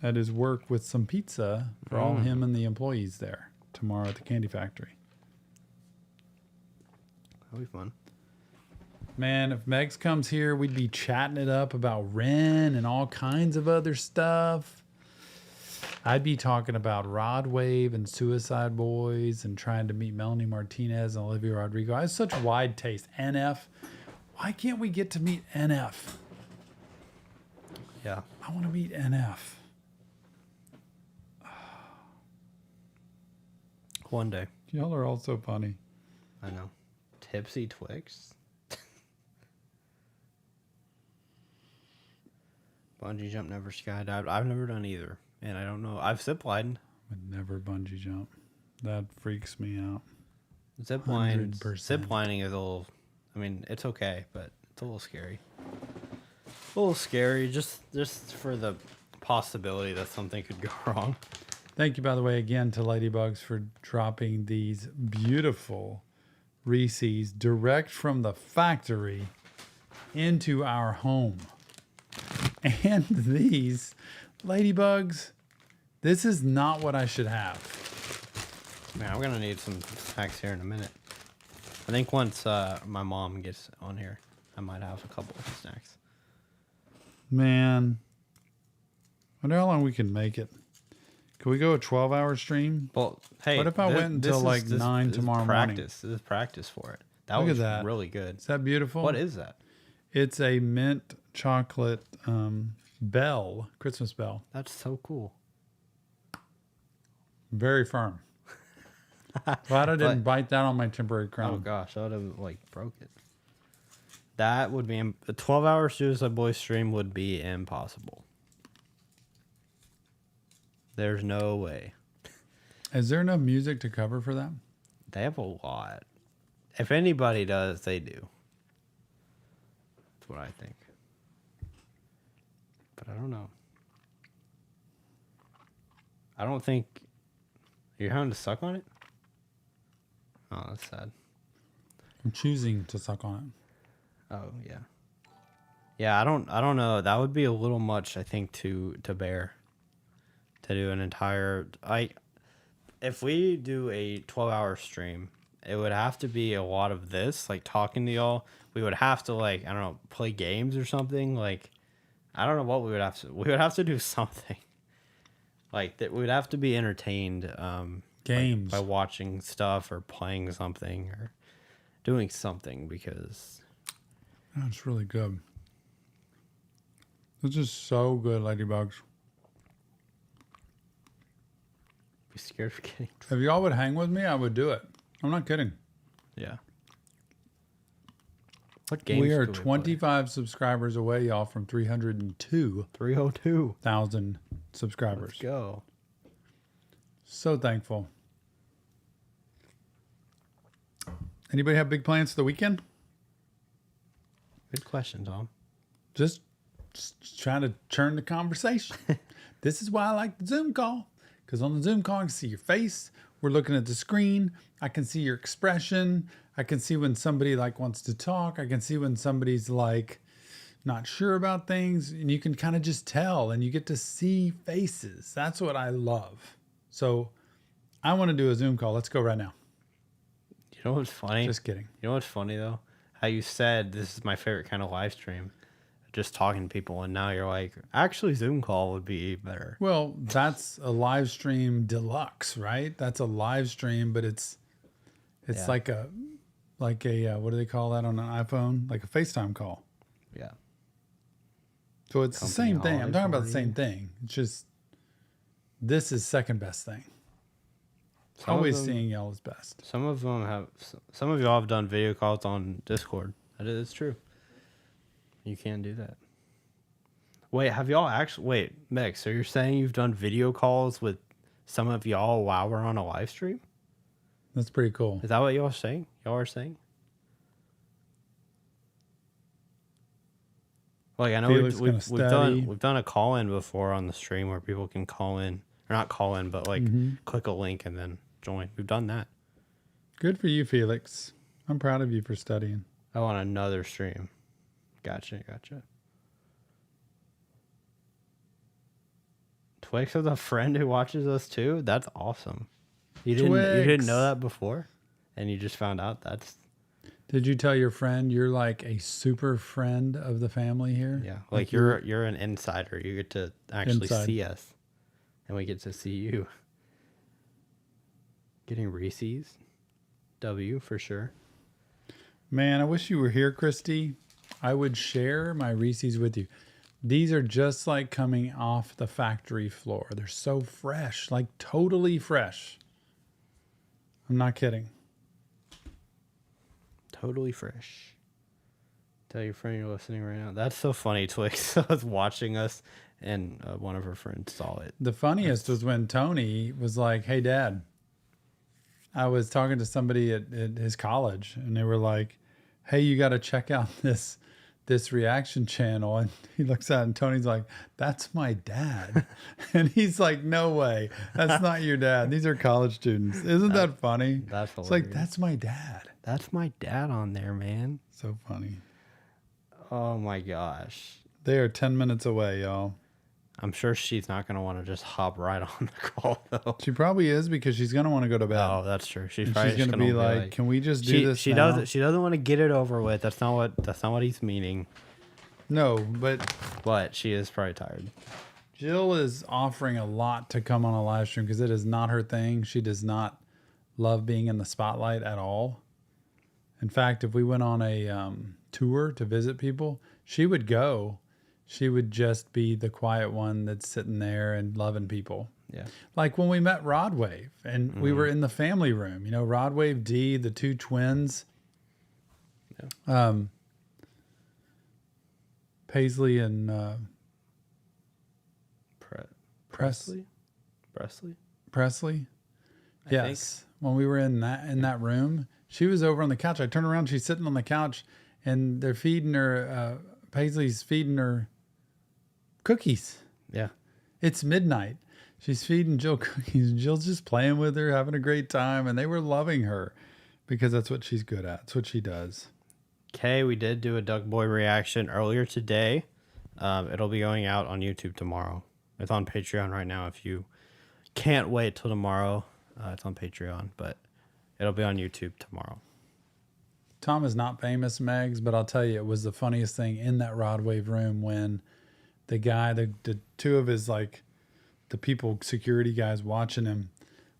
at his work with some pizza for all him and the employees there tomorrow at the Candy Factory. That'll be fun. Man, if Megs comes here, we'd be chatting it up about Ren and all kinds of other stuff. I'd be talking about Rod Wave and Suicide Boys and trying to meet Melanie Martinez and Olivia Rodrigo. I have such wide taste. NF. Why can't we get to meet NF? Yeah. I want to meet NF. One day. Y'all are all so funny. I know. Tipsy Twix. Bungee jump, never skydived. I've never done either. And I don't know. I've ziplined. Would never bungee jump. That freaks me out. Ziplining 100%. Ziplining is a little, I mean, it's okay, but it's a little scary. A little scary just for the possibility that something could go wrong. Thank you, by the way, again to Ladybugs for dropping these beautiful Reese's direct from the factory into our home. And these Ladybugs, this is not what I should have. Man, I'm going to need some snacks here in a minute. I think once my mom gets on here, I might have a couple of snacks. Man, I wonder how long we can make it. Can we go a 12-hour stream? Well, hey, what if I went until like 9 tomorrow morning? This is practice for it. That Look was at that. really good. Is that beautiful? What is that? It's a mint chocolate bell, Christmas bell. That's so cool. Very firm. Glad I didn't bite that on my temporary crown. Oh gosh, I would have like broke it. That would be a 12-hour Suicide Boys stream would be impossible. There's no way. Is there enough music to cover for that? They have a lot. If anybody does, they do. That's what I think. But I don't know. I don't think... Are you having to suck on it? Oh, that's sad. I'm choosing to suck on Oh, yeah. Yeah, I don't know. That would be a little much, I think, to bear. To do an entire... If we do a 12-hour stream, it would have to be a lot of this, like talking to y'all. We would have to, like, I don't know, play games or something. Like, I don't know what we would have to... We would have to do something. Like, that we would have to be entertained games by watching stuff or playing something or doing something because... That's really good. This is so good, Ladybugs. Be scared of getting... If y'all would hang with me, I would do it. I'm not kidding. Yeah. What games we are do we 25 subscribers away, y'all, from 302,000 302. subscribers. Let's go. So thankful. Anybody have big plans for the weekend? Good question, Tom. Just trying to turn the conversation. This is why I like the Zoom call. Because on the Zoom call, I can see your face. We're looking at the screen. I can see your expression. I can see when somebody like wants to talk. I can see when somebody's like not sure about things. And you can kind of just tell and you get to see faces. That's what I love. So I want to do a Zoom call. Let's go right now. You know what's funny? Just kidding. You know what's funny though? How you said this is my favorite kind of live stream, just talking to people, and now you're like, actually, Zoom call would be better. Well, that's a live stream deluxe, right? That's a live stream, but it's Yeah. like a what do they call that on an iPhone? Like a FaceTime call. Yeah. So it's the Company same thing. I'm holiday talking about the party. same thing. It's just this is second best thing. Some of Always them- seeing y'all is best. Some of y'all have done video calls on Discord. That is true. You can do that. Wait, have y'all actually? Wait, Meg. So you're saying you've done video calls with some of y'all while we're on a live stream? That's pretty cool. Is that what y'all are saying? Y'all are saying? Like I know Felix gonna study. we've done a call in before on the stream where people can call in or not call in, but like click a link and then join. We've done that. Good for you, Felix. I'm proud of you for studying. Oh, on another stream. Gotcha. Twix has a friend who watches us too. That's awesome. You didn't Twix. know that before, and you just found out. That's Did you tell your friend you're like a super friend of the family here? yeah. Like you're an insider. You get to actually Inside. see us, and we get to see you. Getting Reese's W for sure. Man, I wish you were here, Christy. I would share my Reese's with you. These are just like coming off the factory floor. They're so fresh, like totally fresh. I'm not kidding. Totally fresh. Tell your friend you're listening right now. That's so funny. Twix was watching us, and one of her friends saw it. The funniest was when Tony was like, "Hey, Dad." I was talking to somebody at his college, and they were like, "Hey, you got to check out this reaction channel." And he looks at it, and Tony's like, "That's my dad." And he's like, "No way, that's not your dad. These are college students." Isn't that funny? That's It's like, hilarious. that's my dad. That's my dad on there, man. So funny. Oh my gosh. They are 10 minutes away, y'all. I'm sure she's not going to want to just hop right on the call, though. She probably is, because she's going to want to go to bed. Oh, that's true. She's And probably she's just going to be like, "Can we just do this she now?" doesn't want to get it over with. That's not what he's meaning. No, but But she is probably tired. Jill is offering a lot to come on a live stream because it is not her thing. She does not love being in the spotlight at all. In fact, if we went on a tour to visit people, she would go. She would just be the quiet one that's sitting there and loving people. Yeah. Like when we met Rodwave and we were in the family room, you know, Rodwave, D, the two twins. Paisley and Presley? Presley. I Yes. When we were in that room, she was over on the couch. I turned around, she's sitting on the couch, and they're feeding her. Paisley's feeding her cookies. Yeah. It's midnight. She's feeding Jill cookies. Jill's just playing with her, having a great time, and they were loving her because that's what she's good at. That's what she does. Okay, we did do a Duck Boy reaction earlier today. It'll be going out on YouTube tomorrow. It's on Patreon right now. If you can't wait till tomorrow, it's on Patreon, but it'll be on YouTube tomorrow. Tom is not famous, Megs, but I'll tell you, it was the funniest thing in that Rodwave room when the guy, the two of his, like, the people, security guys watching him,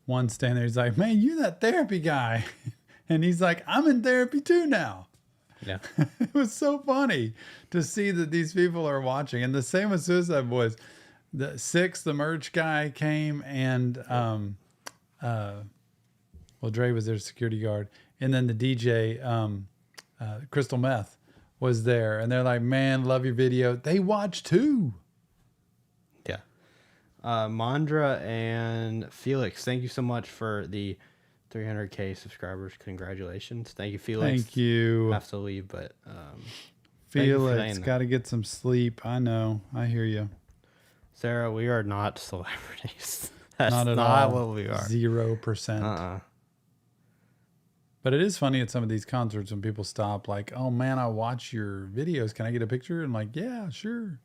one standing there, he's like, "Man, you that therapy guy." And he's like, "I'm in therapy too now." Yeah. It was so funny to see that these people are watching. And the same with Suicide Boys. The merch guy came, and Dre was their security guard, and then the DJ Crystal Meth was there, and they're like, "Man, love your video." They watch too. Yeah. Mandra and Felix, thank you so much for the 300K subscribers. Congratulations. Thank you, Felix. Thank you, I have to leave, but thank you for Felix. saying that. Got to get some sleep. I know. I hear you. Sarah, we are not celebrities. That's Not at not all. what we are. 0%. But it is funny at some of these concerts when people stop, like, "Oh man, I watch your videos. Can I get a picture?" And like, "Yeah, sure."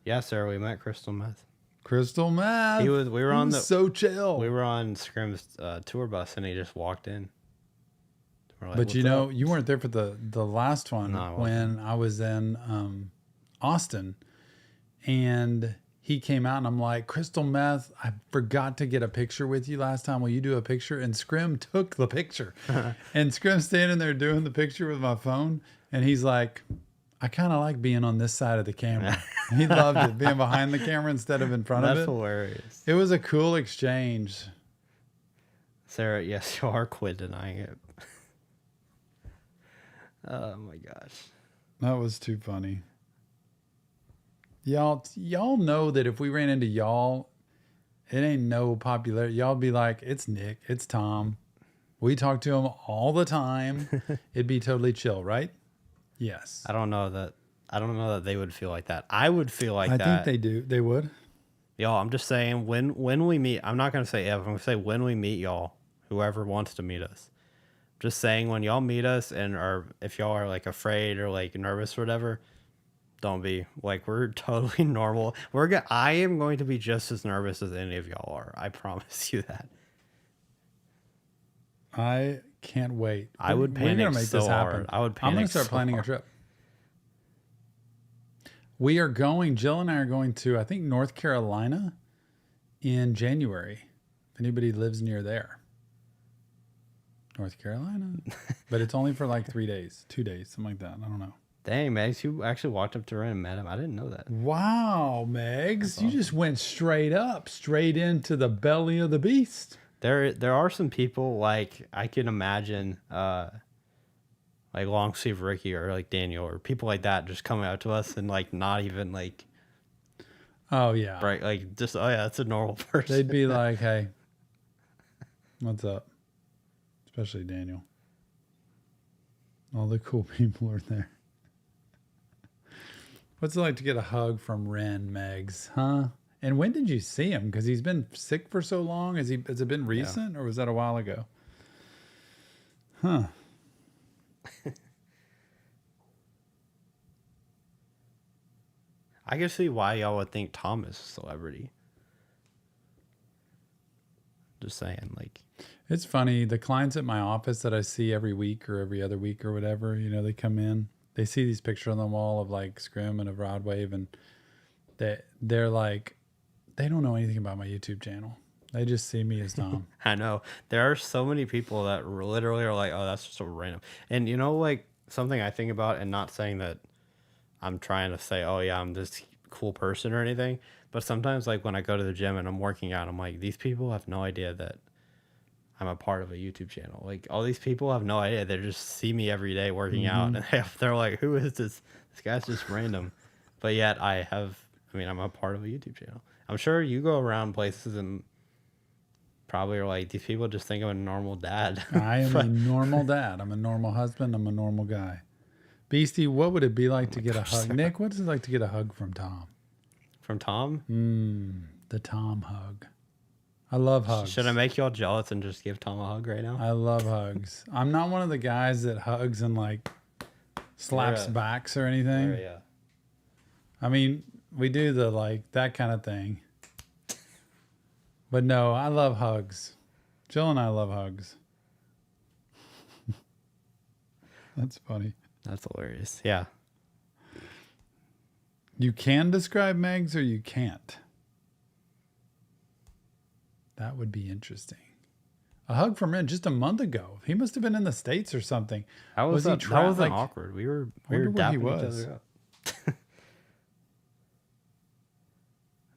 Yeah, Sarah, we met Crystal Meth. Crystal meth. We were He on was so chill. We were on Scrim's tour bus, and he just walked in. We're like, But "What's you know, up?" you weren't there for the last one No, I when I was in Austin, and he came out, and I'm like, Crystal meth, I forgot to get a picture with you last time. Will you do a picture? And Scrim took the picture, and Scrim's standing there doing the picture with my phone, and he's like, I kind of like being on this side of the camera. He loved it, being behind the camera instead of in front of it. That's hilarious. It was a cool exchange. Sarah, yes, you are quit denying it. Oh my gosh. That was too funny. Y'all know that if we ran into y'all, it ain't no popularity. Y'all be like, it's Nick, it's Tom. We talk to him all the time. It'd be totally chill, right? Yes. I don't know that they would feel like that. I would feel like that. I think they do. They would. Y'all, I'm just saying when we meet, I'm not going to say if, I'm going to say when we meet y'all, whoever wants to meet us. Just saying when y'all meet us if y'all are like afraid or like nervous or whatever, don't be. Like, we're totally normal. I am going to be just as nervous as any of y'all are. I promise you that. I can't wait. I would panic. We're gonna make so this happen. hard. I would panic. I'm gonna start planning a trip. We are going. Jill and I are going to, I think, North Carolina in January. If anybody lives near there, North Carolina, but it's only for like 3 days, 2 days, something like that. I don't know. Dang, Megs, you actually walked up to Ren and met him. I didn't know that. Wow, Megs, you just went straight into the belly of the beast. There are some people like I can imagine, like Long Sleeve Ricky or like Daniel or people like that just coming out to us and like not even like, oh yeah, right? Like just oh yeah, that's a normal person. They'd be like, hey, what's up? Especially Daniel. All the cool people are there. What's it like to get a hug from Ren, Megs? Huh? And when did you see him? Because he's been sick for so long. Has it been recent or was that a while ago? Huh. I can see why y'all would think Tom is a celebrity. Just saying, like. It's funny. The clients at my office that I see every week or every other week or whatever, you know, they come in, they see these pictures on the wall of like Scrim and of Rod Wave, and they're like, they don't know anything about my YouTube channel. They just see me as Tom. I know. There are so many people that literally are like, oh, that's just so random. And you know, like something I think about, and not saying that I'm trying to say, oh yeah, I'm this cool person or anything, but sometimes like when I go to the gym and I'm working out, I'm like, these people have no idea that I'm a part of a YouTube channel. Like all these people have no idea. They just see me every day working out, and they're like, who is this? This guy's just random. But yet I'm a part of a YouTube channel. I'm sure you go around places and probably are like, these people just think I'm a normal dad. I am a normal dad. I'm a normal husband. I'm a normal guy. Beastie, what would it be like to get a hug? Nick, what is it like to get a hug from Tom? From Tom? The Tom hug. I love hugs. Should I make y'all jealous and just give Tom a hug right now? I love hugs. I'm not one of the guys that hugs and like slaps backs or anything. Yeah. I mean, we do the like that kind of thing. But no, I love hugs. Jill and I love hugs. That's funny. That's hilarious. Yeah. You can describe Megs or you can't. That would be interesting. A hug from Ren just a month ago. He must have been in the States or something. That wasn't awkward. We were dapping each other up.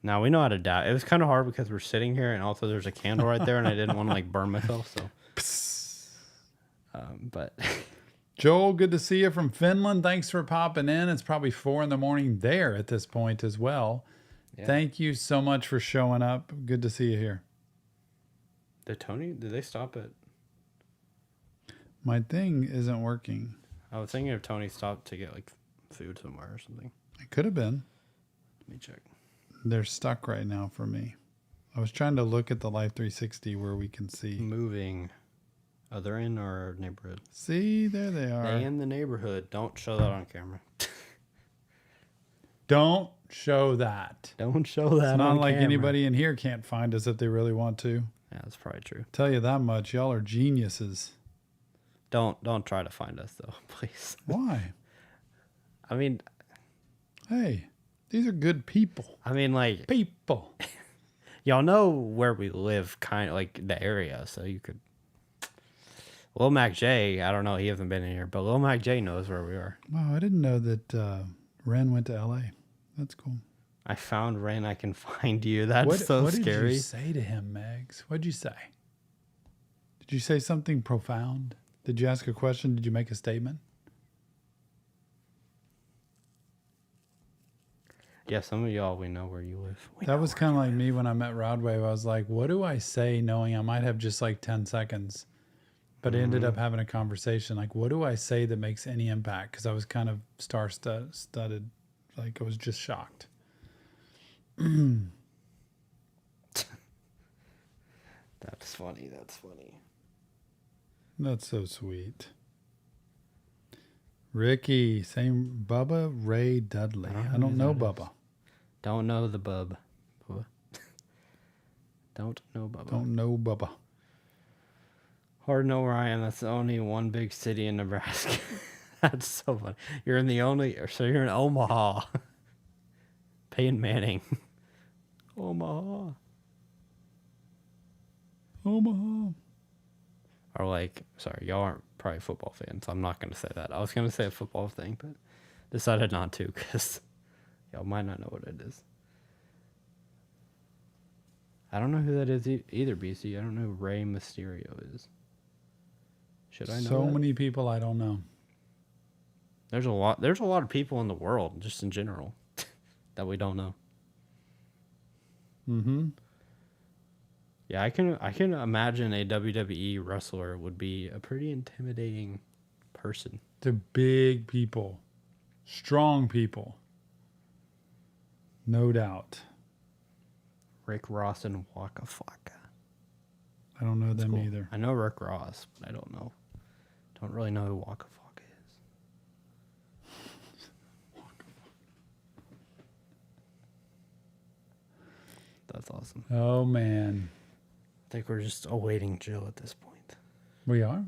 Now we know how to dap. It was kind of hard because we're sitting here and also there's a candle right there and I didn't want to like burn myself. So, but Joel, good to see you from Finland. Thanks for popping in. It's probably 4 a.m. there at this point as well. Yeah. Thank you so much for showing up. Good to see you here. Did they stop it? My thing isn't working. I was thinking if Tony stopped to get like food somewhere or something. It could have been. Let me check. They're stuck right now for me. I was trying to look at the Life 360 where we can see. Moving. Oh, they're in our neighborhood. See, there they are. They in the neighborhood. Don't show that on camera. Don't show that. Don't show that. It's not on like camera. anybody in here can't find us if they really want to. Yeah, that's probably true. Tell you that much. Y'all are geniuses. Don't try to find us though, please. Why? I mean, Hey, these are good people. I mean, like, People. y'all know where we live, kind of like the area, so you could. Lil Mac J, I don't know, he hasn't been in here, but Lil Mac J knows where we are. Wow, I didn't know that Ren went to L.A. That's cool. I found Ren. I can find you. That's What scary. did you say to him, Megs? What'd you say? Did you say something profound? Did you ask a question? Did you make a statement? Yeah, some of y'all, we know where you live. That was kind of like me when I met Rodwave. I was like, what do I say knowing I might have just like 10 seconds? But I ended up having a conversation. Like, what do I say that makes any impact? Because I was kind of star-studded. Like, I was just shocked. That's funny. That's funny. That's so sweet. Ricky, same Bubba Ray Dudley. I don't know Bubba. Don't know the bub. Bubba. Don't know Bubba. Don't know Bubba. Hard to know where I am. That's the only one big city in Nebraska. That's so funny. You're in you're in Omaha. Peyton Manning. Omaha. Omaha. Or like, sorry, y'all aren't probably football fans, so I'm not going to say that. I was going to say a football thing, but decided not to because y'all might not know what it is. I don't know who that is either, BC. I don't know who Rey Mysterio is. Should I know So that? many people I don't know. There's a lot of people in the world, just in general, that we don't know. Mm-hmm. Yeah, I can imagine a WWE wrestler would be a pretty intimidating person. They're big people. Strong people. No doubt. Rick Ross and Waka Flocka. I don't know them Cool. either. I know Rick Ross, but I don't really know who Waka Flocka is. That's awesome. Oh, man. I think we're just awaiting Jill at this point. We are?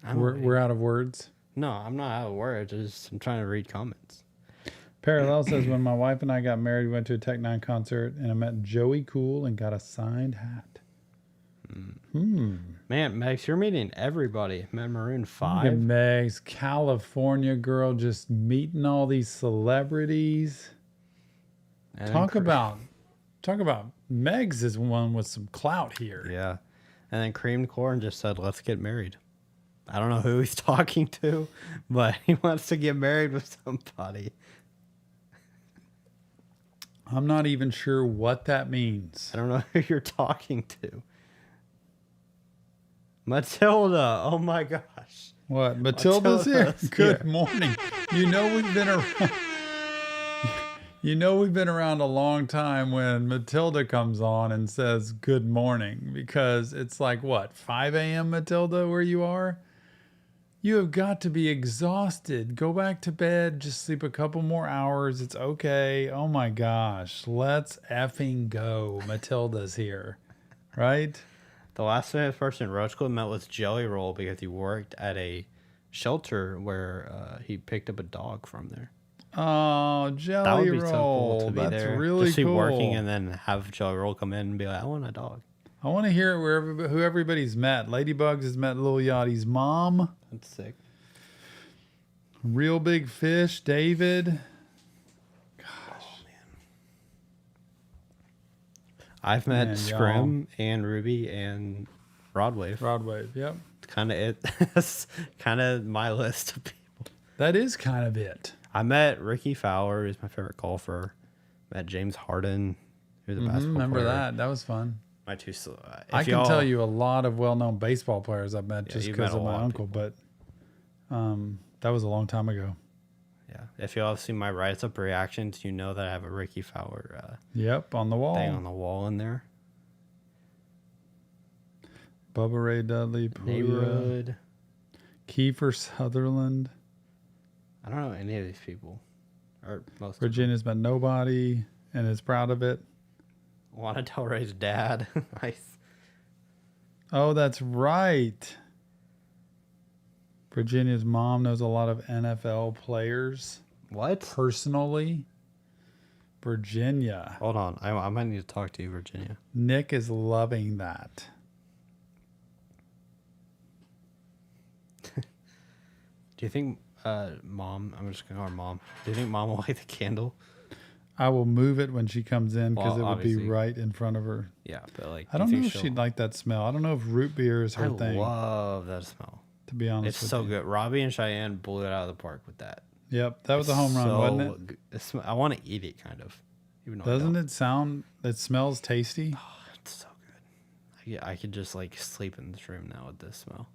I'm We're out of words. No, I'm not out of words. I'm trying to read comments. Parallel says, when my wife and I got married, we went to a Tech Nine concert, and I met Joey Cool and got a signed hat. Man, Max, you're meeting everybody. Met Maroon Look 5. at Meg's California girl just meeting all these celebrities. And Talk then about Meg's is one with some clout here. Yeah. And then Creamed Corn just said, let's get married. I don't know who he's talking to, but he wants to get married with somebody. I'm not even sure what that means. I don't know who you're talking to. Matilda. Oh my gosh. What? Matilda's here? Matilda's Good here. morning. You know we've been around. You know we've been around a long time when Matilda comes on and says good morning, because it's like, what, 5 a.m., Matilda, where you are? You have got to be exhausted. Go back to bed. Just sleep a couple more hours. It's okay. Oh my gosh. Let's effing go. Matilda's here. Right? The last famous person Roach Clip met was Jelly Roll because he worked at a shelter where he picked up a dog from there. Oh, That Jelly would be Roll. so cool to be That's there. really just be cool. working and then have Jelly Roll come in and be like, I want a dog. I want to hear it who everybody's met. Ladybugs has met Lil Yachty's mom. That's sick. Real Big Fish, David. Oh, man. I've met Man, Scrim and Ruby and Rodwave. Rodwave, yep. Kind of it. That's kind of my list of people. That is kind of it. I met Ricky Fowler, who's my favorite golfer. Met James Harden, who's a basketball Remember player. that? That was fun. My two. I can tell you a lot of well-known baseball players I've met just you've because met a of my lot of uncle, but that was a long time ago. Yeah, if y'all have seen my write-up reactions, you know that I have a Ricky Fowler Yep, on the wall. thing on the wall in there. Bubba Ray Dudley, Puya, Neighborhood. Kiefer Sutherland. I don't know any of these people. or most. Virginia's met nobody and is proud of it. Lana Del Rey's dad. Nice. Oh, that's right. Virginia's mom knows a lot of NFL players What? personally. Virginia. Hold on. I might need to talk to you, Virginia. Nick is loving that. Do you think, Mom, I'm just going to call her Mom. Do you think Mom will light the candle? I will move it when she comes in because Well, it would be obviously. right in front of her. Yeah, but like, I don't know if she'd like that smell. I don't know if root beer is her I thing, love that smell. to be honest It's with so you. good. Robbie and Cheyenne blew it out of the park with that. Yep, that was a home run, wasn't it? It? I want to eat it, kind of. Even though Doesn't it sound? It smells tasty. Oh, it's so good. I could just like sleep in this room now with this smell.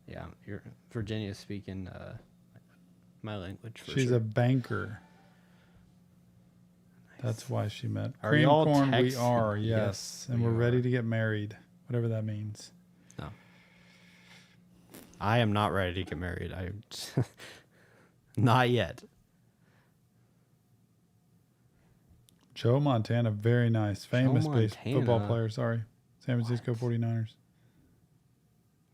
Yeah, Virginia's speaking my language. For She's sure. a banker. That's why she met. Are Cream y'all corn, we text- are, Yes, yes. And we we're ready are. to get married, whatever that means. No. I am not ready to get married. Not yet. Joe Montana, very nice. Famous football Montana. player, sorry. San Francisco 49ers.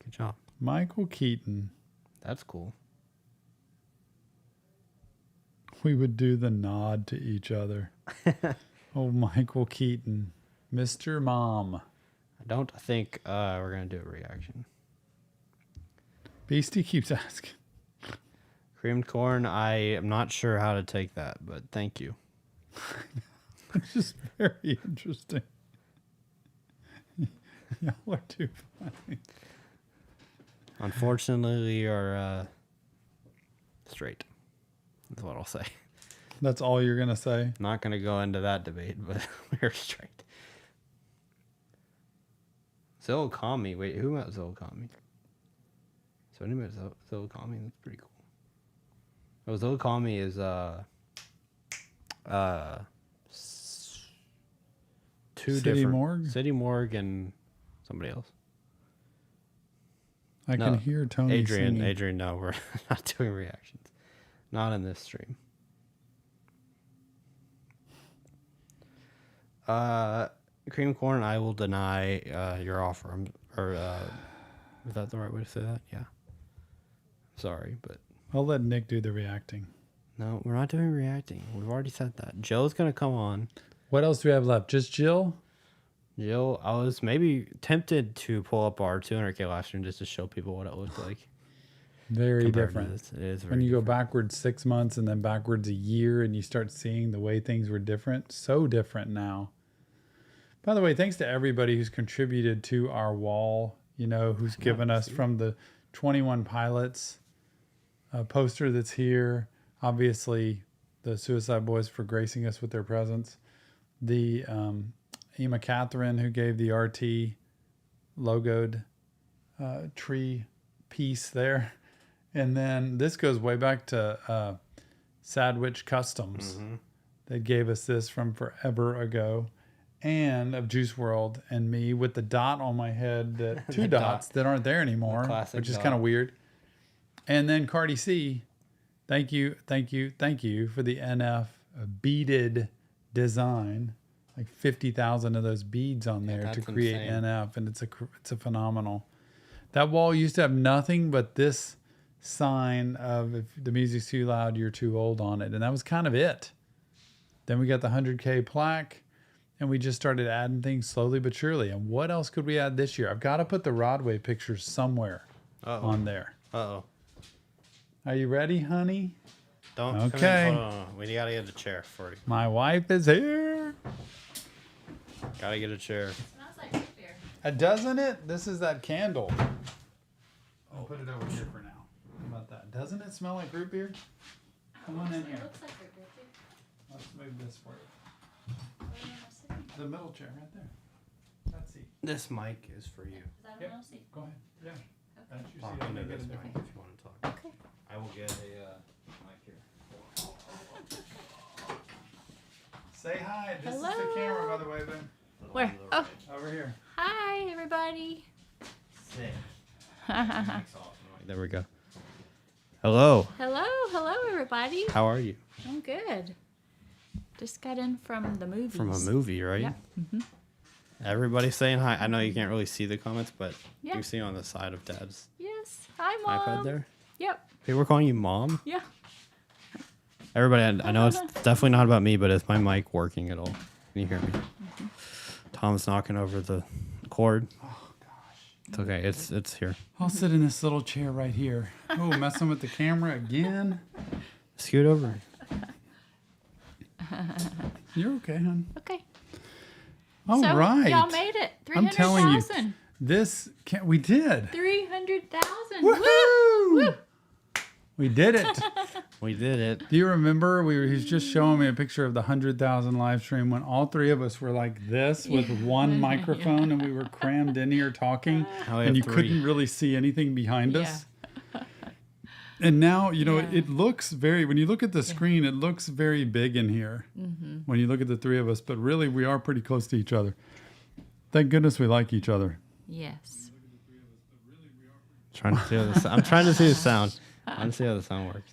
Good job. Michael Keaton. That's cool. We would do the nod to each other. Oh, Michael Keaton. Mr. Mom. I don't think we're going to do a reaction. Beastie keeps asking. Creamed corn, I am not sure how to take that, but thank you. It's just very interesting. Y'all are too funny. Unfortunately, we are straight. That's what I'll say. That's all you're going to say? Not going to go into that debate, but we're straight. Zilkami. Wait, who met Zilkami? So anybody met Zilkami? That's pretty cool. Oh, Zilkami is two City different Morgue? City Morgue and somebody else. I No, can hear Tony Adrian, singing. no, we're not doing reactions. Not in this stream. Cream corn, I will deny your offer. Is that the right way to say that? Yeah. Sorry, but I'll let Nick do the reacting. no, we're not doing reacting. We've already said that. Joe's gonna come on. What else do we have left? Just Jill? Jill, I was maybe tempted to pull up our 200K live stream just to show people what it looked like. Very compared to different. this. It is very When you go different. backwards 6 months and then backwards a year and you start seeing the way things were different, so different now. By the way, thanks to everybody who's contributed to our wall, who's given us from the 21 Pilots poster that's here. Obviously, the Suicide Boys for gracing us with their presence. The Ema Catherine who gave the RT logoed tree piece there. And then this goes way back to Sadwich Customs. Mm-hmm. They gave us this from forever ago. And of Juice World and me with the dot on my head, that two dots that aren't there anymore, classic which is dot. kind of weird. And then Cardi C, thank you for the NF beaded design, like 50,000 of those beads on there to that's create insane. NF, and it's a phenomenal. That wall used to have nothing but this sign of if the music's too loud, you're too old on it, and that was kind of it. Then we got the 100K plaque. And we just started adding things slowly but surely. And what else could we add this year? I've got to put the Rodway pictures somewhere on there. Uh-oh. Are you ready, honey? Don't. come in. Okay. Hold on. We gotta get a chair for you. My wife is here. Gotta get a chair. Smells like root beer. Doesn't it? This is that candle. I'll put it over here for now. How about that? Doesn't it smell like root beer? Come on in here. It looks like root beer too. Let's move this for you. Where am I sitting? The middle chair right there. That seat. This mic is for you. Is that a Yep. middle seat? Go ahead. Yeah. That's your Talk seat. I'll into make it this a mic different. if you want to talk. Okay. I will get a mic here. Say hi. This is the Hello. camera, by the way, Ben. Where? Oh, Over here. hi everybody. Sick. Mic's off. There we go. Hello. Hello, everybody. How are you? I'm good. Just got in from the movies. From a movie, right? Yep. Everybody's saying hi. I know you can't really see the comments, but Yeah. you see on the side of Dad's Yes. Hi, Mom. iPad there. Yep. People were calling you Mom. Yeah. Everybody, I know it's definitely not about me, but is my mic working at all? Can you hear me? Tom's knocking over the cord. Oh gosh. It's okay. It's here. I'll sit in this little chair right here. Oh, messing with the camera again. Scoot over. You're okay, hon. Okay. All so, right. y'all made it. I'm telling you, 300,000. we did. 300,000. Woohoo! Woo! We did it. We did it. Do you remember he was just showing me a picture of the 100,000 live stream when all three of us were like this with one microphone and we were crammed in here talking Now we and have you 3. couldn't really see anything behind Yeah. us. And now, you know, Yeah. it looks when you look at the screen, it looks very big in here when you look at the three of us, but really we are pretty close to each other. Thank goodness we like each other. Yes. I'm trying to see the sound. I want to see how the sound works.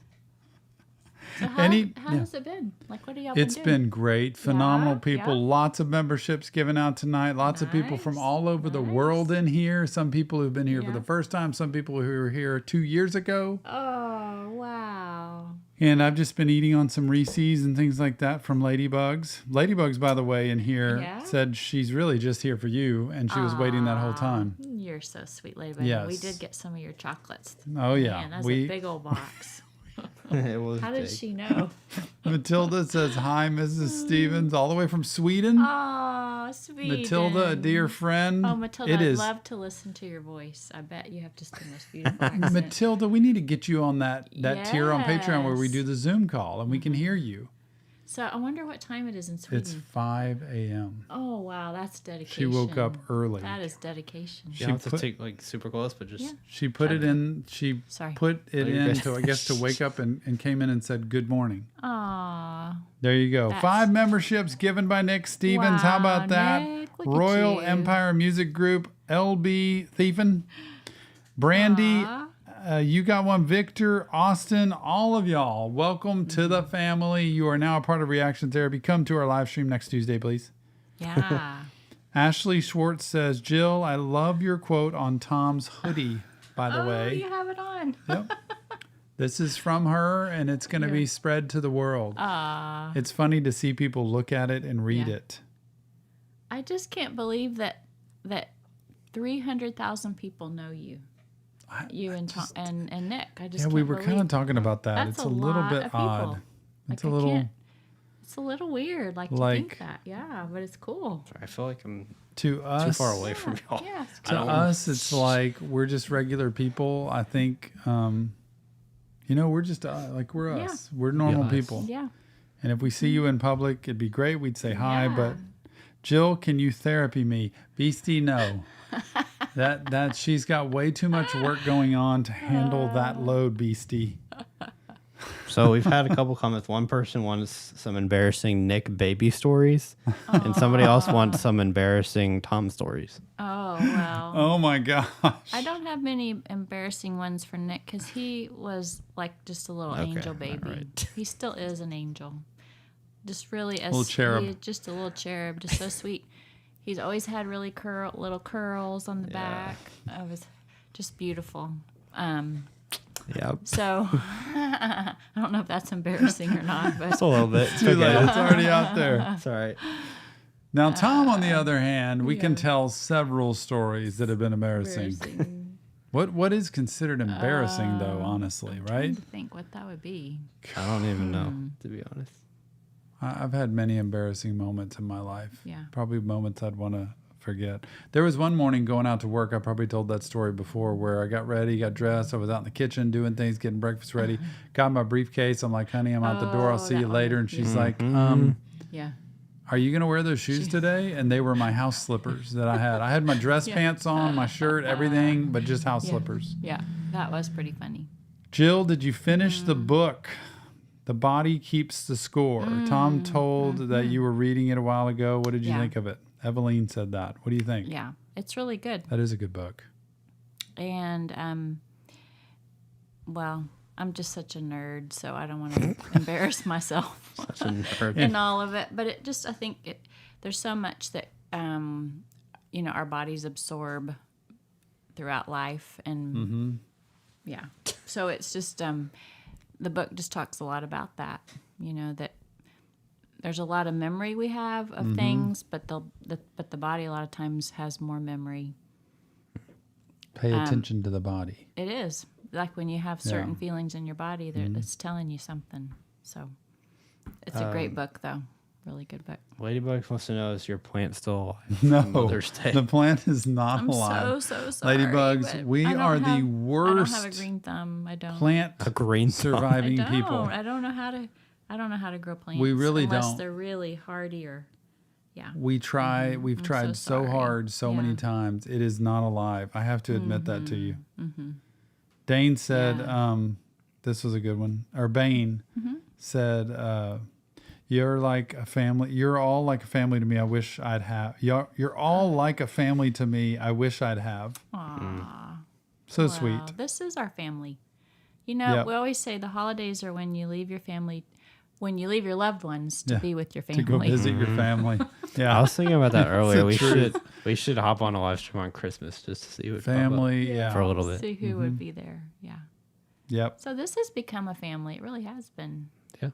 So how has it been? Like, what are y'all It's been doing? been great. Phenomenal Yeah, people. yeah. Lots of memberships given out tonight. Lots of people from Nice, all over the world in here. Some people who've been here for Yeah. the first time. Some people who were here 2 years ago. Oh, wow. And I've just been eating on some Reese's and things like that from Ladybugs. Ladybugs, by the way, in here Yeah? said she's really just here for you. And she was waiting that whole time. You're so sweet, Ladybug. Yes. We did get some of your chocolates. Oh, yeah. Man, that's a big old box. It was How did big. she know? Matilda says, hi, Mrs. Stevens, all the way from Sweden. Oh, sweet. Matilda, a dear friend. Oh, Matilda, It I'd is. love to listen to your voice. I bet you have just the most beautiful accent. Matilda, we need to get you on that tier on Patreon where we Yes. do the Zoom call and we can hear you. So I wonder what time it is in Sweden. It's 5 a.m. Oh, wow. That's dedication. She woke up early. That is dedication. You don't have She to take like super close, but just Yeah. She put it in. She Sorry. put it you're in good. to, I guess, to wake up and came in and said good morning. Aw. There you go. That's- 5 memberships given by Nick Stevens. How Wow, about that? Nick, look at Royal you. Empire Music Group, LB Thiefin, Brandy. Aw. You got one, Victor, Austin, all of y'all. Welcome to the family. You are now a part of Reaction Therapy. Come to our live stream next Tuesday, please. Yeah. Ashley Schwartz says, Jill, I love your quote on Tom's hoodie, by the Oh, way. you have it on. Yep. This is from her, and it's going to be spread to the world. Aw. It's funny to see people look at it and read Yeah. it. I just can't believe that 300,000 people know you. You and Tom and Nick. I just Yeah, we can't were kind believe of talking about that. That's It's a a little lot bit of people. odd. It's a I little can't- It's a little weird, like to Like- think that. Yeah, but it's cool. I feel like I'm to us. too far away from y'all. Yeah, it's I To don't- us, it's like we're just regular people. I think, we're just like we're Yeah. us. We're normal us. people. Yeah. And if we see you in public, it'd be great. We'd say hi. Yeah. But Jill, can you therapy me? Beastie, no. that she's got way too much work going on to handle that load, Beastie. So we've had a couple comments. One person wants some embarrassing Nick baby stories, and somebody else wants some embarrassing Tom stories. Oh, well. Oh my gosh. I don't have many embarrassing ones for Nick because he was like just a little Okay, angel baby. alright. He still is an angel. Just really a Little cherub. he is just a little cherub, just so sweet. He's always had really little curls on the back. It was just beautiful. Yep. So I don't know if that's embarrassing or not, but Just a little bit. It's Too late. okay. It's already out there. It's all right. Now, Tom, on the other hand, we can yeah. tell several stories that have been embarrassing. embarrassing. What is considered embarrassing, though, honestly, right? Trying to think what that would be. I don't even know, to be honest. I've had many embarrassing moments in my life. Yeah. Probably moments I'd want to forget. There was one morning going out to work. I probably told that story before where I got ready, got dressed. I was out in the kitchen doing things, getting breakfast ready. Got my briefcase. I'm like, honey, I'm out the door. I'll see that you one. later. And she's Yeah. like, Yeah. are you going to wear those shoes today? And they were my house slippers that I had. I had my dress pants on, my shirt, everything, but just house slippers. Yeah. That was pretty funny. Jill, did you finish the book? The Body Keeps the Score. Tom told that you were reading it a while ago. What did you Yeah. think of it? Eveline said that. What do you think? Yeah. It's really good. That is a good book. And well, I'm just such a nerd, so I don't want to embarrass myself Such a nerd. in all of it. But I think there's so much that, our bodies absorb throughout life. And yeah. So it's just, the book just talks a lot about that, that there's a lot of memory we have of things, but the body a lot of times has more memory. Pay attention to the body. It is. Like when you have certain feelings in your body, that's telling you something. So it's a great book, though. Really good book. Ladybug wants to know, is your plant still alive? No, on Mother's Day? the plant is not I'm alive. so sorry. Ladybugs, but we I don't are the have- I don't worst have a green thumb. I don't. plant A green surviving I don't. people. I don't know how to grow plants. We really unless don't. They're really hardy or, yeah. We've tried so so sorry. hard so many Yeah. times. It is not alive. I have to admit that to you. Dane said, this was a good one. Or Bane said, you're like a family. You're all like a family to me. I wish I'd have. You're all like a family to me. I wish I'd have. Aww. So Well, sweet. This is our family. Yep. We always say the holidays are when you leave your family, when you leave your loved ones to be with your To family. go visit your family. I Yeah. was thinking about that earlier. the truth. We should hop on a live stream on Christmas just to see what Family. Yeah. for a little bit. See who would be there. Yeah. Yep. So this has become a family. It really has been. Yeah.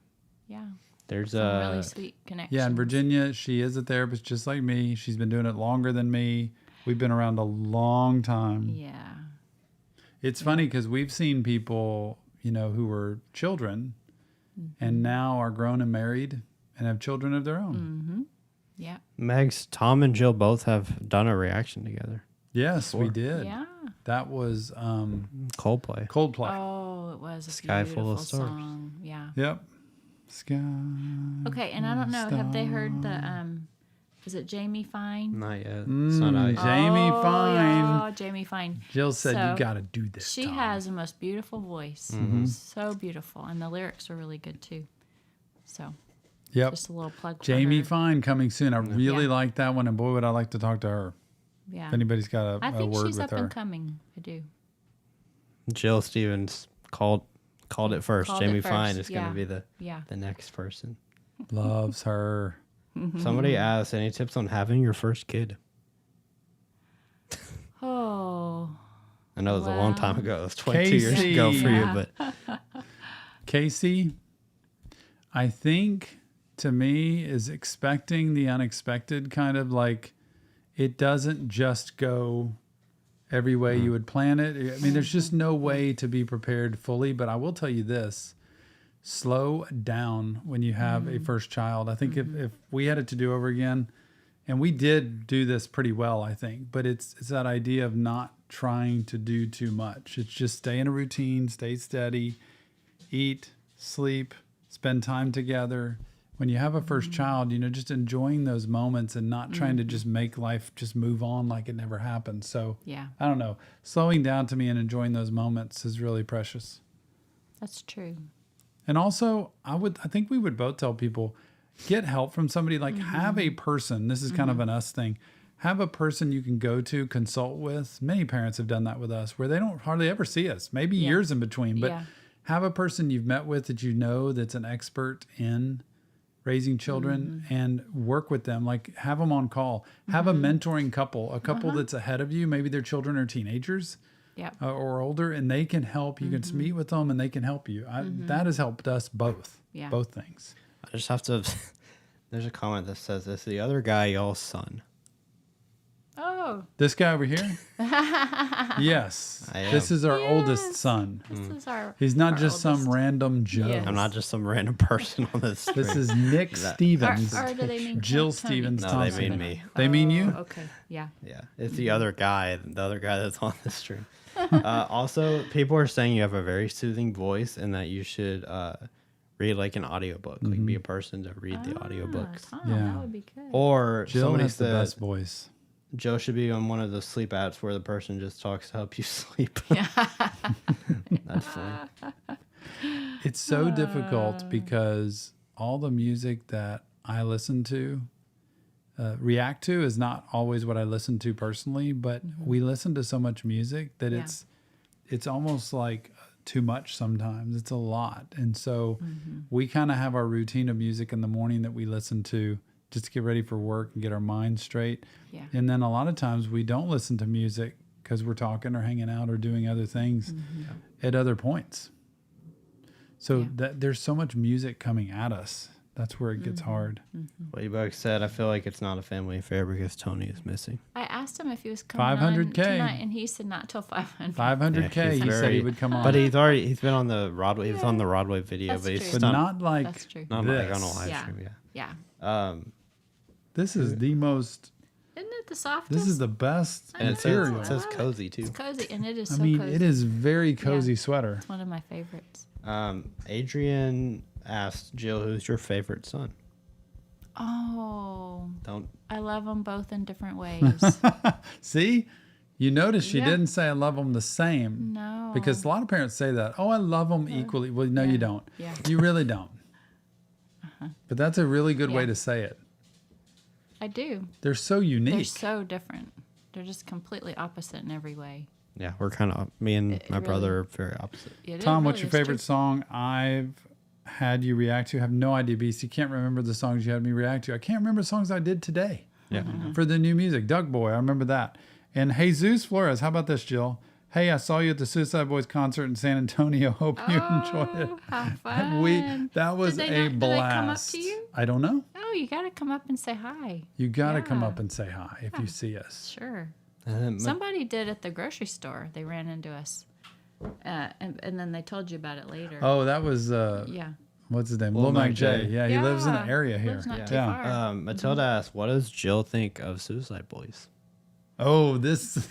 Yeah. There's Some really sweet connections. Yeah. In Virginia, she is a therapist just like me. She's been doing it longer than me. We've been around a long time. Yeah. It's funny because we've seen people, who were children and now are grown and married and have children of their own. Yeah. Megs, Tom and Jill both have done a reaction together. Yes, we did. Yeah. That was Coldplay. Coldplay. Oh, it was a Sky full beautiful of stars. song. Yeah. Yep. Sky. Okay, and I don't know. Have they heard the is it Jamie Fine? Not yet. It's not out yet. Jamie Oh, Fine. yeah, Jamie Fine. Jill said, So, you got to do this. She Tom." has the most beautiful voice. So beautiful. And the lyrics are really good too. So Yep. just a little plug for Jamie her. Fine coming soon. I really Yeah. like that one. And boy, would I like to talk to her. Yeah. If anybody's got I a think word she's with up her. and coming. I do. Jill Stevens called it first. Called it Jamie first, Fine is going yeah. to be Yeah. the next person. Loves her. Somebody asked, any tips on having your first kid? Oh. I know it was a long time Wow. ago. It was 22 years ago for you, Yeah. but Casey, I think to me is expecting the unexpected, kind of like it doesn't just go every way you would plan it. I mean, there's just no way to be prepared fully, but I will tell you this. Slow down when you have a first child. I think if we had it to do over again, and we did do this pretty well, I think, but it's that idea of not trying to do too much. It's just stay in a routine, stay steady, eat, sleep, spend time together. When you have a first child, just enjoying those moments and not trying to just make life just move on like it never happened. So Yeah. I don't know. Slowing down to me and enjoying those moments is really precious. That's true. And also, I think we would both tell people, get help from somebody. Like, have a person. This is kind of an us thing. Have a person you can go to, consult with. Many parents have done that with us, where they don't hardly ever see us. Maybe years in between, but Yeah. have a person you've met with that that's an expert in raising children and work with them. Like, have them on call. Have a mentoring couple, a couple that's ahead of you. Maybe their children are teenagers. Yep. Or older, and they can help. You can meet with them, and they can help you. That has helped us both. Yeah. Both things. I just have to. There's a comment that says this: the other guy, y'all's son. Oh, This guy over here. Yes, I am. this is our oldest Yes. son. this is our. He's not our just some oldest. random Joe. Yes. I'm not just some random person on this. This stream. is Nick That- Stevens. Or do they mean Jill Tony? Stevens No, Thompson. they mean me. They mean you? Oh, okay. Yeah. Yeah, it's the other guy, that's on this stream. Also, people are saying you have a very soothing voice and that you should read like an audiobook, like be a person to read the audiobooks. Oh, Yeah. that would be good. Or Jill somebody has the said best voice. Joe should be on one of those sleep apps where the person just talks to help you sleep. That's funny. It's so difficult because all the music that I listen to, react to, is not always what I listen to personally. But we listen to so much music that Yeah. it's almost like too much sometimes. It's a lot. And so we kind of have our routine of music in the morning that we listen to just to get ready for work and get our mind straight. Yeah. And then a lot of times we don't listen to music because we're talking or hanging out or doing other things at other points. So that there's so much music coming at us. That's where it gets hard. Ladybug said, I feel like it's not a family affair because Tony is missing. I asked him if he was coming 500K. on tonight, and he said not till 500. 500K, Yeah, he he's said he very- would come on. But he's been on the Rodway. He was on the Rodway video, That's but he's true. but still not like That's true. not like on a this. live Yeah. stream. Yeah. Yeah. This is the most, Isn't it the softest? this is the best I And it says, material. it says love it. cozy too. It's cozy, and it is I so mean, cozy. it is very cozy Yeah. sweater. It's one of my favorites. Adrian asked Jill, "Who's your favorite son?" Oh, Don't. I love them both in different ways. See, you notice she Yeah. didn't say I love them the same. No. Because a lot of parents say that. Oh, I love them equally. Well, no, you don't. Yeah. You really don't. But that's a really good way Yeah. to say it. I do. They're so unique. They're so different. They're just completely opposite in every way. Yeah, we're kind of me and It my really- brother are very opposite. Tom, what's really your is true. favorite song I've had you react to? I have no idea, Beast. You can't remember the songs you had me react to. I can't remember songs I did today Yeah. for the new music. Doug Boy, I remember that. And Jesus Flores, how about this, Jill? Hey, I saw you at the Suicide Boys concert in San Antonio. Hope you enjoyed it. Oh, how fun. That was Did a they not- did they blast. come up to you? I don't know. Oh, you got to come up and say hi. You got to come Yeah. up and say hi if you see us. Sure. And then Somebody did at the grocery store. They ran into us. And then they told you about it later. Oh, that was Yeah. what's his name? Lil Lil Mac Mac J. J. Yeah, he lives in the Yeah, area here. lives not Yeah. too far. Matilda asked, "What does Jill think of Suicide Boys?" Oh, this.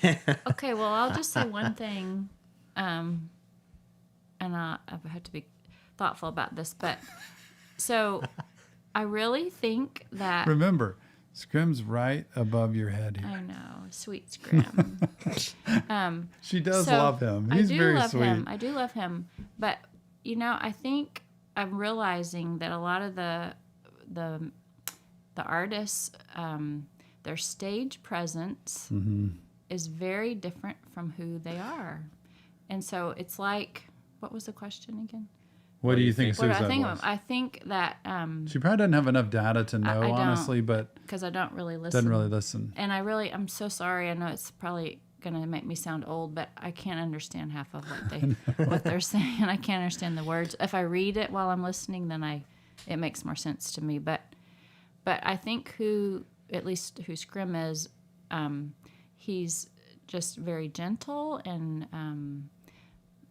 Okay, well, I'll just say one thing, and I have to be thoughtful about this. But so, I really think that Remember, Scrim's right above your head here. I know, sweet Scrim. She does So, love him. He's I do very love sweet. him. I do love him, but I think I'm realizing that a lot of the artists, their stage presence Mm-hmm. is very different from who they are, and so it's like, what was the question again? What do you think of What do Suicide I think Boys? of him? I think that She probably doesn't have enough data to know, I don't. honestly, but because I don't really listen. doesn't really listen. And I'm so sorry. I know it's probably gonna make me sound old, but I can't understand half of what they're saying. I can't understand the words. If I read it while I'm listening, then it makes more sense to me. But I think who Scrim is, he's just very gentle and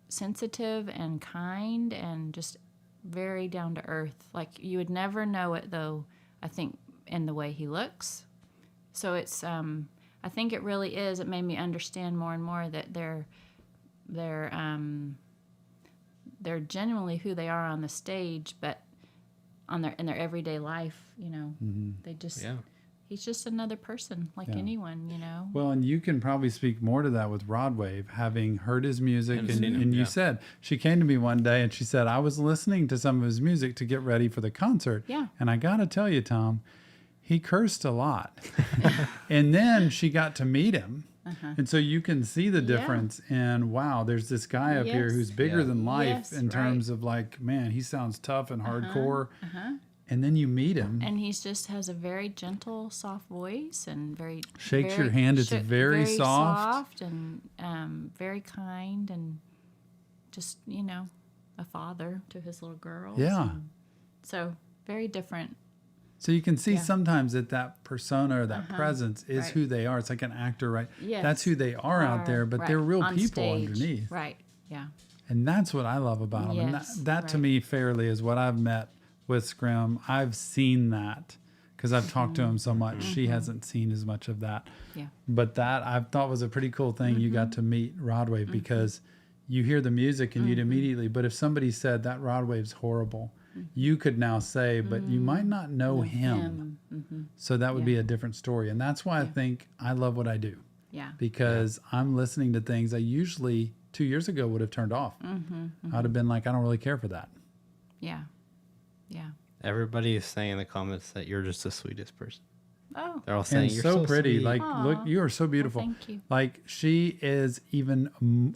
sensitive and kind and just very down to earth. Like you would never know it though, I think, in the way he looks. So it's I think it really is. It made me understand more and more that they're genuinely who they are on the stage, but in their everyday life, they just he's just another person like Yeah. anyone, Well, and you can probably speak more to that with Rod Wave, having heard his music. And And, seen him, and you yeah. said, she came to me one day and she said, I was listening to some of his music to get ready for the concert. Yeah. And I got to tell you, Tom, he cursed a lot. And then she got to meet him. And so you can see the Yeah. difference. And wow, there's this guy up here Yes. who's bigger Yeah. than life Yes, in right. terms of like, man, he sounds tough and hardcore. And then you meet him. And he's just has a very gentle, soft voice and very Shakes very- your hand. It's very soft. and very kind and just a father to his little girls. Yeah. And so very different. So you can see Yeah. sometimes that persona or that presence is Right. who they are. It's like an actor, right? Yes. That's who they are out there, but Right. they're real On people stage. underneath. Right. Yeah. And that's what I love about them. And Yes, that to right. me, fairly, is what I've met with Scrim. I've seen that because I've talked to him so much. She hasn't seen as much of that. Yeah. But that I thought was a pretty cool thing. You got to meet Rodwave because you hear the music and you'd immediately, but if somebody said that Rodwave's horrible, you could now say, but you might not know him. So that would be a different story. And that's why I think I love what I do Yeah. because I'm listening to things I usually 2 years ago would have turned off. I'd have been like, I don't really care for that. Yeah. Yeah. Everybody is saying in the comments that you're just the sweetest person. Oh. They're all saying And you're so pretty. sweet. Like, Aw. look, you are so beautiful. thank you. Like, she is even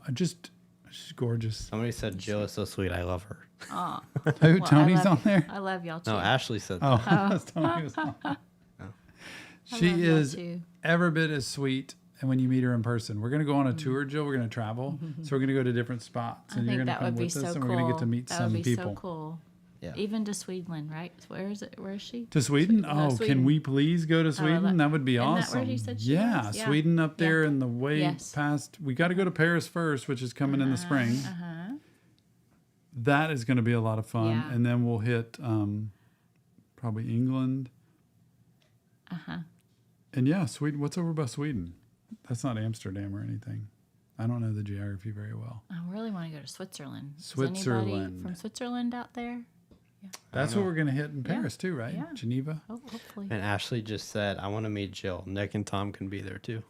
she's gorgeous. Somebody said Jill is so sweet. I love her. Oh, Who? well, Tony's on there? I love y'all too. No, Ashley said Oh, that. that's Tony was on. I She love y'all is too. every bit as sweet. And when you meet her in person, we're going to go on a tour, Jill. We're going to travel. So we're going to go to different spots. I And you're think going to that come would be with so us. cool. And we're going to get to meet that some would be people. so cool. Yeah. Even to Sweden, right? Where is it? Where is she? To Sweden? Oh, can Sweden. we please go to Sweden? That would be Isn't that awesome. where he said she yeah, was? Yeah. Sweden up there Yeah. and the way Yes. past. We got to go to Paris first, which is coming in the spring. Uh-huh. That is going to be a lot of fun. Yeah. And then we'll hit probably England. Uh-huh. And yeah, Sweden. What's over by Sweden? That's not Amsterdam or anything. I don't know the geography very well. I really want to go to Switzerland. Is Switzerland. anybody from Switzerland out there? That's what we're going to hit in Paris too, right? Yeah. Geneva. Oh, hopefully. And Ashley just said, I want to meet Jill. Nick and Tom can be there too.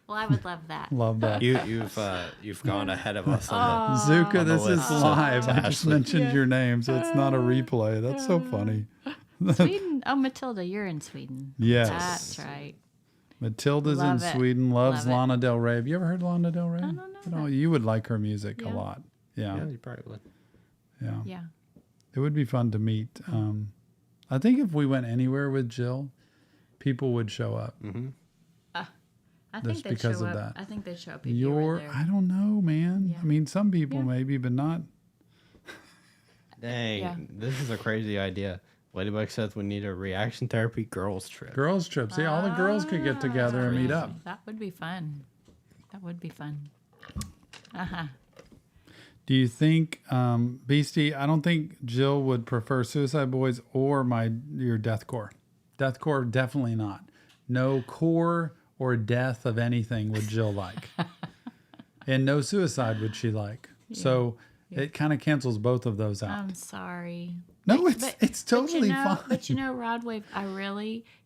Well, I would love that. Love that. You've gone ahead of us on Zuka, on the this is list, so live. to I just Ashley. mentioned your name, so it's not a replay. That's so funny. Sweden. Oh, Matilda, you're in Sweden. Yes. That's right. Matilda's Love in it. Sweden, loves Love it. Lana Del Rey. Have you ever heard Lana Del Rey? I don't know No, that. you would like her music a Yeah. lot. Yeah, Yeah, you probably would. yeah. Yeah. It would be fun to meet. I think if we went anywhere with Jill, people would show up. I Just think they'd because show of up. that. I think they'd show up if you were there. I don't know, man. Yeah. I mean, some people Yeah. maybe, but not. Dang, Yeah. this is a crazy idea. Ladybug says we need a reaction therapy girls trip. Girls trip. See, all the girls could get together and meet up. That would be fun. That would be fun. Uh-huh. Do you think, Beastie? I don't think Jill would prefer Suicide Boys or your deathcore. Deathcore, definitely not. No core or death of anything would Jill like, and no suicide would she like. So it kind of cancels both of those out. I'm sorry. No, it's totally fine. But you know, Rod Wave,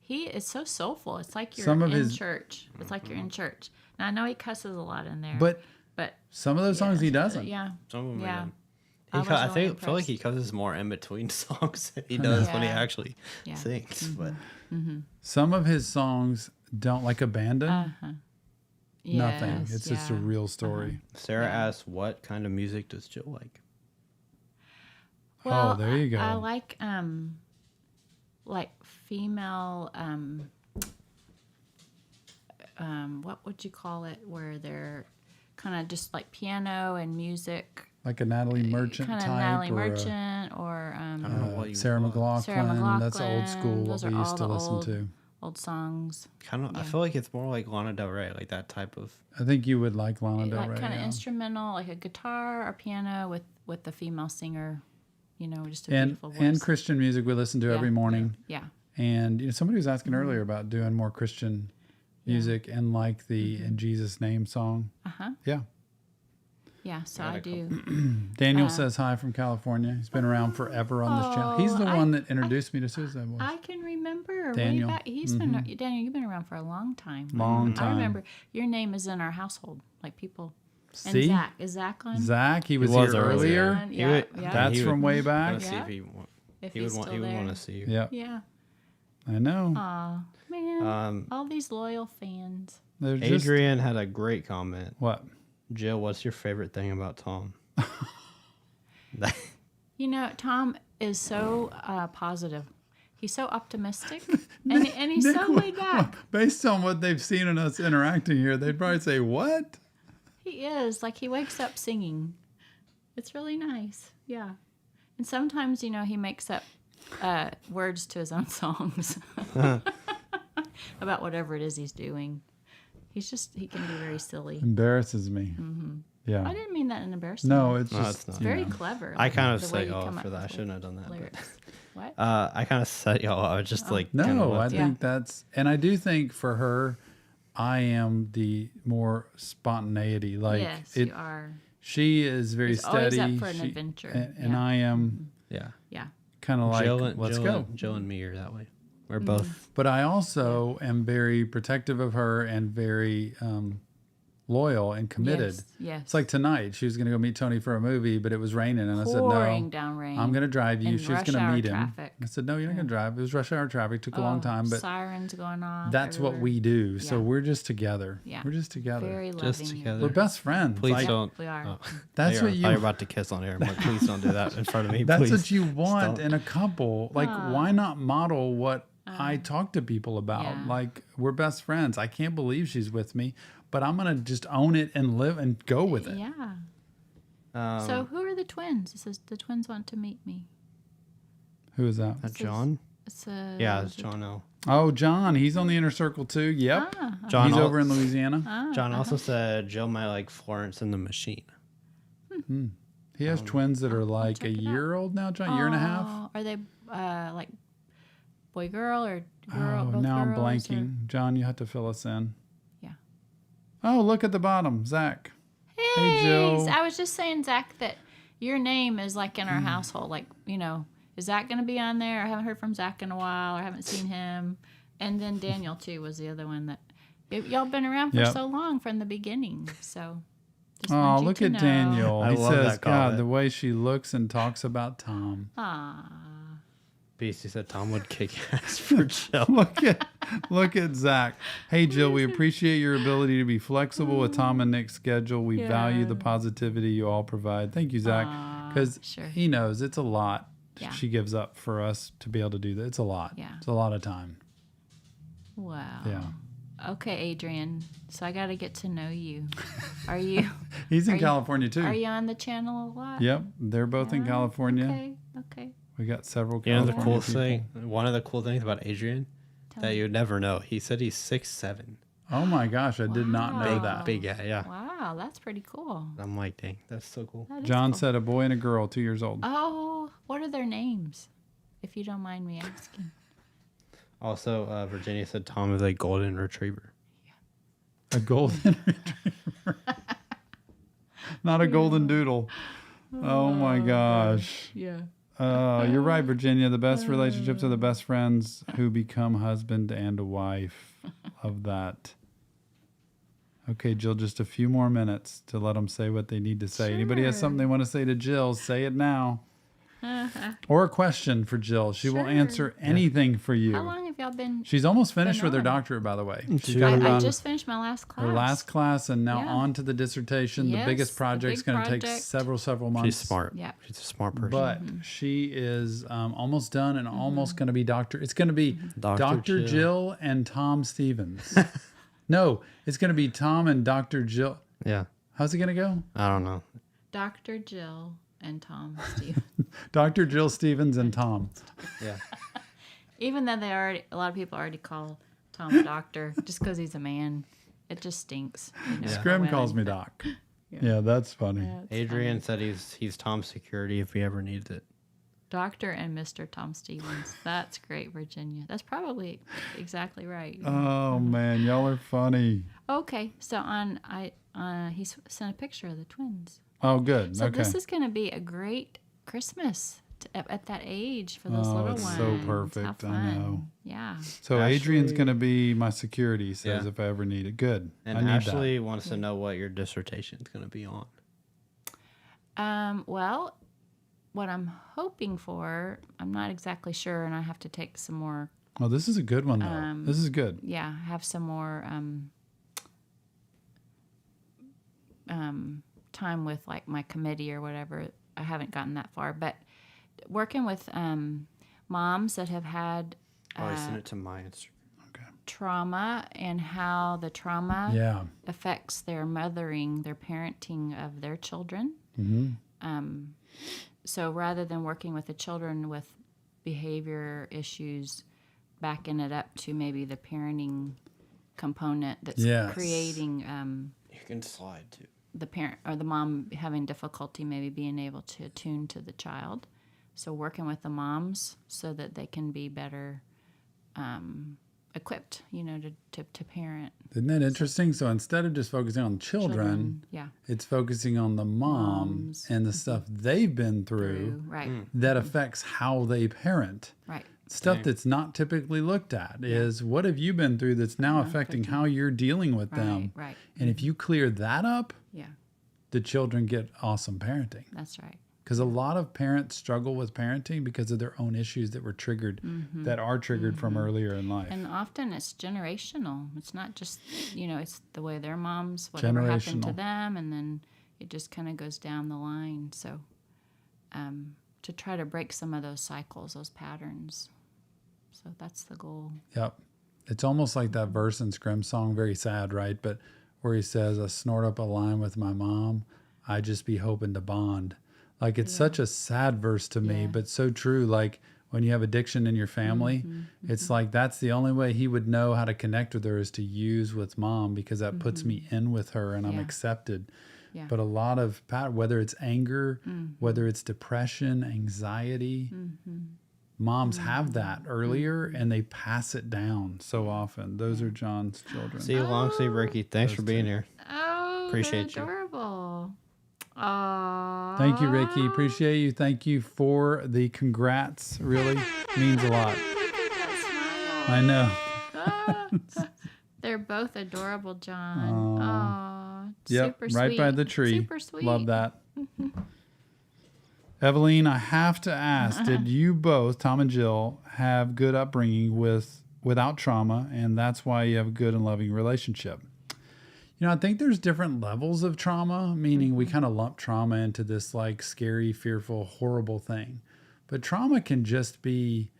he is so soulful. It's like you're Some of in his- church. It's like you're in church. Now I know he cusses a lot in there. But but some of those songs he doesn't. yeah. Some of them Yeah. He I was I really feel like he cusses more in between songs than he does when he Yeah. actually Yeah. sings. But Some of his songs don't, like Abandon. Nothing. Yes, It's just a yeah. real story. Sarah asks, what kind of music does Jill like? Well, there you go. I like female what would you call it, where they're kind of just like piano and music, Like a Natalie Merchant kind of type, Natalie or Merchant, or I don't know what you Sarah would call it. McLachlan. That's old McLachlan. school. Those What we are used all to the listen to. old songs. Kind of. I feel like it's more like Lana Del Rey, like that type of. I think you would like Lana Del Like Rey. kind of yeah. instrumental, like a guitar or piano with the female singer, just a and beautiful voice. and Christian music we listen to every morning. Yeah. And somebody was asking earlier about doing more Christian music and like the In Jesus Name song. Uh-huh. Yeah. Yeah, so I do. Daniel says hi from California. He's been around forever on this channel. He's the one that introduced me to Suicide Boys. I can remember Daniel. way back. He's been Daniel. You've been around for a long time. Long time. I remember your name is in our household. Like people. And See? Zach is Zach on? Zach, he was was here earlier. On? He Yeah, would- yeah. That's he from way would back. wanna see Yeah. if If he he's would want. still He would there. want to see you. Yep. Yeah. I know. Aw, man. All these loyal fans. They're just Adrian had a great comment. what? Jill, what's your favorite thing about Tom? Tom is so positive. He's so optimistic, and he's so laid back. Based on what they've seen in us interacting here, they'd probably say, "What?" He is like he wakes up singing. It's really nice, yeah. And sometimes he makes up words to his own songs about whatever it is he's doing. He can be very silly. Embarrasses me. Yeah. I didn't mean that in embarrassing. No, it's No, just it's not. It's very clever. I kind of the way set you y'all come up for up that. I with shouldn't have done that. But, lyrics. What? I kind of set y'all up. I was just like, kinda No, I left it. think that's, and I do think for her, I am the more spontaneity. Like Yes, you are. She is very He's always steady. up for an adventure. And Yeah. I am Yeah. Yeah. kind of like, let's go. Jill and me are that way. We're Mm-hmm. both. But I also am very protective of her and very loyal and committed. Yes. It's like tonight. She was going to go meet Tony for a movie, but it was raining. And I said, Pouring no, down rain. I'm going to drive you. In She was rush going to hour meet him. traffic. I said, no, you're not going to drive. It was rush hour traffic. Took a long time, but sirens going off. that's what everywhere. we do. So Yeah. we're just together. Yeah. We're just together. Very Just loving. together. We're best friends. Please Like, don't. We are. That's what You're you. about to kiss on here. I'm like, please don't do that in front of me. That's please. what you want Stop. in a couple. Like, why not model what I talk to people about? yeah. Like, we're best friends. I can't believe she's with me, but I'm gonna just own it and live and go with it. Yeah. So who are the twins? It says the twins want to meet me. Who is that? John? It's Yeah, it's John O. Oh, John. He's on the inner circle too. Yep. John He's al- over in Louisiana. John also said Jill might like Florence and the Machine. He has twins that are like a check it year old now, John. Year and a half. Are they like boy girl or girl? Oh, both now I'm girls, or- blanking. John, you have to fill us in. Yeah. Oh, look at the bottom, Zach. Hey, Jill. I was just saying, Zach, that your name is like in our household. Like, is Zach going to be on there? I haven't heard from Zach in a while, or I haven't seen him. And then Daniel, too, was the other one that y'all been around for Yep. so long from the beginning. So, just Oh, wanted you look to at know. Daniel. I He love says, that God, comment. the way she looks and talks about Tom. Aw. Beastie said Tom would kick ass for Jill. Look at Zach. Hey, Jill, we appreciate your ability to be flexible with Tom and Nick's schedule. We value the positivity you all provide. Thank you, Zach. Because sure. he knows it's a lot Yeah. she gives up for us to be able to do that. It's a lot. Yeah. It's a lot of time. Wow. Yeah. Okay, Adrian. So I got to get to know you. Are you? He's in Are you- California, too. Are you on the channel a lot? Yep. They're both in California. Okay. Okay. We got several You know the California cool thing? One of the cool things about Adrian that you'd never know. He said he's 6'7". Oh, my gosh. I did not know Wow. that. Big guy, yeah. Wow, that's pretty cool. I'm like, dang, that's so cool. That is John cool. said a boy and a girl, 2 years old. Oh, what are their names? If you don't mind me asking. Also, Virginia said Tom is a golden retriever. A golden retriever. Not a golden doodle. Oh, my gosh. Yeah. You're right, Virginia. The best relationships are the best friends who become husband and wife. Love that. Okay, Jill, just a few more minutes to let them say what they need to say. Anybody has something they want to say to Jill, say it now. Or a question for Jill. She will Sure. answer anything for you. How long have y'all been? She's almost finished with her on? doctorate, by the way. She's She- got I around just finished my last class. her last class and now Yeah. on to the dissertation. Yes, the biggest the project's big going to take project. several months. She's smart. Yeah. She's a smart person. But she is almost done and almost going to be doctor. It's going to be Dr. Dr. Jill. Jill and Tom Stevens. No, it's going to be Tom and Dr. Jill. Yeah. How's it going to go? I don't know. Dr. Jill and Tom Stevens. Dr. Jill Stevens and Tom. Yeah. Even though a lot of people already call Tom a doctor just because he's a man. It just stinks. Scrim women. calls me Doc. Yeah, that's funny. Yeah, it's Adrian said he's Tom's security if he ever needs it. Dr. and Mr. Tom Stevens. That's great, Virginia. That's probably exactly right. Oh, man, y'all are funny. Okay, so he sent a picture of the twins. Oh, good. So okay. this is going to be a great Christmas at that age for those little it's ones. so How perfect. I fun. know. Yeah. So Adrian's Ashley- going to be my security, he says, Yeah. if I ever need it. Good. And I need Ashley wants to know what your dissertation is going to be on. Well, what I'm hoping for, I'm not exactly sure, and I have to take some more. that. Oh, this is a good one, though. This is good. Yeah, have some more time with like my committee or whatever. I haven't gotten that far, but working with moms that have had I sent it to my Instagram. trauma and how the trauma Yeah. affects their mothering, their parenting of their children. So rather than working with the children with behavior issues, backing it up to maybe the parenting component that's Yes. creating You can slide too. the parent or the mom having difficulty maybe being able to attune to the child. So working with the moms so that they can be better equipped, to parent Isn't that interesting? So instead of just focusing on children, Yeah. it's focusing on the mom and the stuff they've been through Right. that affects how they parent. Right. stuff that's not typically looked at is what have you been through that's now affecting how you're dealing with them. Right. And if you clear that up, Yeah. the children get awesome parenting. That's right. Because a lot of parents struggle with parenting because of their own issues that were triggered, that are triggered from earlier in life. And often it's generational. It's not just, it's the way their moms, whatever happened to them, and then it just kind of goes down the line. So to try to break some of those cycles, those patterns. So that's the goal. Yep. It's almost like that verse in Scrim's song, very sad, right? But where he says, I snort up a line with my mom, I just be hoping to bond. Like, it's such a sad verse to me, but so true. Like, when you have addiction in your family, it's like that's the only way he would know how to connect with her is to use with mom, because that puts me in with her and I'm accepted. Yeah. But a lot of, whether it's anger, whether it's depression, anxiety, moms have that earlier and they pass it down so often. Those are John's children. See you, long sleeve Ricky. Thanks for being here. Oh, Appreciate they're you. adorable. Aww. Thank you, Ricky. Appreciate you. Thank you for the congrats. Really means a lot. I know. They're both adorable, John. Aw. Yep, Super right sweet. by the tree. Super sweet. Love that. Eveline, I have to ask, did you both, Tom and Jill, have good upbringing without trauma, and that's why you have a good and loving relationship? I think there's different levels of trauma, meaning we kind of lump trauma into this like scary, fearful, horrible thing. But trauma can just be,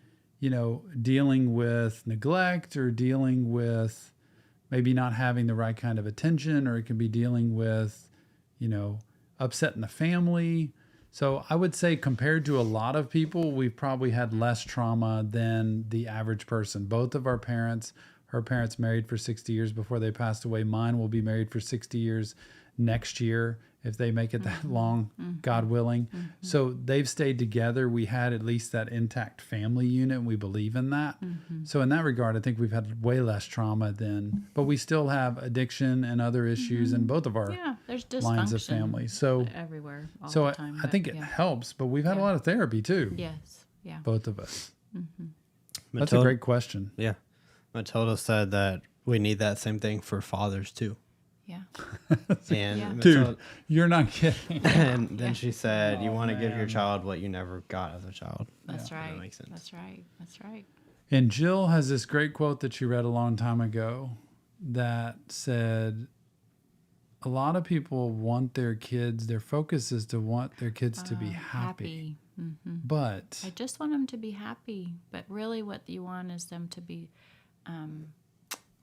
dealing with neglect or dealing with maybe not having the right kind of attention, or it can be dealing with, upsetting the family. So I would say compared to a lot of people, we've probably had less trauma than the average person. Both of our parents, her parents married for 60 years before they passed away. Mine will be married for 60 years next year if they make it that long, God willing. So they've stayed together. We had at least that intact family unit, and we believe in that. So in that regard, I think we've had way less trauma but we still have addiction and other issues in both of our there's lines of dysfunction family. So everywhere all the time. I think it helps, but we've had a lot of therapy too. Yes. Yeah. Both of us. That's Matilda- a great question. Yeah. Matilda said that we need that same thing for fathers too. Yeah. And Yeah. Dude, you're not kidding. and then she said, you want to give your child what you never got as a child. That's right. That makes sense. That's right. That's right. And Jill has this great quote that she read a long time ago that said, a lot of people want their focus is to want their kids to be happy. But I just want them to be happy. But really what you want is them to be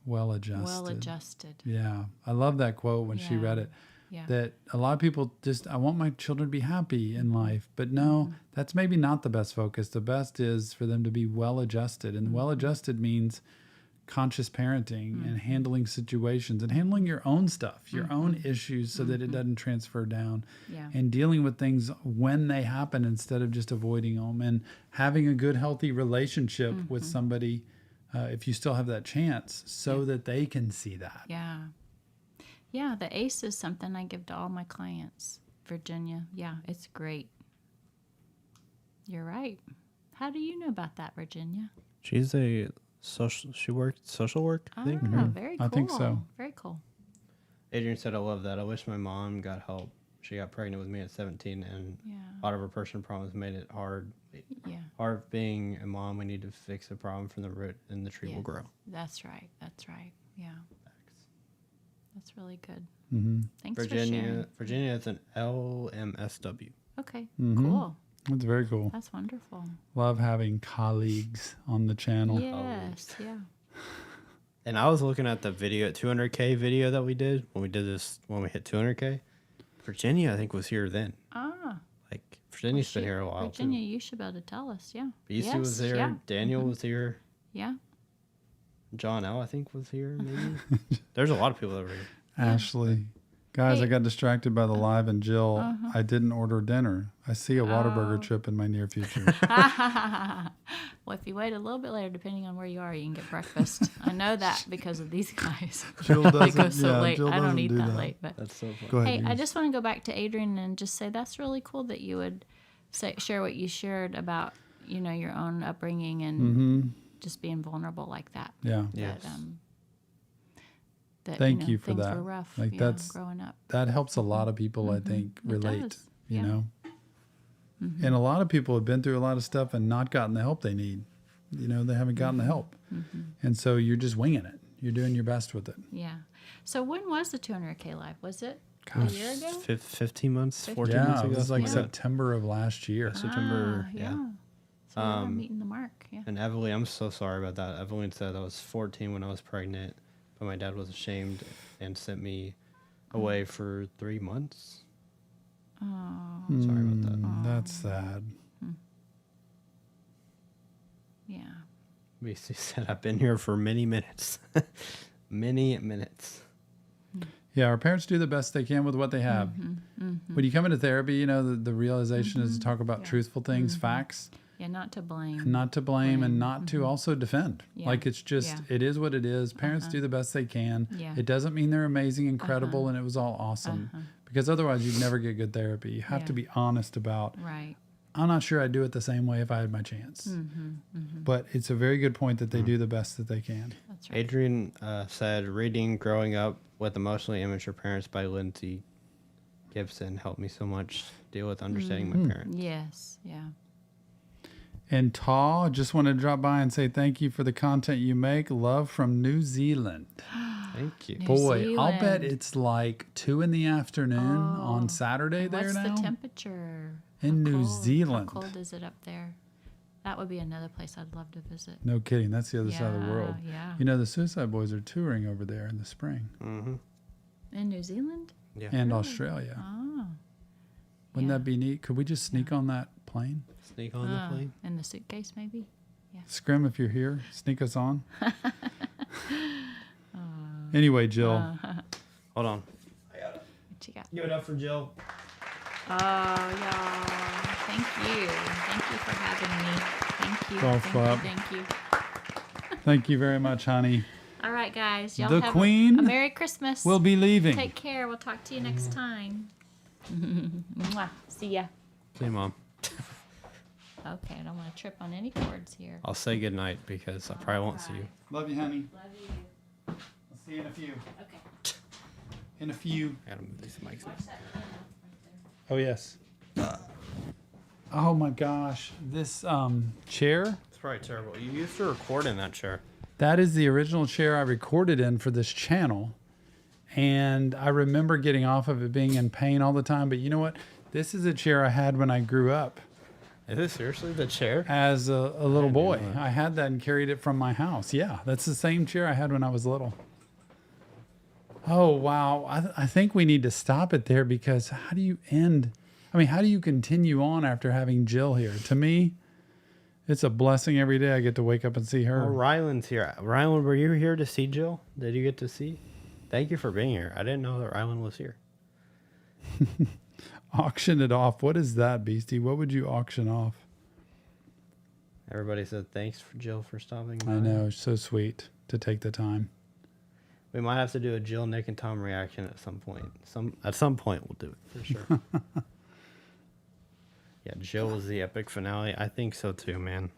well adjusted. well adjusted. Yeah. I love that quote when she read it. Yeah. That a lot of people I want my children to be happy in life. But no, that's maybe not the best focus. The best is for them to be well adjusted. And well adjusted means conscious parenting and handling situations and handling your own stuff, your own issues so that it doesn't transfer down. Yeah. And dealing with things when they happen instead of just avoiding them, and having a good, healthy relationship with somebody if you still have that chance so that they can see that. Yeah. Yeah, the ACE is something I give to all my clients. Virginia. Yeah, it's great. You're right. How do you know about that, Virginia? She's she worked social work, I think. Very cool. I think so. Very cool. Adrian said, I love that. I wish my mom got help. She got pregnant with me at 17, and a lot of her personal problems made it hard. Yeah. Hard being a mom, we need to fix the problem from the root, and the tree will grow. That's right. That's right. Yeah. That's really good. Thanks Virginia, for sharing. Virginia is an LMSW. Okay. Cool. That's very cool. That's wonderful. Love having colleagues on the channel. Yes. Yeah. And I was looking at the video, 200K video that we did when we hit 200K. Virginia, I think, was here then. Like, Virginia's been here a while, Virginia, too. you should be able to tell us. Yeah. Beastie was there. Yeah. Daniel was here. Yeah. John L., I think, was here, maybe. There's a lot of people over here. Ashley. Guys, Hey. I got distracted by the live, and Jill, I didn't order dinner. I see a Whataburger trip in my near future. Well, if you wait a little bit later, depending on where you are, you can get breakfast. I know that because of these guys. Jill They doesn't, go so yeah, late. Jill I don't doesn't eat do that late. But That's so fun. Go ahead. hey, I Eunice. just want to go back to Adrian and just say that's really cool that you would share what you shared about your own upbringing and just being vulnerable like that. Yeah. Yes. That Thank you for things that. were rough. Like, that's growing up. that helps a lot of people, I think, It relate. does. You Yeah. know, and a lot of people have been through a lot of stuff and not gotten the help they need. They haven't gotten the help, and so you're just winging it. You're doing your best with it. Yeah. So when was the 200K live? Was it a year ago? 15 months, 14 Yeah, months it ago. was like something September of last year. September. Ah, yeah. So we are meeting the mark. Yeah. And Evelyn, I'm so sorry about that. Evelyn said I was 14 when I was pregnant, but my dad was ashamed and sent me away for 3 months. Oh. Sorry about that. That's sad. Yeah. Basically said I've been here for many minutes. Many minutes. Yeah, our parents do the best they can with what they have. When you come into therapy, the realization is to talk about truthful things, facts, Yeah. Not to blame. and not to blame, and not to also defend. Yeah. Like, it's just, Yeah. it is what it is. Parents do the best they can. Yeah. It doesn't mean they're amazing, incredible, and it was all awesome. Because otherwise, you'd never get good therapy. You have to Yeah. be honest about, Right. I'm not sure I'd do it the same way if I had my chance. But it's a very good point that they do the best that they can. That's right. Adrian said, reading Growing Up with Emotionally Immature Parents by Lindsay Gibson helped me so much deal with understanding my parents. Yes. Yeah. And Taw, just want to drop by and say thank you for the content you make. Love from New Zealand. Thank you. New Boy, I'll bet Zealand. it's like 2 p.m. on Saturday there What's now. the temperature? In How New cold? Zealand. How cold is it up there? That would be another place I'd love to visit. No kidding. That's the other side of the Yeah, world. yeah. The Suicide Boys are touring over there in the spring. Mm-hmm. In New Zealand? Yeah. And Australia. Oh. Wouldn't yeah. that be neat? Could we just sneak on that plane? Sneak on the plane. In the suitcase, maybe? Scrim, if you're here, sneak us on. Anyway, Jill. Hold on. What you got? Give it up for Jill. Oh, y'all. Thank you. Thank you for having me. Thank you. Golf clap. Thank you. Thank you very much, honey. All right, guys. Y'all The have Queen a Merry Christmas. We'll be leaving. Take care. We'll talk to you next time. Mwah. See ya. See you, Mom. Okay, I don't want to trip on any cords here. I'll say goodnight because I probably won't see you. Love you, honey. Love you. I'll see you in a few. Okay. In a few. I gotta move these mics now. Oh, yes. Oh, my gosh. This chair, It's probably terrible. You used to record in that chair. that is the original chair I recorded in for this channel. And I remember getting off of it being in pain all the time. But you know what? This is a chair I had when I grew up Is this seriously the chair? as a little boy. I had that and carried it from my house. Yeah, that's the same chair I had when I was little. Oh, wow. I think we need to stop it there, because how do you continue on after having Jill here? To me, it's a blessing every day I get to wake up and see her. Oh, Ryland's here. Ryland, were you here to see Jill? Did you get to see? Thank you for being here. I didn't know that Ryland was here. Auction it off. What is that, Beastie? What would you auction off? Everybody said thanks for Jill for stopping by. I know. It's so sweet to take the time. We might have to do a Jill, Nick, and Tom reaction at some point. At some point, we'll do it for sure. Yeah, Jill was the epic finale. I think so too, man.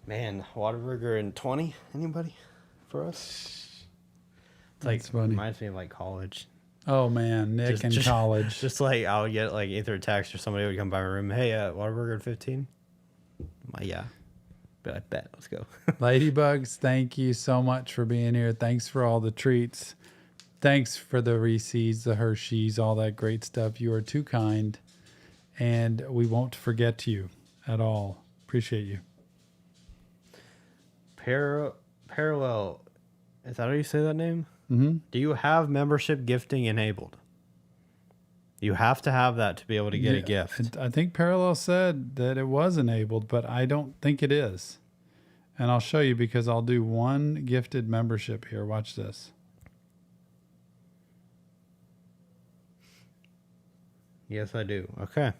Man, Whataburger in 20? Anybody for us? It's like, That's funny. reminds me of like college. Oh, man. Nick in college. Just like I would get like either a text or somebody would come by my room. Hey, Whataburger at 15? I'm like, yeah. But I bet. Let's go. Ladybugs, thank you so much for being here. Thanks for all the treats. Thanks for the Reese's, the Hershey's, all that great stuff. You are too kind, and we won't forget you at all. Appreciate you. Parallel. Is that how you say that name? Mm-hmm. Do you have membership gifting enabled? You have to have that to be able to get a gift. I think Parallel said that it was enabled, but I don't think it is. And I'll show you, because I'll do one gifted membership here. Watch this. Yes, I do. Okay.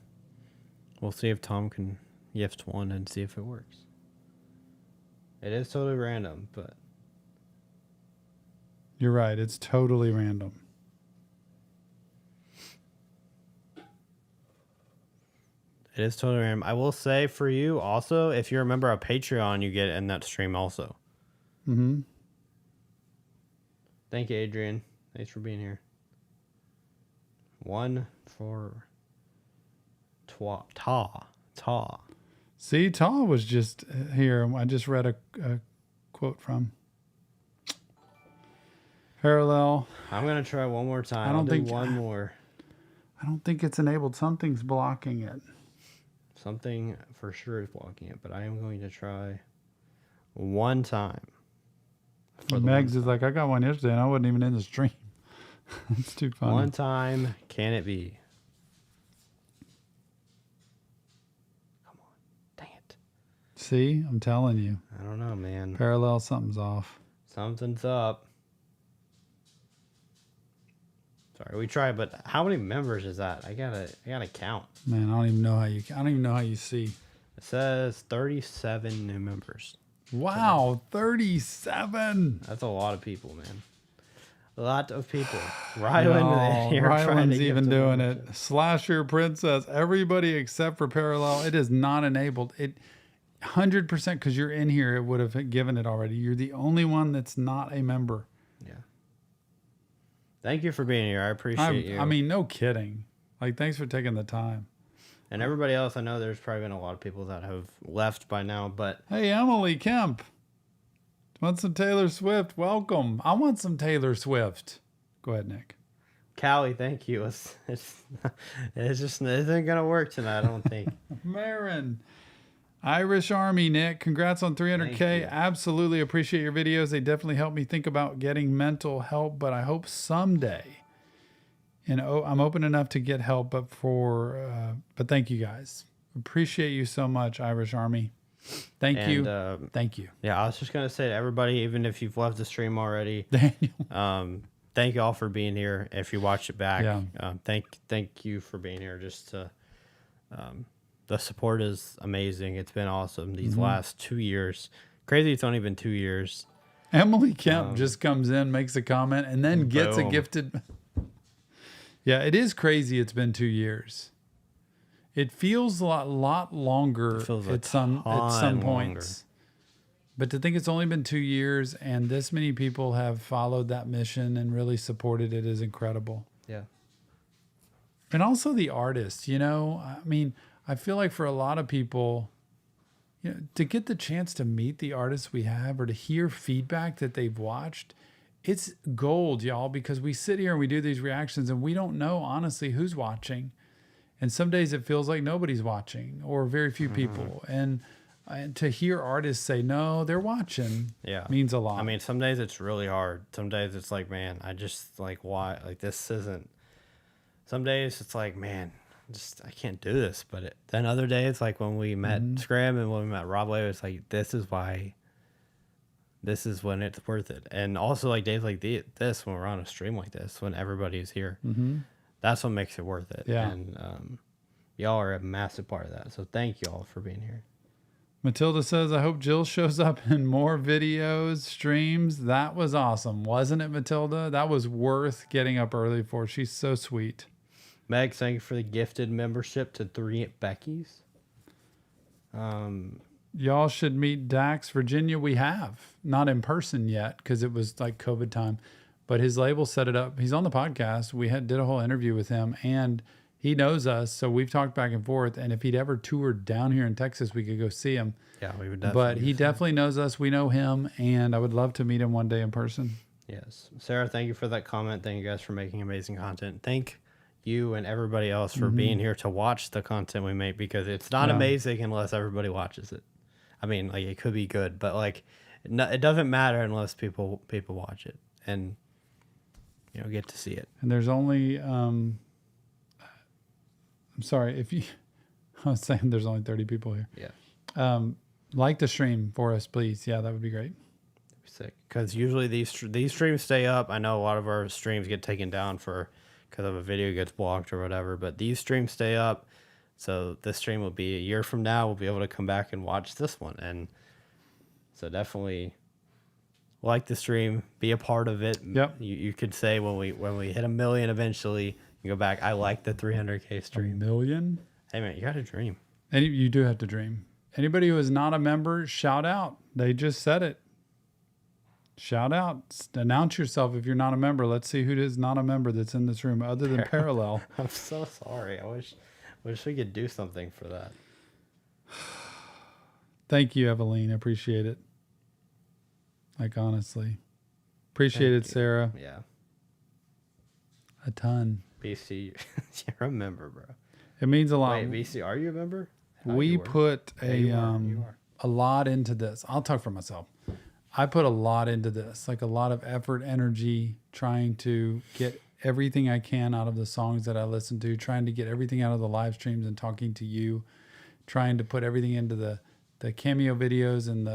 We'll see if Tom can gift one and see if it works. It is totally random, but You're right. It's totally random. It is totally random. I will say for you also, if you're a member of Patreon, you get in that stream also. Mm-hmm. Thank you, Adrian. Thanks for being here. 1 for Ta. See, Ta was just here. I just read a quote from Parallel. I'm going to try one more time. I don't think one more. I don't think it's enabled. Something's blocking it. Something for sure is blocking it, but I am going to try one time. Megs is like, I got one yesterday and I wasn't even in the stream. It's too funny. One time, can it be? Come on. Dang it. See, I'm telling you. I don't know, man. Parallel, something's off. Something's up. Sorry, we tried, but how many members is that? I gotta count. Man, I don't even know how you see. It says 37 new members. Wow, 37. That's a lot of people, man. A lot of people. Ryland here trying to Ryland's get even to doing membership. it. Slasher Princess. Everybody except for Parallel. It is not enabled. It 100% because you're in here. It would have given it already. You're the only one that's not a member. Yeah. Thank you for being here. I appreciate you. I mean, no kidding. Like, thanks for taking the time. And everybody else, I know there's probably been a lot of people that have left by now, but Hey, Emily Kemp. Want some Taylor Swift? Welcome. I want some Taylor Swift. Go ahead, Nick. Callie, thank you. It's just it isn't gonna work tonight, I don't think. Marin. Irish Army, Nick. Congrats on 300K. Thank you. Absolutely appreciate your videos. They definitely help me think about getting mental help, but I hope someday. And I'm open enough to get help, but thank you guys. Appreciate you so much, Irish Army. Thank you. Thank you. Yeah, I was just gonna say to everybody, even if you've left the stream already, Daniel. thank you all for being here. If you watch it back, Yeah. Thank you for being here. Just the support is amazing. It's been awesome these last 2 years. Crazy, it's only been 2 years. Emily Kemp just comes in, makes a comment, and then gets a Boom. gifted. Yeah, it is crazy. It's been 2 years. It feels a lot longer It feels a at some ton points. But to think it's only been 2 years and this many people have followed that mission and really supported it is incredible. Yeah. And also the artists, I mean, I feel like for a lot of people, to get the chance to meet the artists we have or to hear feedback that they've watched, it's gold, y'all, because we sit here and we do these reactions and we don't know, honestly, who's watching. And some days it feels like nobody's watching or very few people. And to hear artists say, no, they're watching means a lot. I mean, some days it's really hard. Some days it's like, man, I just like, why? Like, this isn't. Some days it's like, man, I can't do this. But then other days, like when we met Scram and when we met Rob Leo, it's like, this is when it's worth it. And also like days like this, when we're on a stream like this, when everybody's here, that's what makes it worth it. Yeah. And y'all are a massive part of that. So thank you all for being here. Matilda says, I hope Jill shows up in more videos, streams. That was awesome. Wasn't it, Matilda? That was worth getting up early for. She's so sweet. Meg, thank you for the gifted membership to 3 Becky's. Y'all should meet Dax, Virginia. We have. Not in person yet because it was like COVID time. But his label set it up. He's on the podcast. We did a whole interview with him. And he knows us. So we've talked back and forth. And if he'd ever toured down here in Texas, we could go see him. Yeah, we would definitely. But he definitely knows us. We know him. And I would love to meet him one day in person. Yes. Sarah, thank you for that comment. Thank you guys for making amazing content. Thank you and everybody else for being here to watch the content we make, because it's not amazing unless everybody watches it. I mean, like, it could be good, but like, it doesn't matter unless people watch it and get to see it. And there's only, I'm sorry if you, I was saying there's only 30 people here. Yeah. Like the stream for us, please. Yeah, that would be great. Sick. Because usually these streams stay up. I know a lot of our streams get taken down because of a video gets blocked or whatever, but these streams stay up. So this stream will be a year from now. We'll be able to come back and watch this one. And so definitely like the stream, be a part of it. Yep. You could say when we hit 1 million eventually, you go back, I like the 300K stream. 1 million? Hey man, you got to dream. You do have to dream. Anybody who is not a member, shout out. They just said it. Shout out. Announce yourself if you're not a member. Let's see who is not a member that's in this room other than Parallel. I'm so sorry. I wish we could do something for that. Thank you, Eveline. Appreciate it. Like, honestly. Appreciate it, Sarah. Yeah. A ton. BC, you're a member, bro. It means a lot. Wait, BC, are you a member? We put you are. a lot into this. I'll talk for myself. I put a lot into this, like a lot of effort, energy, trying to get everything I can out of the songs that I listen to, trying to get everything out of the live streams and talking to you, trying to put everything into the cameo videos and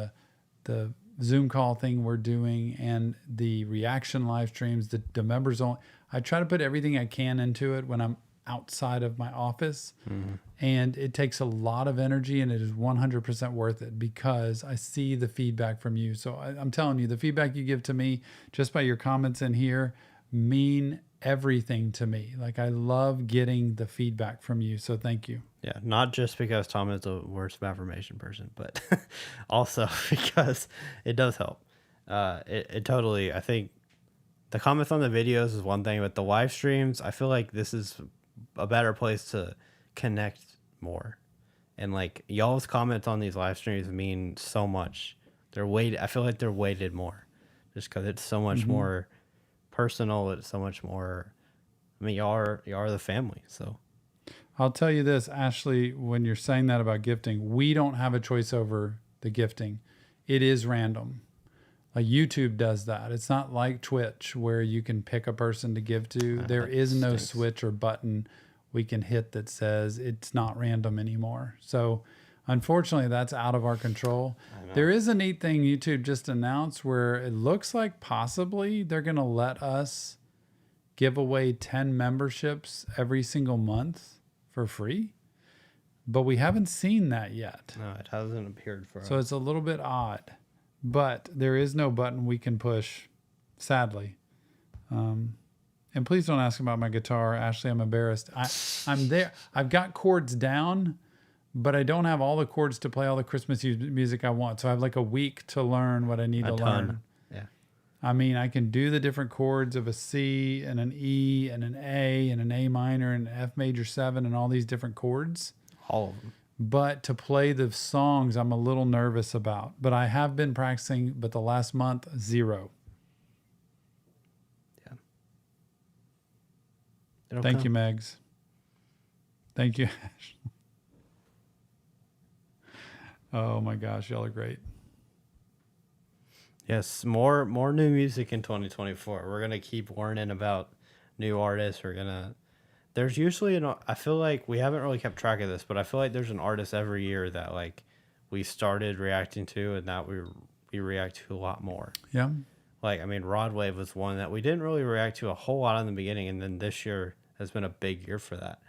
the Zoom call thing we're doing and the reaction live streams, the members only. I try to put everything I can into it when I'm outside of my office. Mm-hmm. And it takes a lot of energy, and it is 100% worth it because I see the feedback from you. So I'm telling you, the feedback you give to me just by your comments in here mean everything to me. Like, I love getting the feedback from you. So thank you. Yeah. Not just because Tom is the worst affirmation person, but also because it does help. It totally, I think the comments on the videos is one thing, but the live streams, I feel like this is a better place to connect more. And like, y'all's comments on these live streams mean so much. I feel like they're weighted more just because it's so much more personal. It's so much more, I mean, y'all are the family. So I'll tell you this, Ashley, when you're saying that about gifting, we don't have a choice over the gifting. It is random. Like, YouTube does that. It's not like Twitch where you can pick a person to give to. There is no switch or button we can hit that says it's not random anymore. So unfortunately, that's out of our control. There is a neat thing YouTube just announced where it looks like possibly they're going to let us give away 10 memberships every single month for free. But we haven't seen that yet. No, it hasn't appeared for us. So it's a little bit odd. But there is no button we can push, sadly. And please don't ask about my guitar, Ashley. I'm embarrassed. I'm there. I've got chords down, but I don't have all the chords to play all the Christmas music I want. So I have like a week to learn what I need to learn. Yeah. I mean, I can do the different chords of a C and an E and an A and an A minor and an F major 7 and all these different chords. All of them. But to play the songs, I'm a little nervous about. But I have been practicing, but the last month, 0. Yeah. Thank you, Megs. Thank you, Ash. Oh my gosh, y'all are great. Yes, more new music in 2024. We're gonna keep learning about new artists. There's usually I feel like we haven't really kept track of this, but I feel like there's an artist every year that like we started reacting to and that we react to a lot more. Yeah. Like, I mean, Rod Wave was one that we didn't really react to a whole lot in the beginning, and then this year has been a big year for that.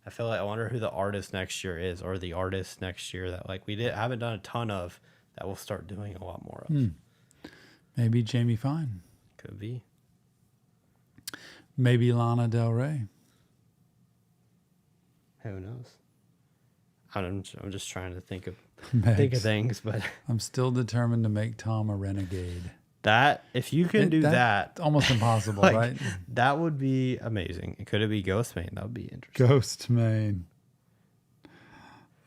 I feel like I wonder who the artist next year is, or the artist next year that like we haven't done a ton of that we'll start doing a lot more of. Maybe Jamie Fine. Could be. Maybe Lana Del Rey. Who knows? I'm just trying to think of things, but I'm still determined to make Tom a renegade. That if you can do that, almost impossible, like, right? That would be amazing. Could it be Ghostmane? That would be interesting. Ghostmane.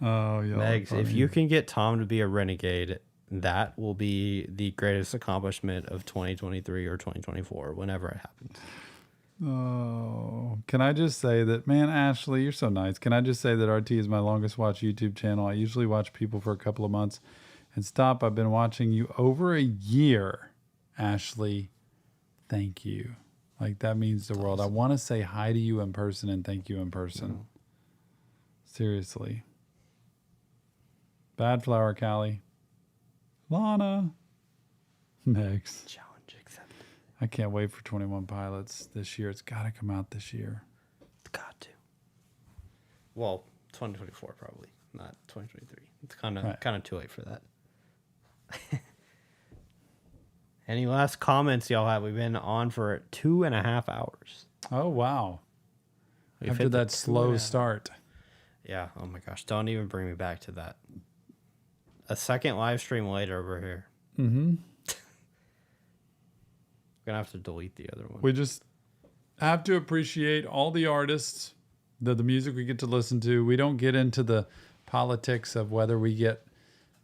Oh, yeah. Megs, if you can get Tom to be a renegade, that will be the greatest accomplishment of 2023 or 2024, whenever it happens. Oh, can I just say that, man, Ashley, you're so nice. Can I just say that RT is my longest watched YouTube channel? I usually watch people for a couple of months and stop. I've been watching you over a year, Ashley. Thank you. Like, that means the world. I want to say hi to you in person and thank you in person. Seriously. Bad Flower Callie. Lana. Next. Challenge accepted. I can't wait for 21 Pilots this year. It's got to come out this year. It's got to. Well, 2024 probably, not 2023. It's kind of too late for that. Any last comments y'all have? We've been on for 2.5 hours. Oh, wow. We've After hit that slow start. Yeah. Oh my gosh. Don't even bring me back to that. A second live stream later over here. Mm-hmm. Gonna have to delete the other one. We just have to appreciate all the artists, the music we get to listen to. We don't get into the politics of whether we get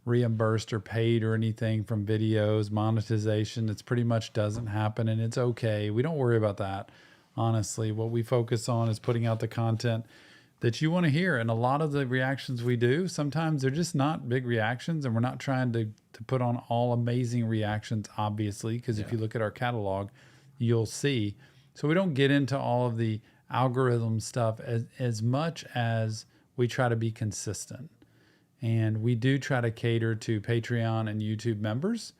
reimbursed or paid or anything from videos, monetization. It's pretty much doesn't happen, and it's okay. We don't worry about that. Honestly, what we focus on is putting out the content that you want to hear. And a lot of the reactions we do, sometimes they're just not big reactions, and we're not trying to put on all amazing reactions, obviously, because if you look at our catalog, you'll see. So we don't get into all of the algorithm stuff as much as we try to be consistent. And we do try to cater to Patreon and YouTube members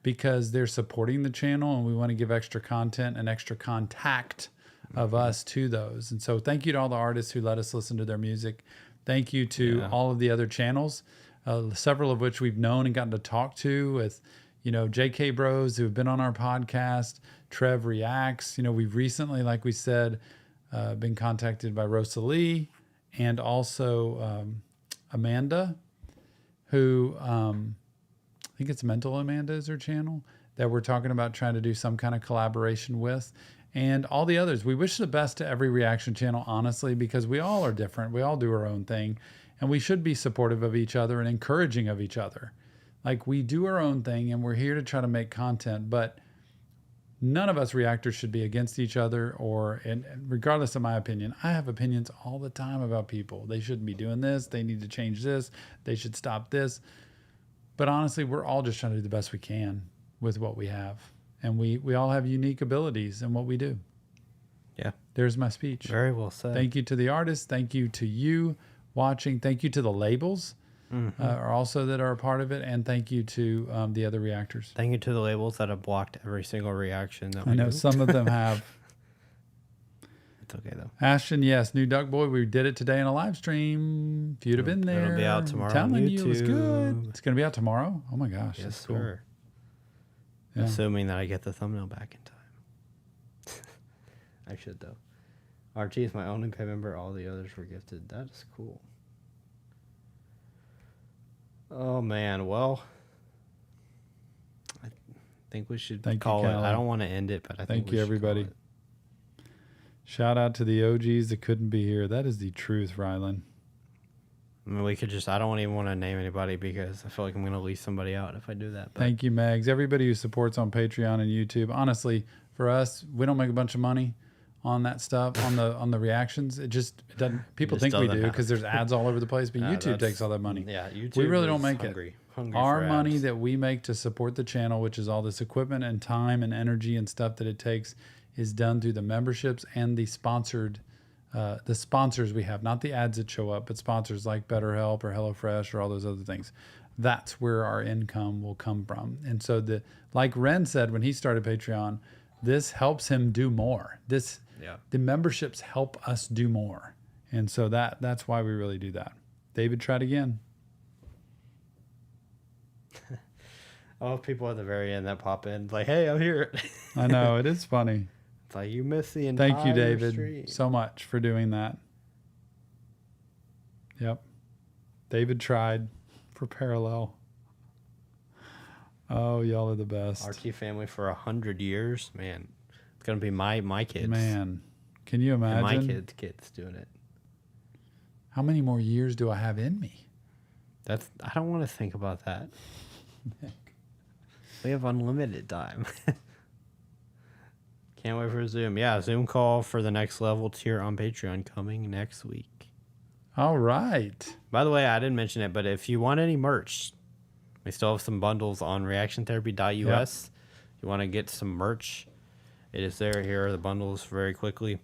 because they're supporting the channel, and we want to give extra content and extra contact of us to those. And so thank you to all the artists who let us listen to their music. Thank you to all of the other channels, several of which we've known and gotten to talk to with, JK Bros who have been on our podcast, Trev Reacts. We've recently, like we said, been contacted by Rosalie and also Amanda, who I think it's Mental Amanda is her channel, that we're talking about trying to do some kind of collaboration with. And all the others. We wish the best to every reaction channel, honestly, because we all are different. We all do our own thing. And we should be supportive of each other and encouraging of each other. Like, we do our own thing, and we're here to try to make content. But none of us reactors should be against each other, and regardless of my opinion. I have opinions all the time about people. They shouldn't be doing this. They need to change this. They should stop this. But honestly, we're all just trying to do the best we can with what we have. And we all have unique abilities in what we do. Yeah. There's my speech. Very well said. Thank you to the artists. Thank you to you watching. Thank you to the labels are also that are a part of it. And thank you to the other reactors. Thank you to the labels that have blocked every single reaction that we I know do. some of them have. It's okay, though. Ashton, yes. New Duck Boy. We did it today in a live stream. If you'd have been there. It'll be out tomorrow I'm on telling you, it was YouTube. good. It's going to be out tomorrow. Oh, my gosh. Yes, that's cool. sir. Yeah. Assuming that I get the thumbnail back in time. I should, though. RT is my only pay member. All the others were gifted. That is cool. Oh, man. Well, I think we should call it. I don't want to end it, but I think we should everybody. call it. Shout out to the OGs that couldn't be here. That is the truth, Rylan. I mean, we could just, I don't even want to name anybody because I feel like I'm going to leave somebody out if I do that. But Thank you, Megs. Everybody who supports on Patreon and YouTube. Honestly, for us, we don't make a bunch of money on that stuff, on the reactions. It doesn't, people think we do because there's ads all over the place, but YouTube takes all that money. Yeah, YouTube. We really don't make hungry it. Our for money ads. that we make to support the channel, which is all this equipment and time and energy and stuff that it takes, is done through the memberships and the sponsors we have, not the ads that show up, but sponsors like BetterHelp or HelloFresh or all those other things. That's where our income will come from. And so like Ren said when he started Patreon, this helps him do more. The memberships help us do more. And so that's why we really do that. David, tried again. Oh, people at the very end that pop in like, hey, I'm here. I know, it is funny. It's like, you missed the entire Thank you, David, stream. so much for doing that. Yep. David tried for Parallel. Oh, y'all are the best. RT family for 100 years. Man, it's going to be my kids. Man, can you imagine? And my kids doing it. How many more years do I have in me? I don't want to think about that. We have unlimited time. Can't wait for Zoom. Yeah, Zoom call for the next level tier on Patreon coming next week. All right. By the way, I didn't mention it, but if you want any merch, we still have some bundles on reactiontherapy.us. If you want to get some merch, it is there. Here are the bundles very quickly.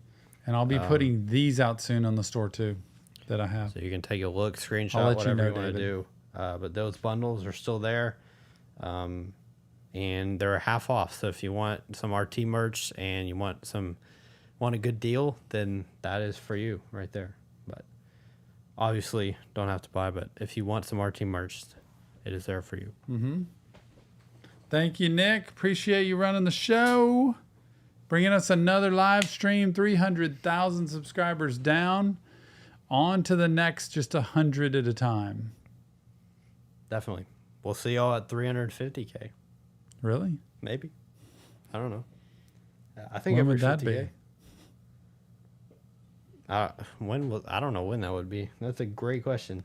And I'll be putting these out soon on the store too that I have. So you can take a look, screenshot, I'll let whatever you know, want to do. But those bundles are still there. And they're half off. So if you want some RT merch and you want a good deal, then that is for you right there. But obviously don't have to buy, but if you want some RT merch, it is there for you. Mm-hmm. Thank you, Nick. Appreciate you running the show. Bringing us another live stream, 300,000 subscribers down. on to the next, just 100 at a time. Definitely. We'll see y'all at 350K. Really? Maybe. I don't know. I think When every would that 50K. I don't know when that would be. That's a great question.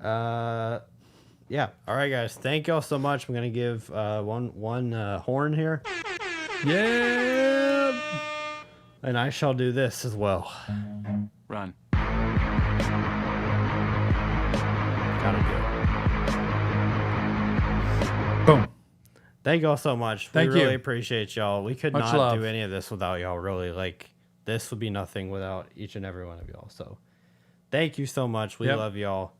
Yeah. All right, guys. Thank y'all so much. I'm gonna give one horn here, Yeah. and I shall do this as well. Run. Gotta do it. Boom. Thank y'all so much. Thank we really you. appreciate y'all. We could Much not love. do any of this without y'all. Really, like this would be nothing without each and every one of y'all. So, thank you so much. We Yep. love y'all,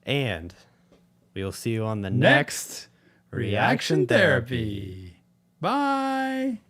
and we will see you on the Next, reaction therapy. Bye.